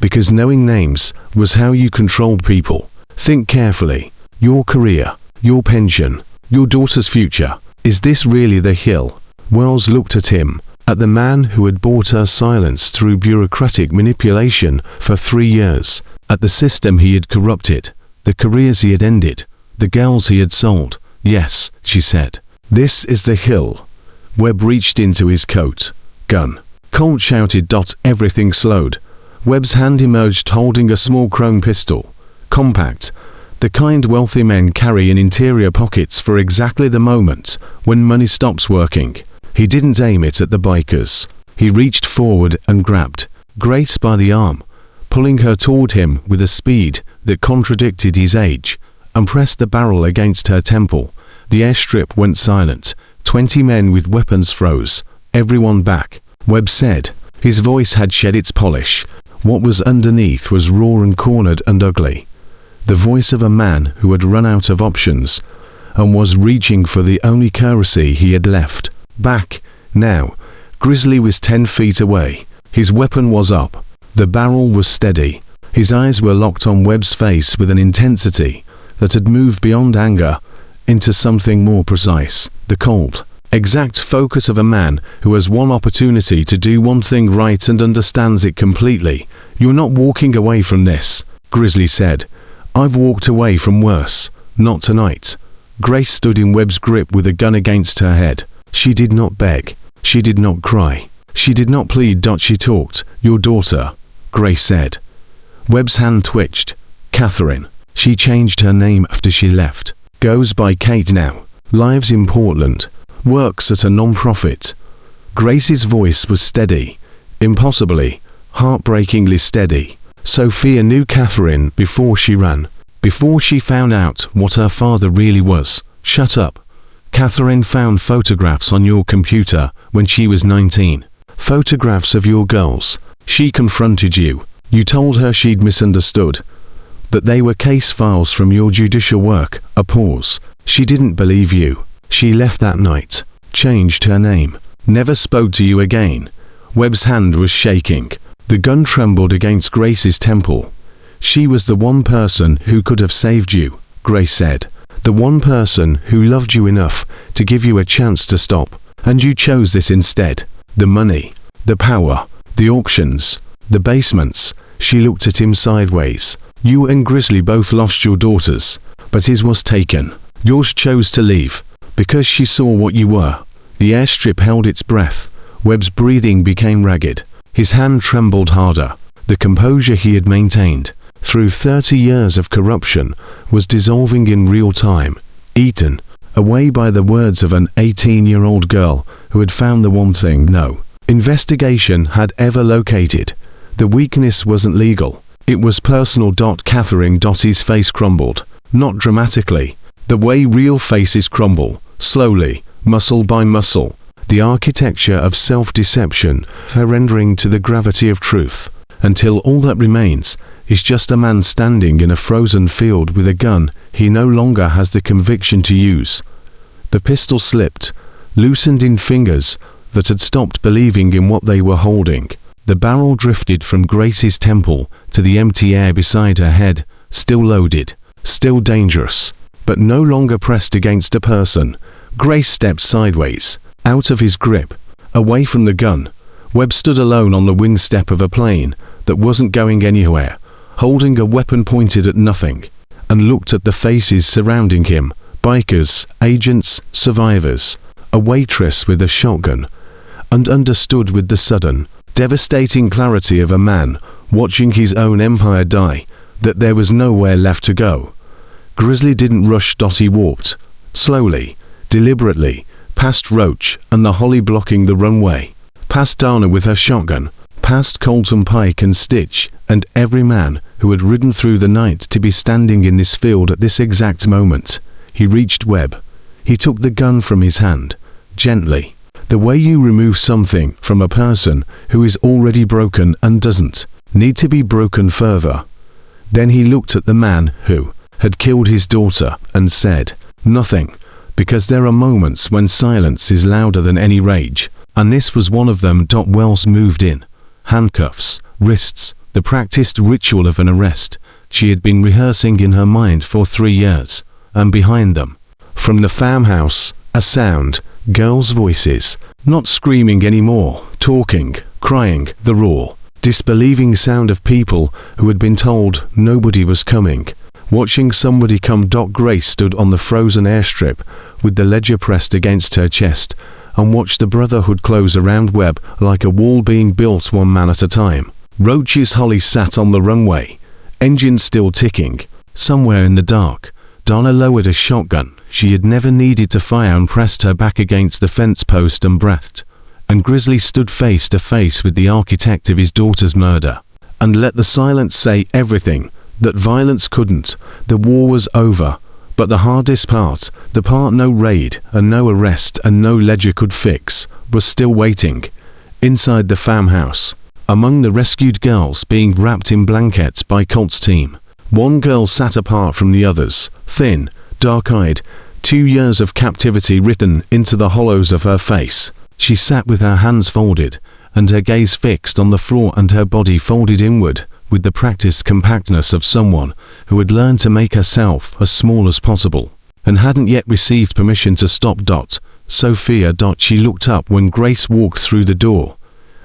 because knowing names was how you controlled people. Think carefully. Your career, your pension, your daughter's future. Is this really the hill? Wells looked at him, at the man who had bought her silence through bureaucratic manipulation for 3 years, at the system he had corrupted, the careers he had ended, the girls he had sold. Yes, she said. This is the hill. Webb reached into his coat. Gun. Colt shouted. Everything slowed. Webb's hand emerged holding a small chrome pistol. Compact. The kind wealthy men carry in interior pockets for exactly the moment when money stops working. He didn't aim it at the bikers. He reached forward and grabbed Grace by the arm, pulling her toward him with a speed that contradicted his age, and pressed the barrel against her temple. The airstrip went silent. 20 men with weapons froze. Everyone back, Webb said. His voice had shed its polish. What was underneath was raw and cornered and ugly. The voice of a man who had run out of options and was reaching for the only currency he had left. Back, now. Grizzly was 10 feet away. His weapon was up. The barrel was steady. His eyes were locked on Webb's face with an intensity that had moved beyond anger into something more precise. The cold, exact focus of a man who has one opportunity to do one thing right and understands it completely. You're not walking away from this, Grizzly said. I've walked away from worse. Not tonight. Grace stood in Webb's grip with a gun against her head. She did not beg. She did not cry. She did not plead. She talked. Your daughter, Grace said. Webb's hand twitched. Catherine. She changed her name after she left. Goes by Kate now. Lives in Portland. Works at a non-profit. Grace's voice was steady. Impossibly, heartbreakingly steady. Sophia knew Catherine before she ran. Before she found out what her father really was. Shut up. Catherine found photographs on your computer when she was 19. Photographs of your girls. She confronted you. You told her she'd misunderstood. That they were case files from your judicial work. A pause. She didn't believe you. She left that night. Changed her name. Never spoke to you again. Webb's hand was shaking. The gun trembled against Grace's temple. She was the one person who could have saved you, Grace said. The one person who loved you enough to give you a chance to stop. And you chose this instead. The money, the power, the auctions, the basements. She looked at him sideways. You and Grizzly both lost your daughters, but his was taken. Yours chose to leave, because she saw what you were. The airstrip held its breath. Webb's breathing became ragged. His hand trembled harder. The composure he had maintained through 30 years of corruption was dissolving in real time, eaten away by the words of an 18-year-old girl who had found the one thing no investigation had ever located. The weakness wasn't legal. It was personal. Catherine's face crumbled. Not dramatically. The way real faces crumble, slowly, muscle by muscle. The architecture of self-deception surrendering to the gravity of truth, until all that remains is just a man standing in a frozen field with a gun he no longer has the conviction to use. The pistol slipped, loosened in fingers that had stopped believing in what they were holding. The barrel drifted from Grace's temple to the empty air beside her head, still loaded, still dangerous, but no longer pressed against a person. Grace stepped sideways, out of his grip, away from the gun. Webb stood alone on the wing step of a plane that wasn't going anywhere, holding a weapon pointed at nothing, and looked at the faces surrounding him, bikers, agents, survivors, a waitress with a shotgun, and understood with the sudden, devastating clarity of a man watching his own empire die, that there was nowhere left to go. Grizzly didn't rush. He walked, slowly, deliberately, past Roach and the holly blocking the runway, past Dana with her shotgun, past Colton Pike and Stitch, and every man who had ridden through the night to be standing in this field at this exact moment. He reached Webb. He took the gun from his hand, gently, the way you remove something from a person who is already broken and doesn't need to be broken further. Then he looked at the man who had killed his daughter and said, "Nothing," because there are moments when silence is louder than any rage, and this was one of them. Wells moved in. Handcuffs, wrists, the practiced ritual of an arrest she had been rehearsing in her mind for 3 years, and behind them, from the farmhouse, a sound, girls' voices, not screaming anymore, talking, crying, the raw, disbelieving sound of people who had been told nobody was coming, watching somebody come. Grace stood on the frozen airstrip with the ledger pressed against her chest and watched the Brotherhood close around Webb like a wall being built one man at a time. Roach's Holly sat on the runway, engines still ticking. Somewhere in the dark, Donna lowered a shotgun she had never needed to fire and pressed her back against the fence post and breathed. And Grizzly stood face to face with the architect of his daughter's murder, and let the silence say everything that violence couldn't. The war was over, but the hardest part, the part no raid and no arrest and no ledger could fix, was still waiting. Inside the farmhouse, among the rescued girls being wrapped in blankets by Colt's team, one girl sat apart from the others, thin, dark-eyed, 2 years of captivity written into the hollows of her face. She sat with her hands folded, and her gaze fixed on the floor and her body folded inward, with the practiced compactness of someone who had learned to make herself as small as possible, and hadn't yet received permission to stop. Sophia. She looked up when Grace walked through the door,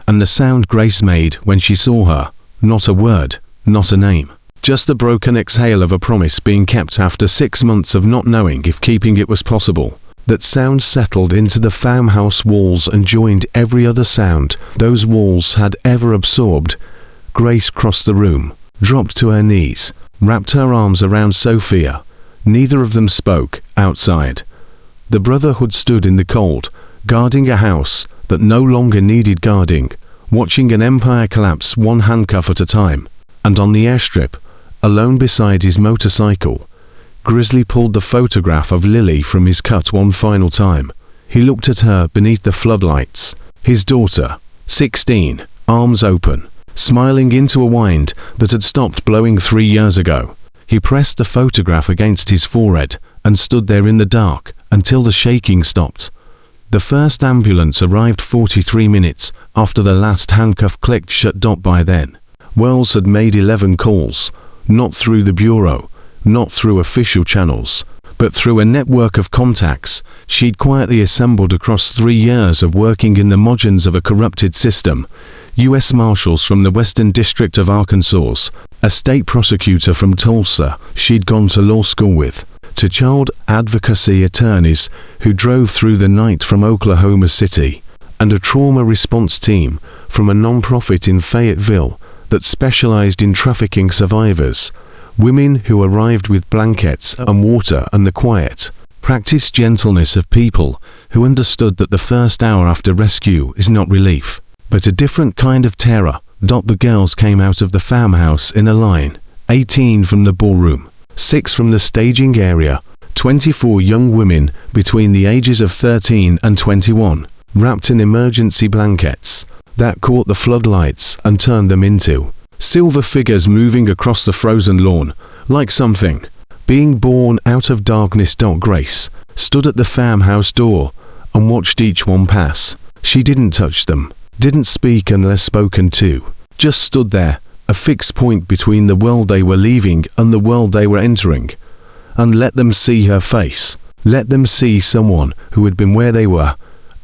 and the sound Grace made when she saw her, not a word, not a name, just the broken exhale of a promise being kept after 6 months of not knowing if keeping it was possible. That sound settled into the farmhouse walls and joined every other sound those walls had ever absorbed. Grace crossed the room, dropped to her knees, wrapped her arms around Sophia. Neither of them spoke. Outside, the Brotherhood stood in the cold, guarding a house that no longer needed guarding, watching an empire collapse one handcuff at a time. And on the airstrip, alone beside his motorcycle, Grizzly pulled the photograph of Lily from his cut one final time. He looked at her beneath the floodlights. His daughter, 16, arms open, smiling into a wind that had stopped blowing 3 years ago. He pressed the photograph against his forehead and stood there in the dark until the shaking stopped. The first ambulance arrived 43 minutes after the last handcuff clicked shut. By then, Wells had made 11 calls, not through the bureau, not through official channels, but through a network of contacts she'd quietly assembled across 3 years of working in the margins of a corrupted system. U.S. Marshals from the Western District of Arkansas, a state prosecutor from Tulsa she'd gone to law school with, to child advocacy attorneys who drove through the night from Oklahoma City, and a trauma response team from a non-profit in Fayetteville that specialized in trafficking survivors. Women who arrived with blankets and water and the quiet, practiced gentleness of people who understood that the first hour after rescue is not relief, but a different kind of terror. The girls came out of the farmhouse in a line, 18 from the ballroom, 6 from the staging area, 24 young women between the ages of 13 and 21, wrapped in emergency blankets that caught the floodlights and turned them into silver figures moving across the frozen lawn, like something being born out of darkness. Grace stood at the farmhouse door and watched each one pass. She didn't touch them, didn't speak unless spoken to, just stood there, a fixed point between the world they were leaving and the world they were entering, and let them see her face, let them see someone who had been where they were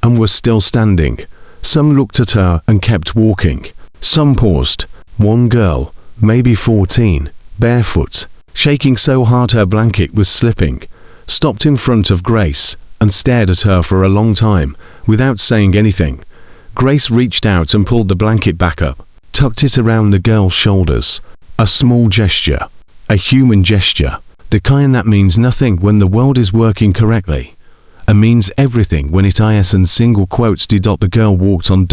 and was still standing. Some looked at her and kept walking. Some paused. One girl, maybe 14, barefoot, shaking so hard her blanket was slipping, stopped in front of Grace and stared at her for a long time without saying anything. Grace reached out and pulled the blanket back up, tucked it around the girl's shoulders. A small gesture, a human gesture, the kind that means nothing when the world is working correctly, and means everything when it is and single quotes did. The girl walked on.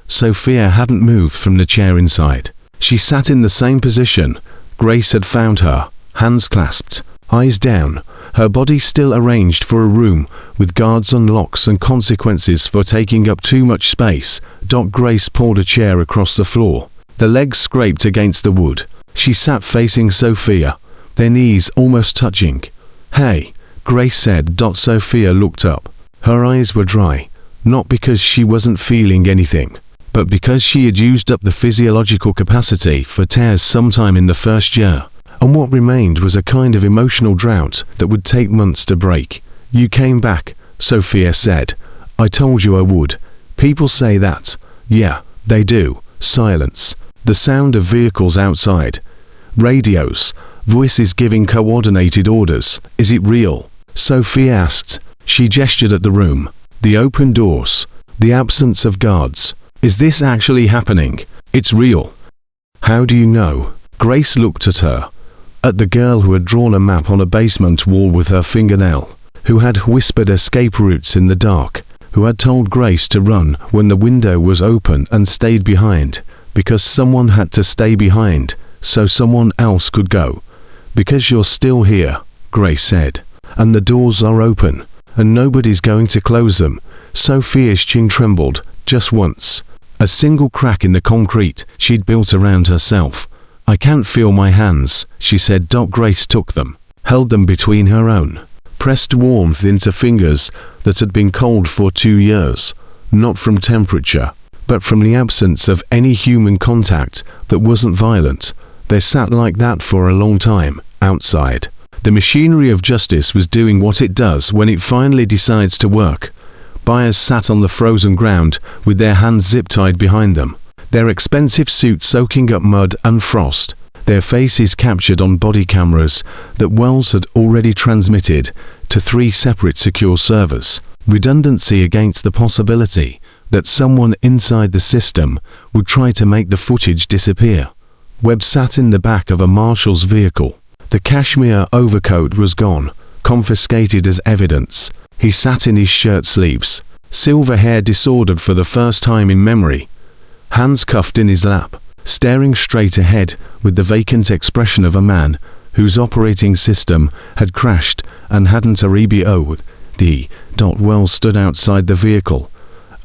Sophia hadn't moved from the chair inside. She sat in the same position. Grace had found her, hands clasped, eyes down, her body still arranged for a room with guards and locks and consequences for taking up too much space. Grace pulled a chair across the floor. The legs scraped against the wood. She sat facing Sophia, their knees almost touching. "Hey," Grace said. Sophia looked up. Her eyes were dry, not because she wasn't feeling anything, but because she had used up the physiological capacity for tears sometime in the first year, and what remained was a kind of emotional drought that would take months to break. "You came back," Sophia said. "I told you I would." "People say that." "Yeah, they do." Silence. The sound of vehicles outside. Radios. Voices giving coordinated orders. "Is it real?" Sophia asked. She gestured at the room. The open doors. The absence of guards. "Is this actually happening?" "It's real." "How do you know?" Grace looked at her. At the girl who had drawn a map on a basement wall with her fingernail, who had whispered escape routes in the dark, who had told Grace to run when the window was open and stayed behind, because someone had to stay behind, so someone else could go. "Because you're still here," Grace said, "and the doors are open, and nobody's going to close them." Sophia's chin trembled, just once. A single crack in the concrete she'd built around herself. "I can't feel my hands," she said. Grace took them, held them between her own, pressed warmth into fingers that had been cold for 2 years, not from temperature, but from the absence of any human contact that wasn't violent. They sat like that for a long time, outside. The machinery of justice was doing what it does when it finally decides to work. Buyers sat on the frozen ground with their hands zip-tied behind them, their expensive suits soaking up mud and frost, their faces captured on body cameras that Wells had already transmitted to 3 separate secure servers. Redundancy against the possibility that someone inside the system would try to make the footage disappear. Webb sat in the back of a marshal's vehicle. The cashmere overcoat was gone, confiscated as evidence. He sat in his shirt sleeves, silver hair disordered for the first time in memory, hands cuffed in his lap, staring straight ahead with the vacant expression of a man whose operating system had crashed and hadn't a reboot. Wells stood outside the vehicle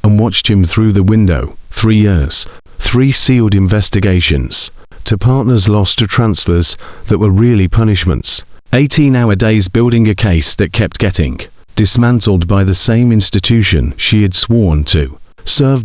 and watched him through the window. 3 years, 3 sealed investigations, to partners lost to transfers that were really punishments, 18-hour days building a case that kept getting dismantled by the same institution she had sworn to serve.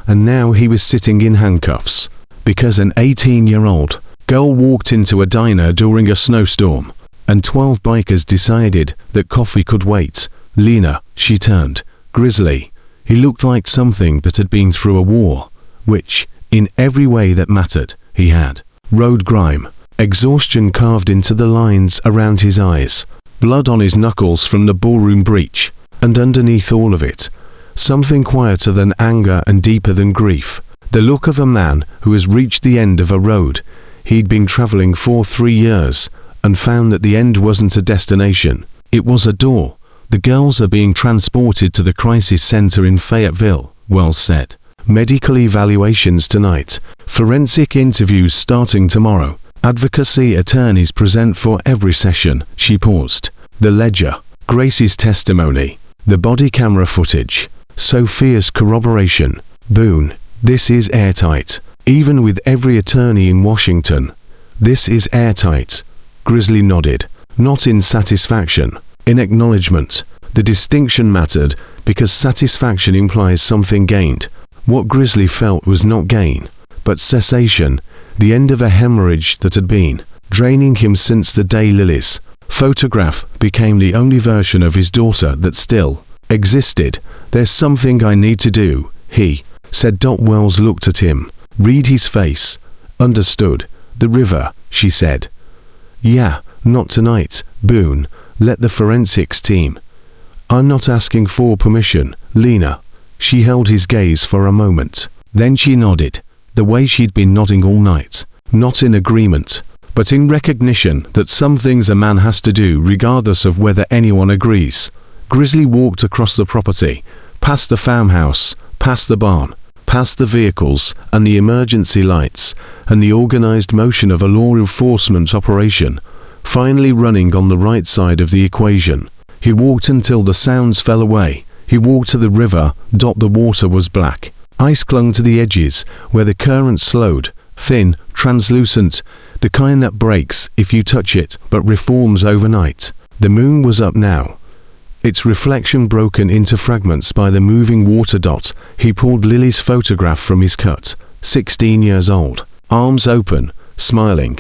And now he was sitting in handcuffs because an 18-year-old girl walked into a diner during a snowstorm, and 12 bikers decided that coffee could wait. "Lena," she turned. Grizzly. He looked like something that had been through a war, which, in every way that mattered, he had. Road grime. Exhaustion carved into the lines around his eyes. Blood on his knuckles from the ballroom breach. And underneath all of it, something quieter than anger and deeper than grief. The look of a man who has reached the end of a road he'd been traveling for 3 years, and found that the end wasn't a destination. It was a door. "The girls are being transported to the crisis center in Fayetteville," Wells said. "Medical evaluations tonight. Forensic interviews starting tomorrow. Advocacy attorneys present for every session." She paused. The ledger, Grace's testimony, the body camera footage, Sophia's corroboration. Boone. "This is airtight. Even with every attorney in Washington. This is airtight." Grizzly nodded, not in satisfaction, in acknowledgement. The distinction mattered because satisfaction implies something gained. What Grizzly felt was not gain, but cessation, the end of a hemorrhage that had been draining him since the day Lilies photograph became the only version of his daughter that still existed. "There's something I need to do," he said. Wells looked at him. Read his face. "Understood. The river," she said. "Yeah, not tonight, Boone. Let the forensics team." "I'm not asking for permission, Lena." She held his gaze for a moment. Then she nodded, the way she'd been nodding all night. Not in agreement, but in recognition that some things a man has to do regardless of whether anyone agrees. Grizzly walked across the property, past the farmhouse, past the barn, past the vehicles and the emergency lights, and the organized motion of a law enforcement operation, finally running on the right side of the equation. He walked until the sounds fell away. He walked to the river. The water was black. Ice clung to the edges, where the current slowed, thin, translucent, the kind that breaks if you touch it, but reforms overnight. The moon was up now, its reflection broken into fragments by the moving water dot. He pulled Lily's photograph from his cut, 16 years old, arms open, smiling.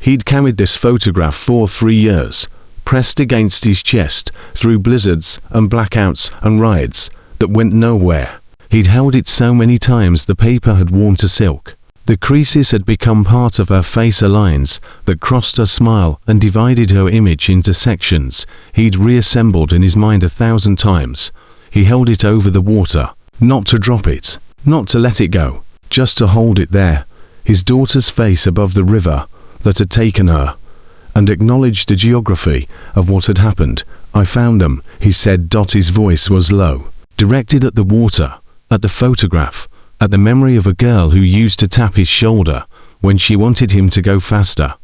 He'd carried this photograph for 3 years, pressed against his chest through blizzards and blackouts and rides that went nowhere. He'd held it so many times the paper had worn to silk. The creases had become part of her face, lines that crossed her smile and divided her image into sections he'd reassembled in his mind 1,000 times. He held it over the water, not to drop it, not to let it go, just to hold it there, his daughter's face above the river that had taken her, and acknowledged the geography of what had happened. "I found them," he said. His voice was low, directed at the water, at the photograph, at the memory of a girl who used to tap his shoulder when she wanted him to go faster.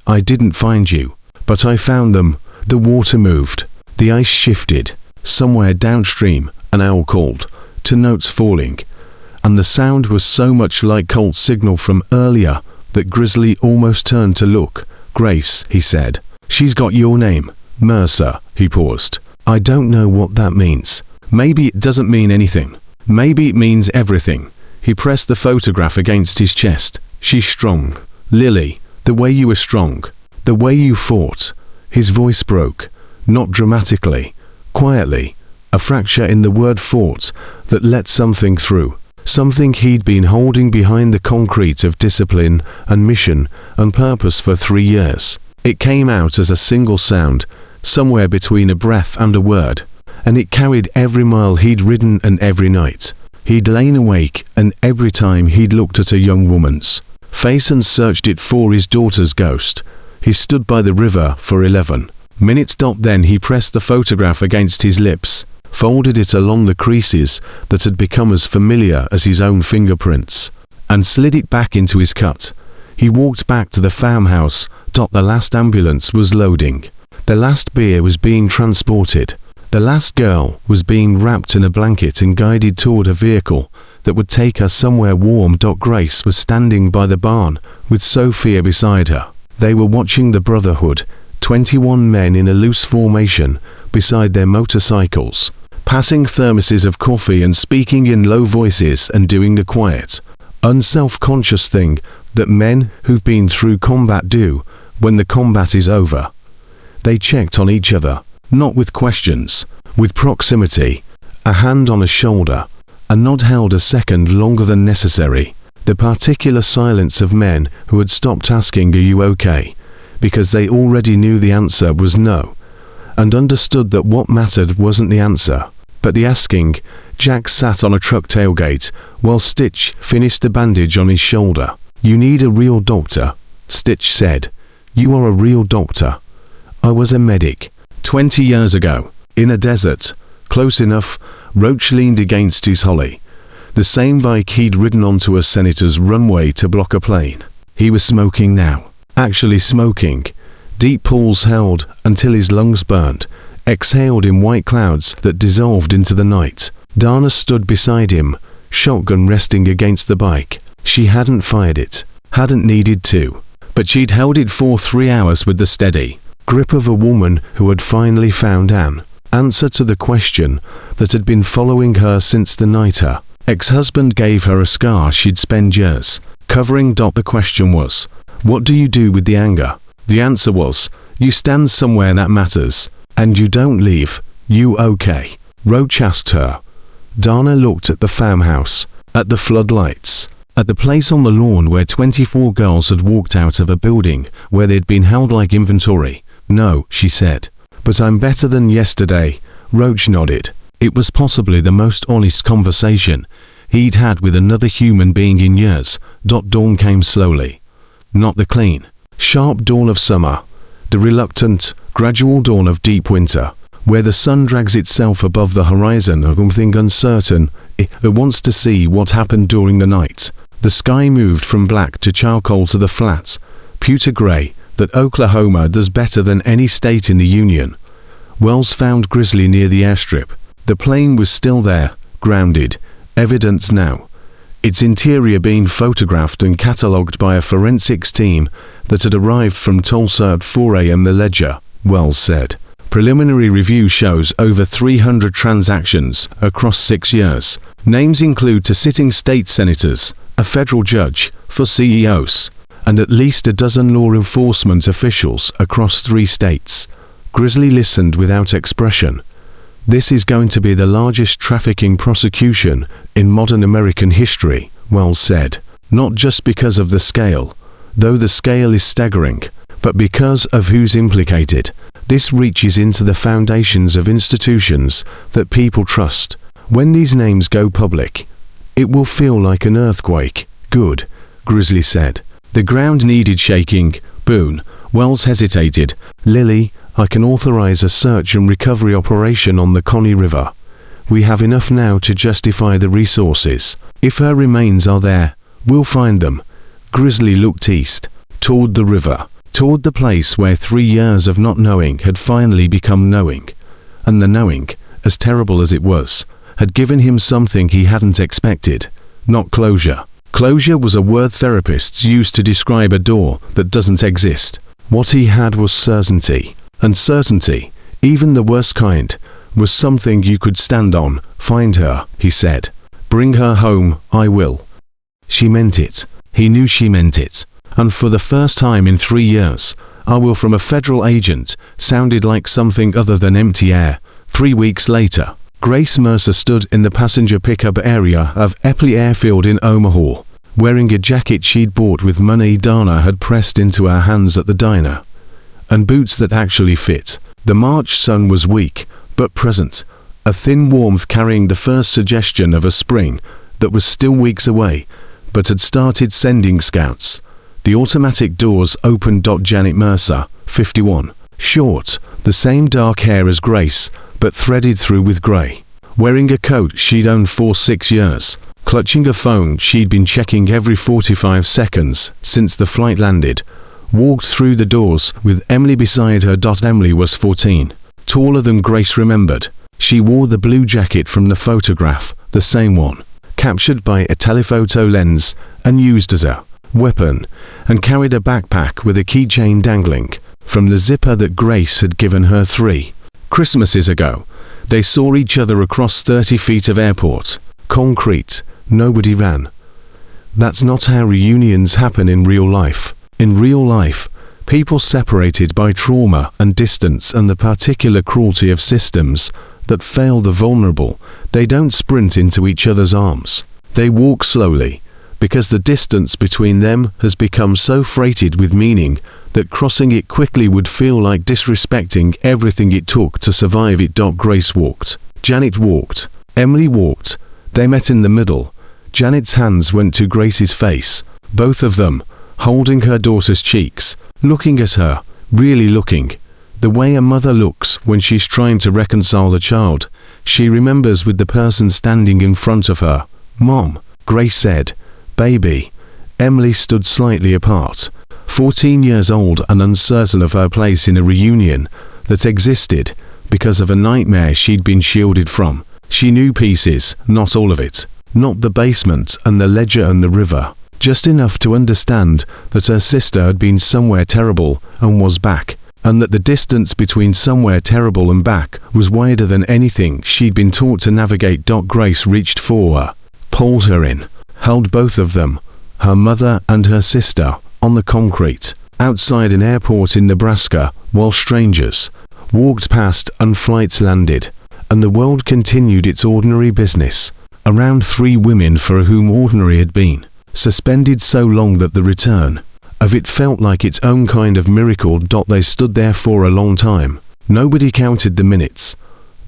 "I didn't find you, but I found them." The water moved. The ice shifted. Somewhere downstream, an owl called, to notes falling, and the sound was so much like Colt's signal from earlier that Grizzly almost turned to look. "Grace," he said. "She's got your name." "Mercer," he paused. "I don't know what that means. Maybe it doesn't mean anything. Maybe it means everything." He pressed the photograph against his chest. "She's strong, Lily, the way you were strong, the way you fought." His voice broke, not dramatically, quietly, a fracture in the word fought that let something through, something he'd been holding behind the concrete of discipline and mission and purpose for 3 years. It came out as a single sound, somewhere between a breath and a word, and it carried every mile he'd ridden and every night he'd lain awake and every time he'd looked at a young woman's face and searched it for his daughter's ghost. He stood by the river for 11 minutes. Then he pressed the photograph against his lips, folded it along the creases that had become as familiar as his own fingerprints, and slid it back into his cut. He walked back to the farmhouse. The last ambulance was loading. The last beer was being transported. The last girl was being wrapped in a blanket and guided toward a vehicle that would take her somewhere warm. Grace was standing by the barn with Sophia beside her. They were watching the Brotherhood, 21 men in a loose formation beside their motorcycles, passing thermoses of coffee and speaking in low voices and doing the quiet, unself-conscious thing that men who've been through combat do when the combat is over. They checked on each other, not with questions, with proximity, a hand on a shoulder, a nod held a second longer than necessary, the particular silence of men who had stopped asking "Are you okay?" because they already knew the answer was no, and understood that what mattered wasn't the answer, but the asking. Jack sat on a truck tailgate while Stitch finished the bandage on his shoulder. "You need a real doctor," Stitch said. "You are a real doctor. I was a medic 20 years ago, in a desert, close enough." Roach leaned against his holly, the same bike he'd ridden onto a senator's runway to block a plane. He was smoking now, actually smoking. Deep pulls held until his lungs burned, exhaled in white clouds that dissolved into the night. Dana stood beside him, shotgun resting against the bike. She hadn't fired it, hadn't needed to, but she'd held it for 3 hours with the steady grip of a woman who had finally found an answer to the question that had been following her since the night her ex-husband gave her a scar she'd spent years covering. The question was, what do you do with the anger? The answer was, You stand somewhere that matters, and you don't leave. You okay? Roach asked her. Dana looked at the farmhouse, at the floodlights, at the place on the lawn where 24 girls had walked out of a building where they'd been held like inventory. No, she said. But I'm better than yesterday. Roach nodded. It was possibly the most honest conversation he'd had with another human being in years. Dawn came slowly. Not the clean, sharp dawn of summer. The reluctant, gradual dawn of deep winter, where the sun drags itself above the horizon of something uncertain. It wants to see what happened during the night. The sky moved from black to charcoal to the flat, pewter gray, that Oklahoma does better than any state in the Union. Wells found Grizzly near the airstrip. The plane was still there, grounded, evidence now. Its interior being photographed and catalogued by a forensics team that had arrived from Tulsa at 4 a.m. The Ledger, Wells said. Preliminary review shows over 300 transactions across 6 years. Names include to sitting state senators, a federal judge, for CEOs, and at least a dozen law enforcement officials across 3 states. Grizzly listened without expression. This is going to be the largest trafficking prosecution in modern American history, Wells said. Not just because of the scale, though the scale is staggering, but because of who's implicated. This reaches into the foundations of institutions that people trust. When these names go public, it will feel like an earthquake. Good, Grizzly said. The ground needed shaking. Boone. Wells hesitated. Lily, I can authorize a search and recovery operation on the Connie River. We have enough now to justify the resources. If her remains are there, we'll find them. Grizzly looked east, toward the river, toward the place where 3 years of not knowing had finally become knowing. And the knowing, as terrible as it was, had given him something he hadn't expected. Not closure. Closure was a word therapists use to describe a door that doesn't exist. What he had was certainty. And certainty, even the worst kind, was something you could stand on. Find her, he said. Bring her home, I will. She meant it. He knew she meant it. And for the first time in 3 years, I will from a federal agent sounded like something other than empty air. 3 weeks later, Grace Mercer stood in the passenger pickup area of Epley Airfield in Omaha, wearing a jacket she'd bought with money Dana had pressed into her hands at the diner, and boots that actually fit. The March sun was weak, but present, a thin warmth carrying the first suggestion of a spring that was still weeks away, but had started sending scouts. The automatic doors opened. Janet Mercer, 51, short, the same dark hair as Grace, but threaded through with grey, wearing a coat she'd owned for 6 years, clutching a phone she'd been checking every 45 seconds since the flight landed, walked through the doors with Emily beside her. Emily was 14, taller than Grace remembered. She wore the blue jacket from the photograph, the same one, captured by a telephoto lens and used as a weapon, and carried a backpack with a keychain dangling from the zipper that Grace had given her 3 Christmases ago. They saw each other across 30 feet of airport. Concrete. Nobody ran. That's not how reunions happen in real life. In real life, people separated by trauma and distance and the particular cruelty of systems that fail the vulnerable, they don't sprint into each other's arms. They walk slowly, because the distance between them has become so freighted with meaning that crossing it quickly would feel like disrespecting everything it took to survive it. Grace walked. Janet walked. Emily walked. They met in the middle. Janet's hands went to Grace's face, both of them, holding her daughter's cheeks, looking at her, really looking, the way a mother looks when she's trying to reconcile a child she remembers with the person standing in front of her. Mom, Grace said. Baby. Emily stood slightly apart, 14 years old and uncertain of her place in a reunion that existed because of a nightmare she'd been shielded from. She knew pieces, not all of it, not the basement and the ledger and the river, just enough to understand that her sister had been somewhere terrible and was back, and that the distance between somewhere terrible and back was wider than anything she'd been taught to navigate. Grace reached for her, pulled her in, held both of them, her mother and her sister, on the concrete. outside an airport in Nebraska, while strangers walked past and flights landed, and the world continued its ordinary business. Around 3 women for whom ordinary had been suspended so long that the return of it felt like its own kind of miracle. They stood there for a long time. Nobody counted the minutes.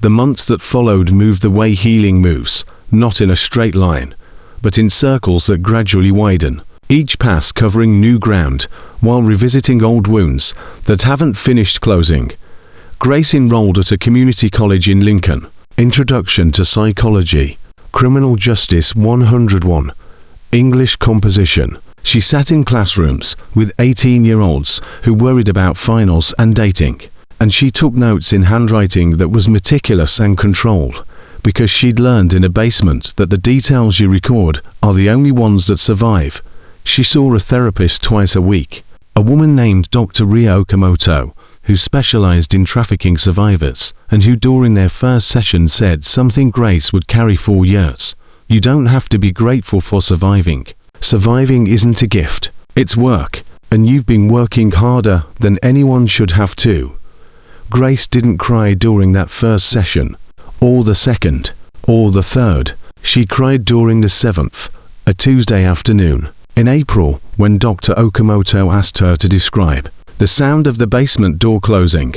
The months that followed moved the way healing moves, not in a straight line, but in circles that gradually widen, each pass covering new ground while revisiting old wounds that haven't finished closing. Grace enrolled at a community college in Lincoln. Introduction to Psychology, Criminal Justice 101, English Composition. She sat in classrooms with 18-year-olds who worried about finals and dating, and she took notes in handwriting that was meticulous and controlled, because she'd learned in a basement that the details you record are the only ones that survive. She saw a therapist twice a week, a woman named Dr. Ria Okamoto, who specialized in trafficking survivors, and who during their first session said something Grace would carry for years. You don't have to be grateful for surviving. Surviving isn't a gift, it's work, and you've been working harder than anyone should have to. Grace didn't cry during that first session, or the second, or the third. She cried during the 7th, a Tuesday afternoon, in April, when Dr. Okamoto asked her to describe the sound of the basement door closing,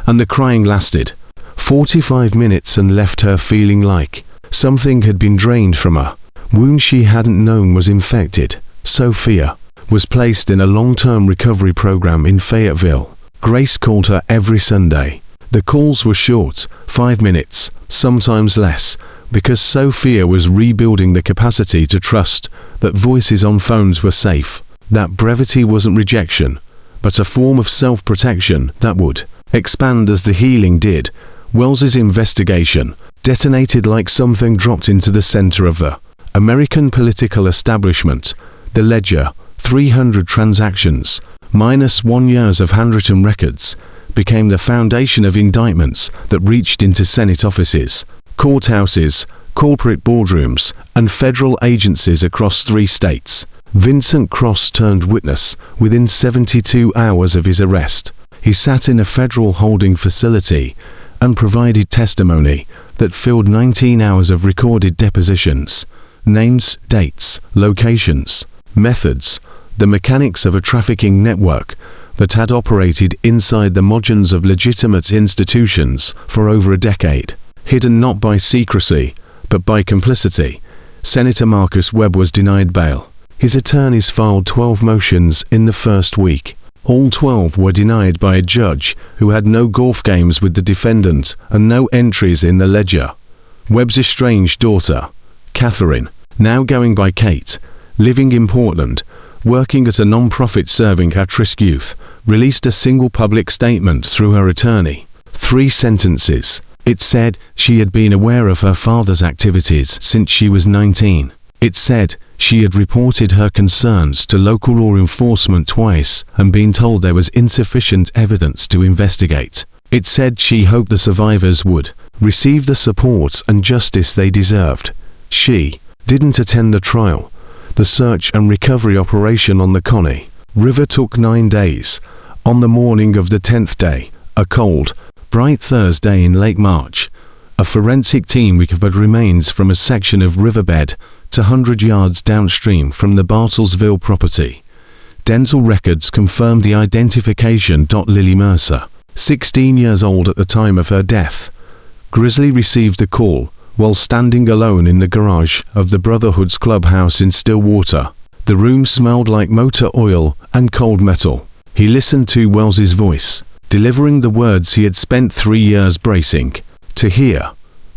and the crying lasted 45 minutes and left her feeling like something had been drained from her. Wound she hadn't known was infected. Sophia was placed in a long-term recovery program in Fayetteville. Grace called her every Sunday. The calls were short, 5 minutes, sometimes less, because Sophia was rebuilding the capacity to trust that voices on phones were safe. That brevity wasn't rejection, but a form of self-protection that would expand as the healing did. Wells's investigation detonated like something dropped into the center of the American political establishment. The ledger, 300 transactions, minus 1 years of handwritten records, became the foundation of indictments that reached into Senate offices, courthouses, corporate boardrooms, and federal agencies across 3 states. Vincent Cross turned witness within 72 hours of his arrest. He sat in a federal holding facility and provided testimony that filled 19 hours of recorded depositions. Names, dates, locations, methods, the mechanics of a trafficking network that had operated inside the margins of legitimate institutions for over a decade. Hidden not by secrecy, but by complicity, Senator Marcus Webb was denied bail. His attorneys filed 12 motions in the first week. All 12 were denied by a judge who had no golf games with the defendant and no entries in the ledger. Webb's estranged daughter, Catherine, now going by Kate, living in Portland, working at a non-profit serving at-risk youth, released a single public statement through her attorney. 3 sentences. It said she had been aware of her father's activities since she was 19. It said she had reported her concerns to local law enforcement twice and been told there was insufficient evidence to investigate. It said she hoped the survivors would receive the support and justice they deserved. She didn't attend the trial. The search and recovery operation on the Connie River took 9 days. On the morning of the 10th day, a cold, bright Thursday in late March, a forensic team recovered remains from a section of riverbed to 100 yards downstream from the Bartlesville property. Dental records confirmed the identification. Lily Mercer, 16 years old at the time of her death. Grizzly received a call while standing alone in the garage of the Brotherhood's clubhouse in Stillwater. The room smelled like motor oil and cold metal. He listened to Wells's voice, delivering the words he had spent 3 years bracing to hear.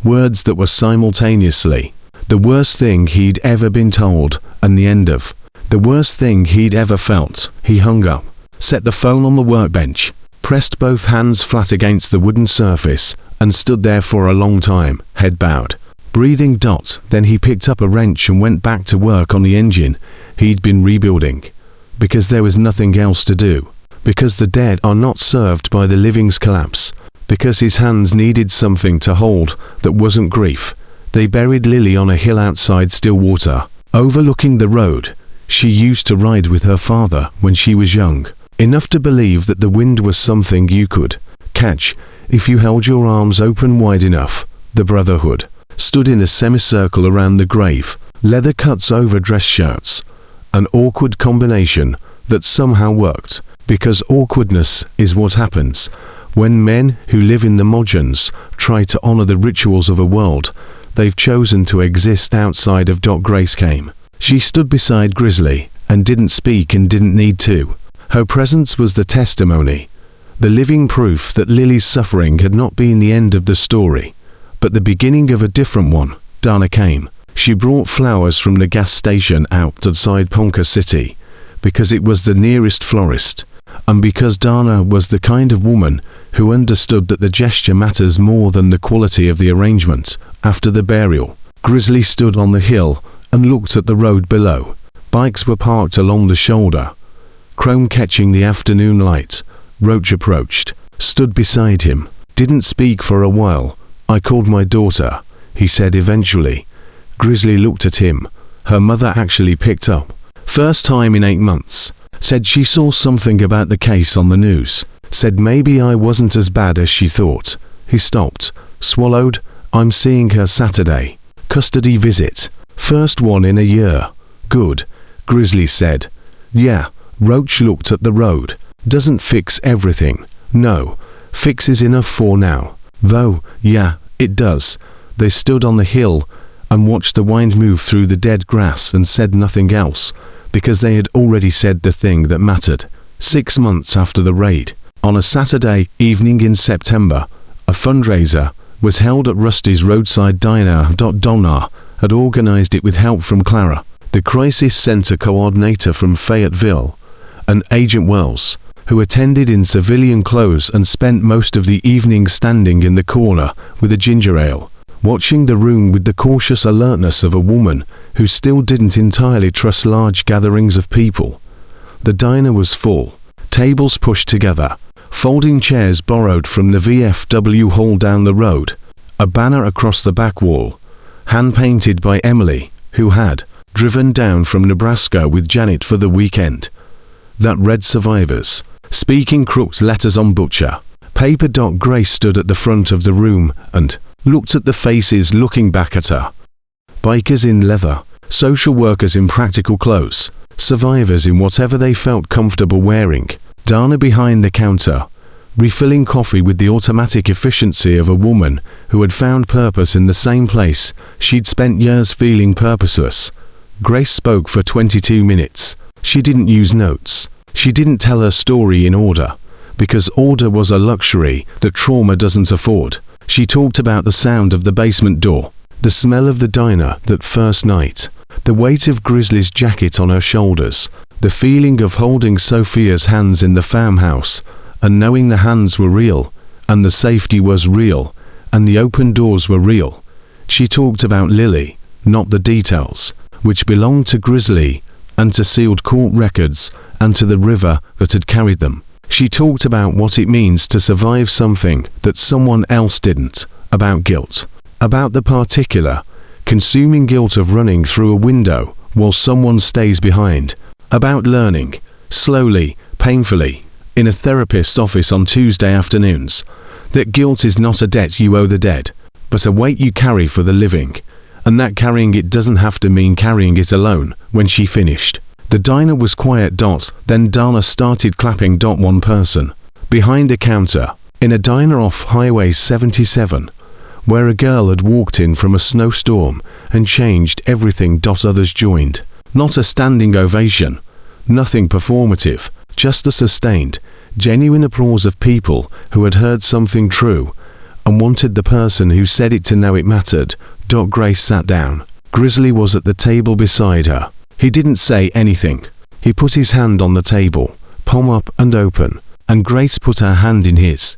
Words that were simultaneously the worst thing he'd ever been told and the end of the worst thing he'd ever felt. He hung up, set the phone on the workbench, pressed both hands flat against the wooden surface, and stood there for a long time, head bowed, breathing. Then he picked up a wrench and went back to work on the engine he'd been rebuilding. Because there was nothing else to do. Because the dead are not served by the living's collapse. Because his hands needed something to hold that wasn't grief. They buried Lily on a hill outside Stillwater, overlooking the road she used to ride with her father when she was young. Enough to believe that the wind was something you could catch if you held your arms open wide enough. The Brotherhood stood in a semicircle around the grave, leather cuts over dress shirts, an awkward combination that somehow worked, because awkwardness is what happens when men who live in the margins try to honor the rituals of a world they've chosen to exist outside of. Grace came. She stood beside Grizzly and didn't speak and didn't need to. Her presence was the testimony, the living proof that Lily's suffering had not been the end of the story, but the beginning of a different one. Dana came. She brought flowers from the gas station outside Ponca City, because it was the nearest florist, and because Dana was the kind of woman who understood that the gesture matters more than the quality of the arrangement. After the burial, Grizzly stood on the hill and looked at the road below. Bikes were parked along the shoulder, chrome catching the afternoon light. Roach approached, stood beside him, didn't speak for a while. "I called my daughter," he said eventually. Grizzly looked at him. Her mother actually picked up. First time in 8 months. Said she saw something about the case on the news. Said maybe I wasn't as bad as she thought. He stopped, swallowed. "I'm seeing her Saturday. Custody visit. First one in a year." "Good," Grizzly said. "Yeah." Roach looked at the road. "Doesn't fix everything. No. Fixes enough for now. Though, yeah, it does." They stood on the hill and watched the wind move through the dead grass and said nothing else, because they had already said the thing that mattered. 6 months after the raid, on a Saturday evening in September, a fundraiser was held at Rusty's roadside diner. Donna had organized it with help from Clara, the crisis center coordinator from Fayetteville, and Agent Wells, who attended in civilian clothes and spent most of the evening standing in the corner with a ginger ale, watching the room with the cautious alertness of a woman who still didn't entirely trust large gatherings of people. The diner was full, tables pushed together, folding chairs borrowed from the VFW hall down the road, a banner across the back wall, hand-painted by Emily, who had driven down from Nebraska with Janet for the weekend, that read "Survivors," speaking crooked letters on butcher paper. Grace stood at the front of the room and looked at the faces looking back at her. Bikers in leather, social workers in practical clothes, survivors in whatever they felt comfortable wearing. Dana behind the counter, refilling coffee with the automatic efficiency of a woman who had found purpose in the same place she'd spent years feeling purposeless. Grace spoke for 22 minutes. She didn't use notes. She didn't tell her story in order, because order was a luxury that trauma doesn't afford. She talked about the sound of the basement door, the smell of the diner that first night, the weight of Grizzly's jacket on her shoulders, the feeling of holding Sophia's hands in the farmhouse, and knowing the hands were real, and the safety was real, and the open doors were real. She talked about Lily, not the details, which belonged to Grizzly, and to sealed court records, and to the river that had carried them. She talked about what it means to survive something that someone else didn't, about guilt, about the particular, consuming guilt of running through a window while someone stays behind, about learning, slowly, painfully, in a therapist's office on Tuesday afternoons, that guilt is not a debt you owe the dead, but a weight you carry for the living, and that carrying it doesn't have to mean carrying it alone. When she finished, the diner was quiet. Then Dana started clapping. One person, behind a counter, in a diner off Highway 77, where a girl had walked in from a snowstorm and changed everything. Others joined. Not a standing ovation, nothing performative, just the sustained, genuine applause of people who had heard something true and wanted the person who said it to know it mattered. Grace sat down. Grizzly was at the table beside her. He didn't say anything. He put his hand on the table, palm up and open, and Grace put her hand in his.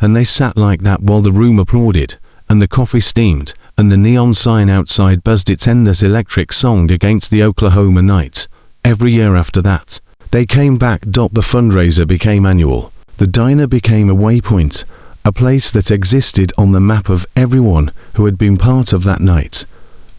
And they sat like that while the room applauded, and the coffee steamed, and the neon sign outside buzzed its endless electric song against the Oklahoma night. Every year after that, they came back. The fundraiser became annual. The diner became a waypoint, a place that existed on the map of everyone who had been part of that night.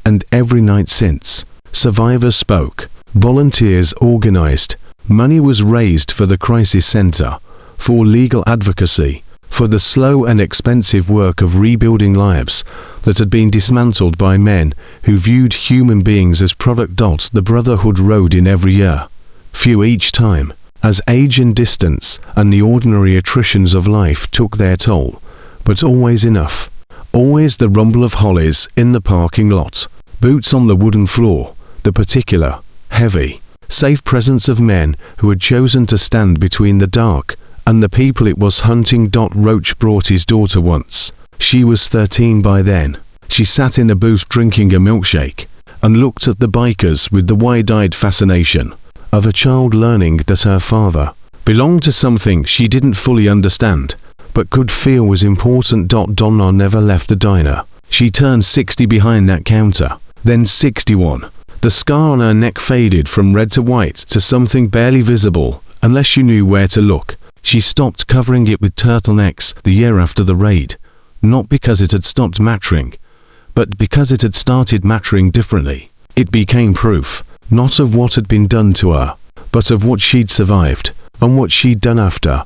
And every night since. Survivors spoke, volunteers organized, Money was raised for the crisis center, for legal advocacy, for the slow and expensive work of rebuilding lives that had been dismantled by men who viewed human beings as product. The Brotherhood rode in every year, few each time, as age and distance and the ordinary attritions of life took their toll, but always enough. Always the rumble of hollies in the parking lot, boots on the wooden floor, the particular, heavy, safe presence of men who had chosen to stand between the dark and the people it was hunting. Roach brought his daughter once. She was 13 by then. She sat in a booth drinking a milkshake and looked at the bikers with the wide-eyed fascination of a child learning that her father belonged to something she didn't fully understand, but could feel was important. Donna never left the diner. She turned 60 behind that counter, then 61. The scar on her neck faded from red to white to something barely visible unless you knew where to look. She stopped covering it with turtlenecks the year after the raid, not because it had stopped mattering, but because it had started mattering differently. It became proof, not of what had been done to her, but of what she'd survived, and what she'd done after.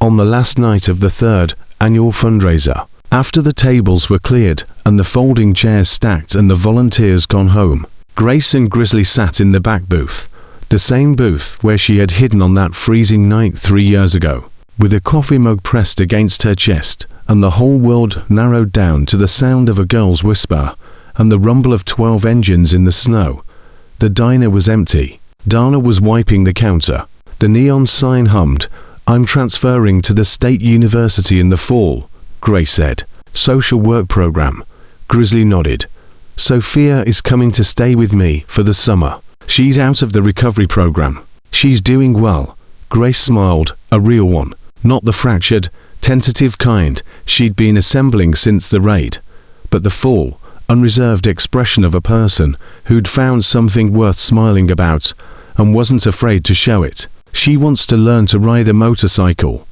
On the last night of the third annual fundraiser, after the tables were cleared and the folding chairs stacked and the volunteers gone home, Grace and Grizzly sat in the back booth, the same booth where she had hidden on that freezing night 3 years ago, with a coffee mug pressed against her chest, and the whole world narrowed down to the sound of a girl's whisper and the rumble of 12 engines in the snow. The diner was empty. Dana was wiping the counter. The neon sign hummed, "I'm transferring to the State University in the fall," Grace said. "Social work program." Grizzly nodded. "Sophia is coming to stay with me for the summer. She's out of the recovery program. She's doing well." Grace smiled, a real one, not the fractured, tentative kind she'd been assembling since the raid, but the full, unreserved expression of a person who'd found something worth smiling about and wasn't afraid to show it. "She wants to learn to ride a motorcycle."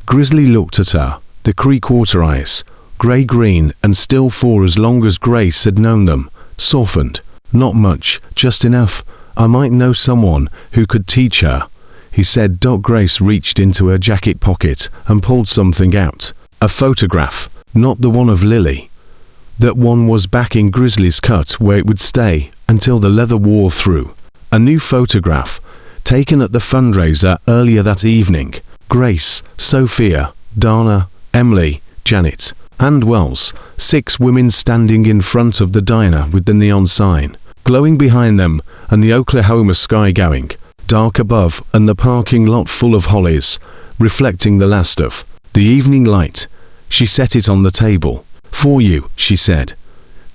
Grizzly looked at her, the Creekwater eyes, grey-green and still for as long as Grace had known them, softened. "Not much, just enough. I might know someone who could teach her," he said. Grace reached into her jacket pocket and pulled something out. A photograph, not the one of Lily. That one was back in Grizzly's cut where it would stay until the leather wore through. A new photograph, taken at the fundraiser earlier that evening. Grace, Sophia, Dana, Emily, Janet, and Wells, 6 women standing in front of the diner with the neon sign glowing behind them, and the Oklahoma sky going dark above, and the parking lot full of hollies, reflecting the last of the evening light. She set it on the table. "For you," she said.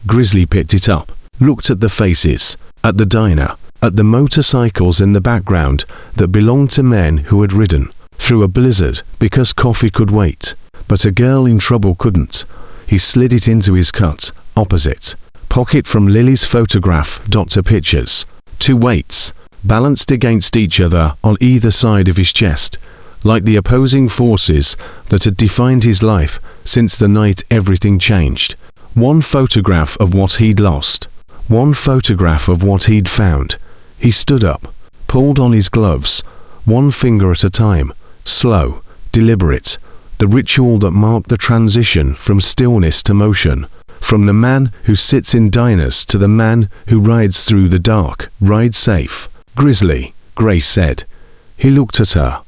Grizzly picked it up, looked at the faces, at the diner, at the motorcycles in the background that belonged to men who had ridden through a blizzard because coffee could wait, but a girl in trouble couldn't. He slid it into his cut, opposite pocket from Lily's photograph. To pictures, 2 weights, balanced against each other on either side of his chest, like the opposing forces that had defined his life since the night everything changed. One photograph of what he'd lost, one photograph of what he'd found. He stood up, pulled on his gloves, one finger at a time, slow, deliberate, the ritual that marked the transition from stillness to motion, from the man who sits in diners to the man who rides through the dark. "Ride safe, Grizzly," Grace said. He looked at her,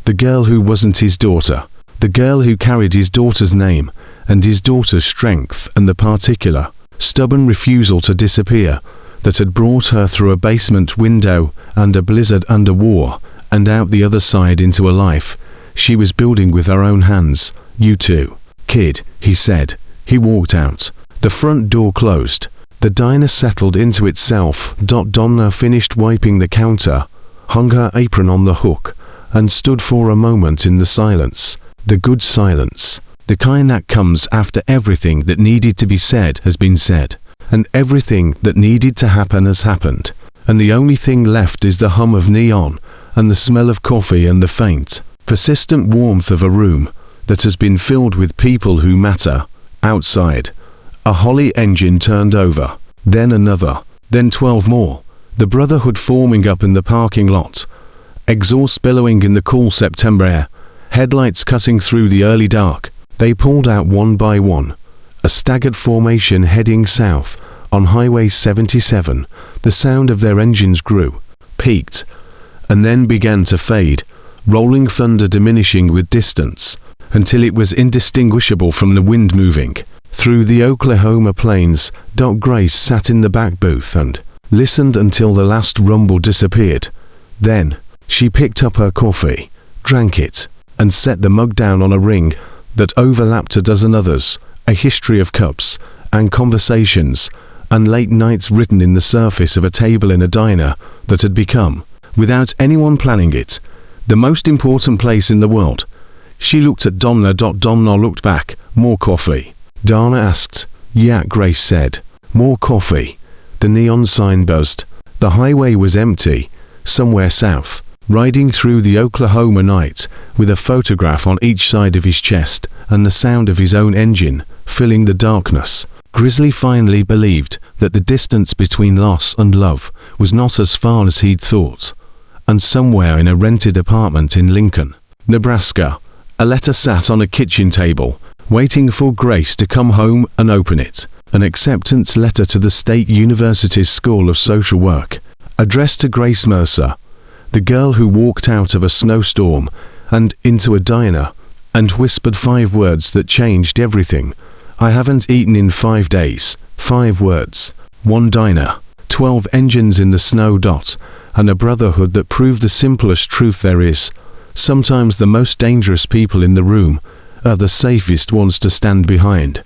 the girl who wasn't his daughter, the girl who carried his daughter's name and his daughter's strength and the particular, stubborn refusal to disappear that had brought her through a basement window and a blizzard under war and out the other side into a life she was building with her own hands. "You too, kid," he said. He walked out. The front door closed. The diner settled into itself. Donna finished wiping the counter, hung her apron on the hook, and stood for a moment in the silence. The good silence. The kind that comes after everything that needed to be said has been said, and everything that needed to happen has happened, and the only thing left is the hum of neon, and the smell of coffee and the faint, persistent warmth of a room that has been filled with people who matter. Outside, a Holly engine turned over, then another, then 12 more, the Brotherhood forming up in the parking lot, exhaust billowing in the cool September air, headlights cutting through the early dark. They pulled out one by one, a staggered formation heading south on Highway 77. The sound of their engines grew, peaked, and then began to fade, rolling thunder diminishing with distance, until it was indistinguishable from the wind moving. Through the Oklahoma plains, Doc Grace sat in the back booth and listened until the last rumble disappeared. Then, she picked up her coffee, drank it, and set the mug down on a ring that overlapped a dozen others, a history of cups and conversations and late nights written in the surface of a table in a diner that had become, without anyone planning it, the most important place in the world. She looked at Donna. Donna looked back. More coffee. Donna asked. Yeah, Grace said. More coffee. The neon sign buzzed. The highway was empty, somewhere south. Riding through the Oklahoma night, with a photograph on each side of his chest and the sound of his own engine filling the darkness, Grizzly finally believed that the distance between loss and love was not as far as he'd thought. And somewhere in a rented apartment in Lincoln, Nebraska, a letter sat on a kitchen table, waiting for Grace to come home and open it. An acceptance letter to the State University's School of Social Work, addressed to Grace Mercer, the girl who walked out of a snowstorm and into a diner and whispered 5 words that changed everything. I haven't eaten in 5 days. 5 words. 1 diner. 12 engines in the snow. And a brotherhood that proved the simplest truth there is. Sometimes the most dangerous people in the room are the safest ones to stand behind.